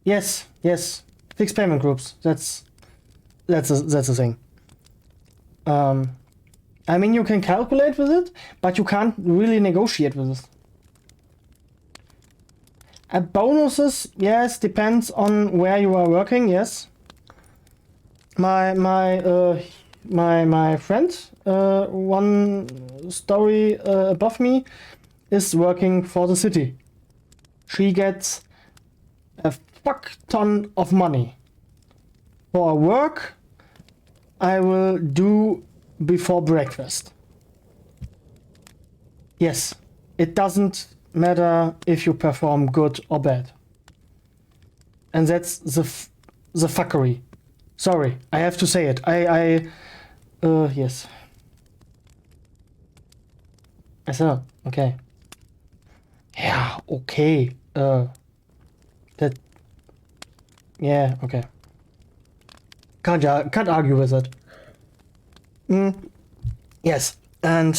yes, fixed payment groups. That's the thing. I mean, you can calculate with it, but you can't really negotiate with it. Bonuses, yes, depends on where you are working. Yes. My friend, one story above me, is working for the city. She gets a fuck ton of money for work I will do before breakfast. Yes, it doesn't matter if you perform good or bad. And that's the fuckery. Sorry, I have to say it. Yes. I said, okay. Yeah, okay. Yeah, okay. Can't argue with it. Yes, and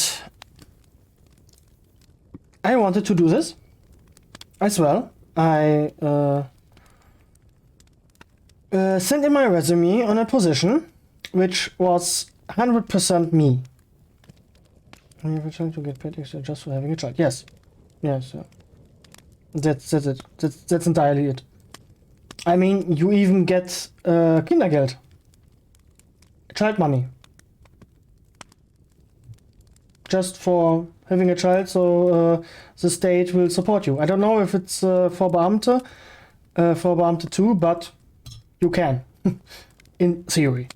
I wanted to do this as well. I sent in my resume on a position which was 100% me. I have a chance to get paid extra just for having a child. Yes. Yes. That's it. That's entirely it. I mean, you even get Kindergeld. Child money. Just for having a child, so the state will support you. I don't know if it's for Beamte too, but you can, in theory.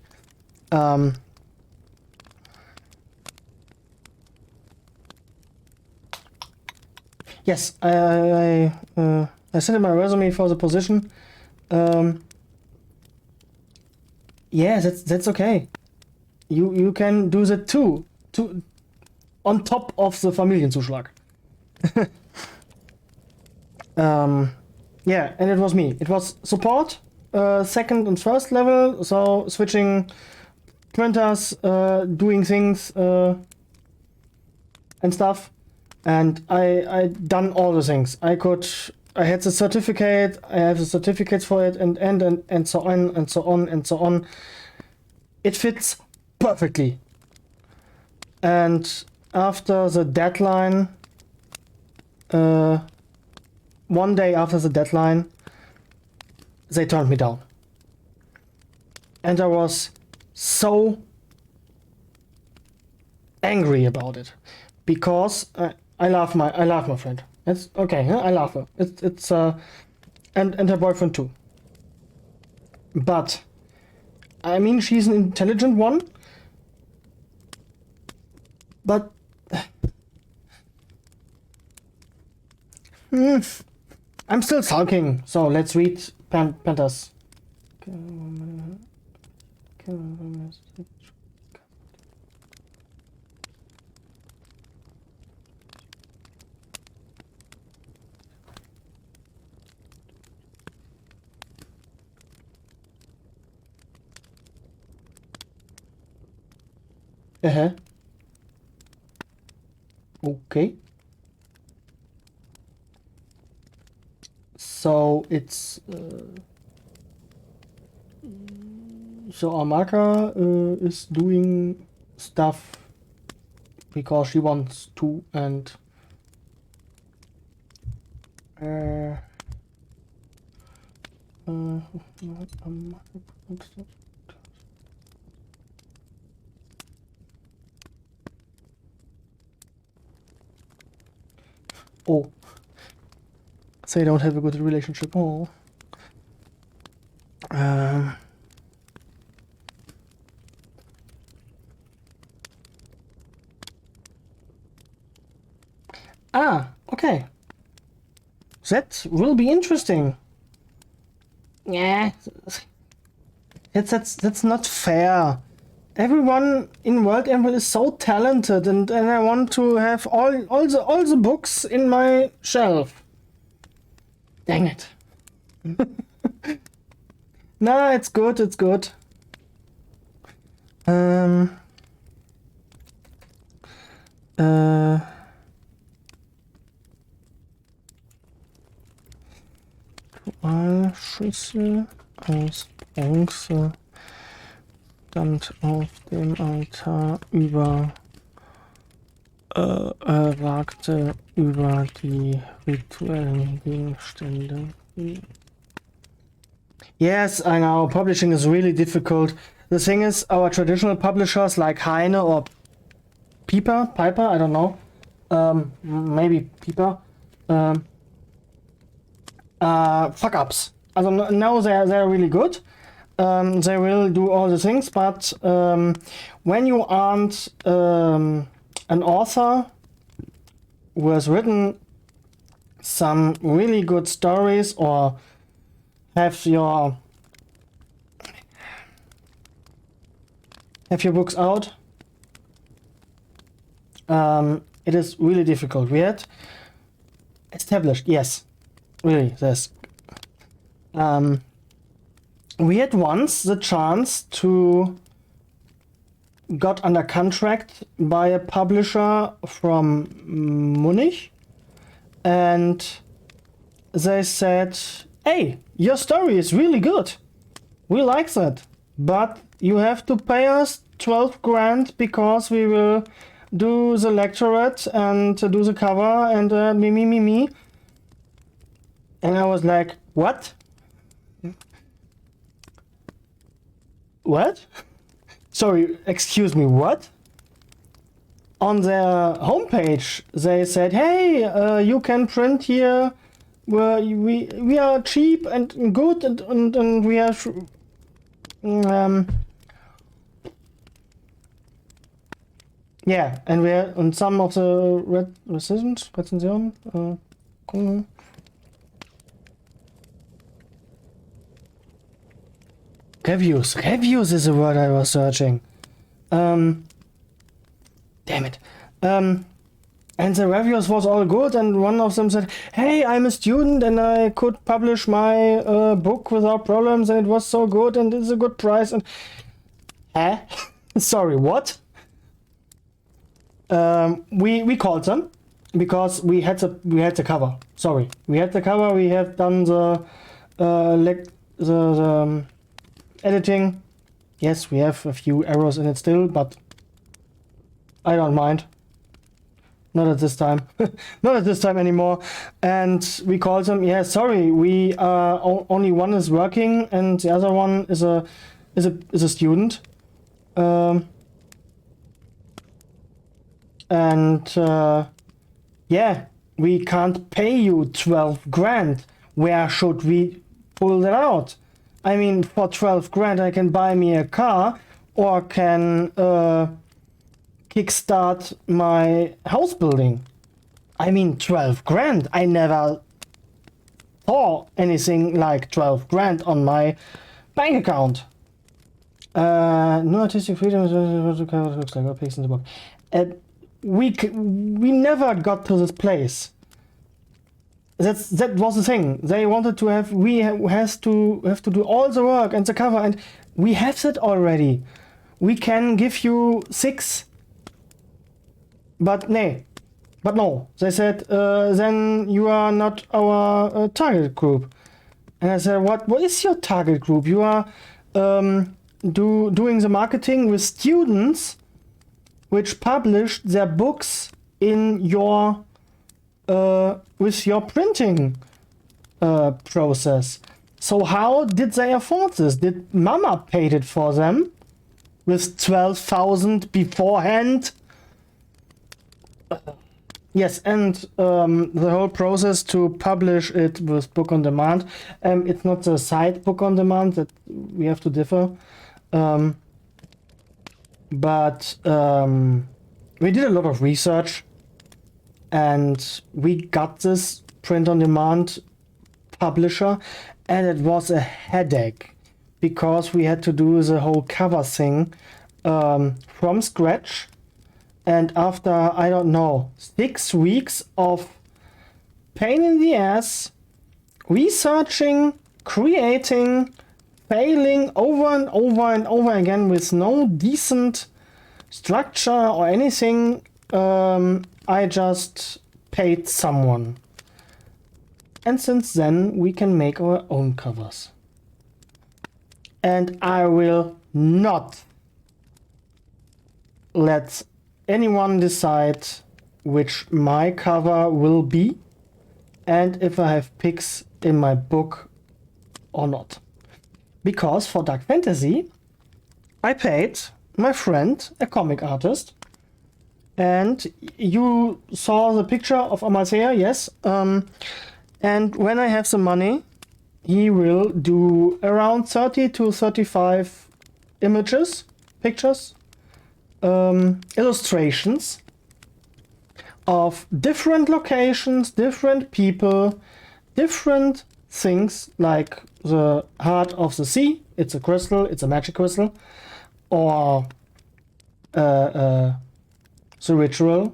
Yes, I sent in my resume for the position. Yeah, that's okay. You can do that too. On top of the Familienzuschlag. Yeah, and it was me. It was support, second and first level, so switching printers, doing things and stuff. And I done all the things. I had the certificate, I have the certificates for it, and so on and so on and so on. It fits perfectly. And after the deadline, 1 day after the deadline, they turned me down. And I was so angry about it, because I love my friend. It's okay, huh? I love her. It's and her boyfriend too. But I mean, she's an intelligent one. But I'm still sulking, so let's read Panthers. Okay. So it's so Amaka is doing stuff because she wants to, and Oh. They don't have a good relationship. Oh. Okay. That will be interesting. Yeah. That's not fair. Everyone in World Emerald is so talented, and I want to have all the books in my shelf. Dang it. Nah, it's good, it's good. Schüssel aus Bronze stand auf dem Altar ragte über die rituellen Gegenstände. Yes, I know, publishing is really difficult. The thing is, our traditional publishers like Heine or Piper, I don't know, maybe Piper, fuck ups. Also no, they're really good. They will do all the things, but when you aren't an author who has written some really good stories or have your books out, it is really difficult. We had established, yes, really, this. We had once the chance to got under contract by a publisher from Munich, and they said, hey, your story is really good, we like that, but you have to pay us 12 grand because we will do the lecturate and do the cover and me. And I was like, what? What? Sorry, excuse me, what? On their homepage, they said, hey, you can print here. We are cheap and good and we are... yeah, and we are on some of the recension. Cool. Reviews is the word I was searching. Damn it. And the reviews was all good, and one of them said, hey, I'm a student and I could publish my book without problems, and it was so good and it's a good price. And sorry, what? We called them because we had the cover. Sorry, we had the cover. We have done the editing. Yes, we have a few errors in it still, but I don't mind. Not at this time. Not at this time anymore. And we called them. Yeah, sorry, we only one is working and the other one is a student. Yeah, we can't pay you 12 grand. Where should we pull that out? I mean, for 12 grand I can buy me a car or can kickstart my house building. I mean, 12 grand. I never saw anything like 12 grand on my bank account. No artistic freedom looks like a piece in the book. We never got to this place. That was the thing. They wanted to have. We have to do all the work and the cover, and we have that already. We can give you 6. But no. They said then you are not our target group. And I said, what is your target group? You are doing the marketing with students which published their books in your with your printing process. So how did they afford this? Did Mama paid it for them with 12,000 beforehand? Yes, and the whole process to publish it with book on demand. It's not the site book on demand that we have to differ, but we did a lot of research, and we got this print on demand publisher, and it was a headache because we had to do the whole cover thing from scratch. And after, I don't know, 6 weeks of pain in the ass, researching, creating, failing over and over and over again with no decent structure or anything, I just paid someone. And since then, we can make our own covers. And I will not let anyone decide which my cover will be and if I have pics in my book or not. Because for Dark Fantasy, I paid my friend, a comic artist, and you saw the picture of Marseille, yes. And when I have the money, he will do around 30 to 35 pictures, illustrations of different locations, different people, different things, like the heart of the sea. It's a crystal, it's a magic crystal, or the ritual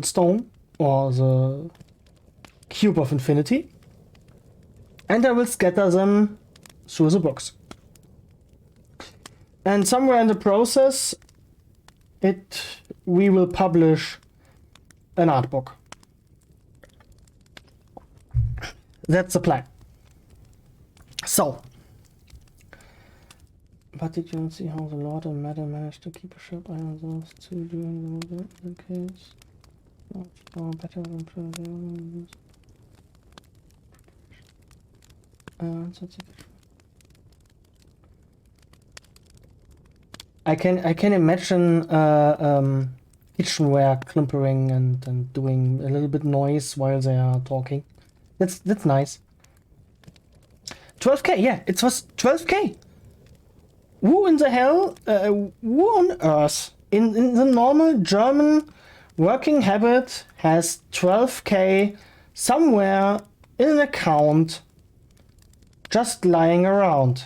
stone, or the cube of infinity, and I will scatter them through the books. And somewhere in the process, we will publish an art book. That's the plan. So, but did you not see how the Lord and Madam managed to keep a sharp eye on those two during the case? Oh, better than I can imagine kitchenware clumpering and doing a little bit noise while they are talking. That's nice. 12k, yeah, it was 12k. Who in the hell, who on earth in the normal German working habit has 12k somewhere in an account just lying around?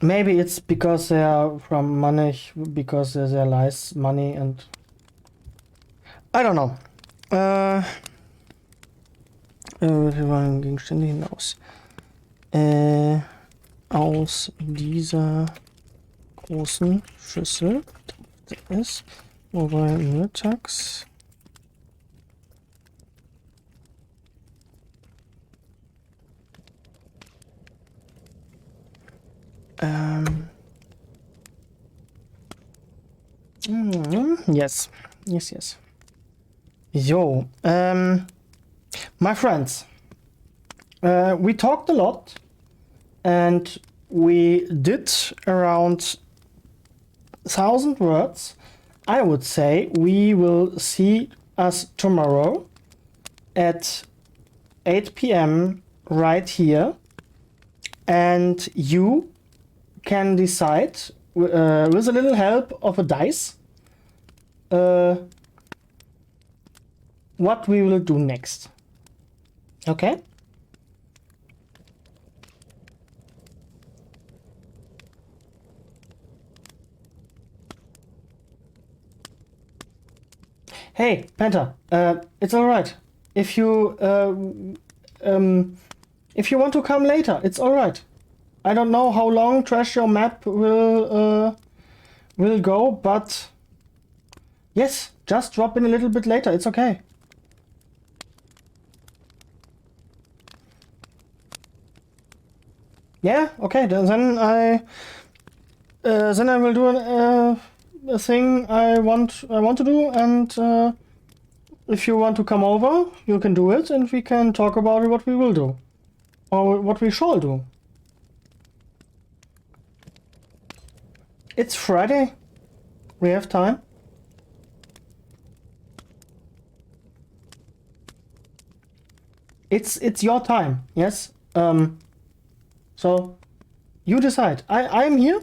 Maybe it's because they are from Munich, because there lies money, and I don't know. Gegenstände hinaus. Aus dieser großen Schüssel ist, wobei mittags yes. Yo, my friends, we talked a lot, and we did around 1,000 words. I would say we will see us tomorrow at 8 p.m. right here, and you can decide with a little help of a dice what we will do next. Okay? Hey, Panther, it's all right. If you want to come later, it's all right. I don't know how long Trash Your Map will go, but yes, just drop in a little bit later. It's okay. Yeah, okay. Then I will do a thing I want to do, and if you want to come over, you can do it, and we can talk about what we will do, or what we shall do. It's Friday. We have time. It's your time, yes? So you decide. I'm here,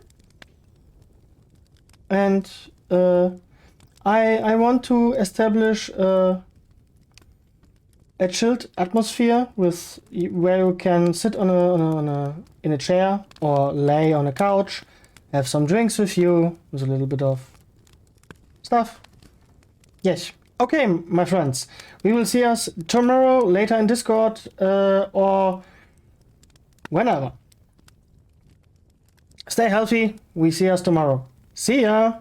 and I want to establish a chilled atmosphere with where you can sit in a chair or lay on a couch, have some drinks with you, with a little bit of stuff. Yes. Okay, my friends. We will see us tomorrow, later in Discord, or whenever. Stay healthy. We see us tomorrow. See ya!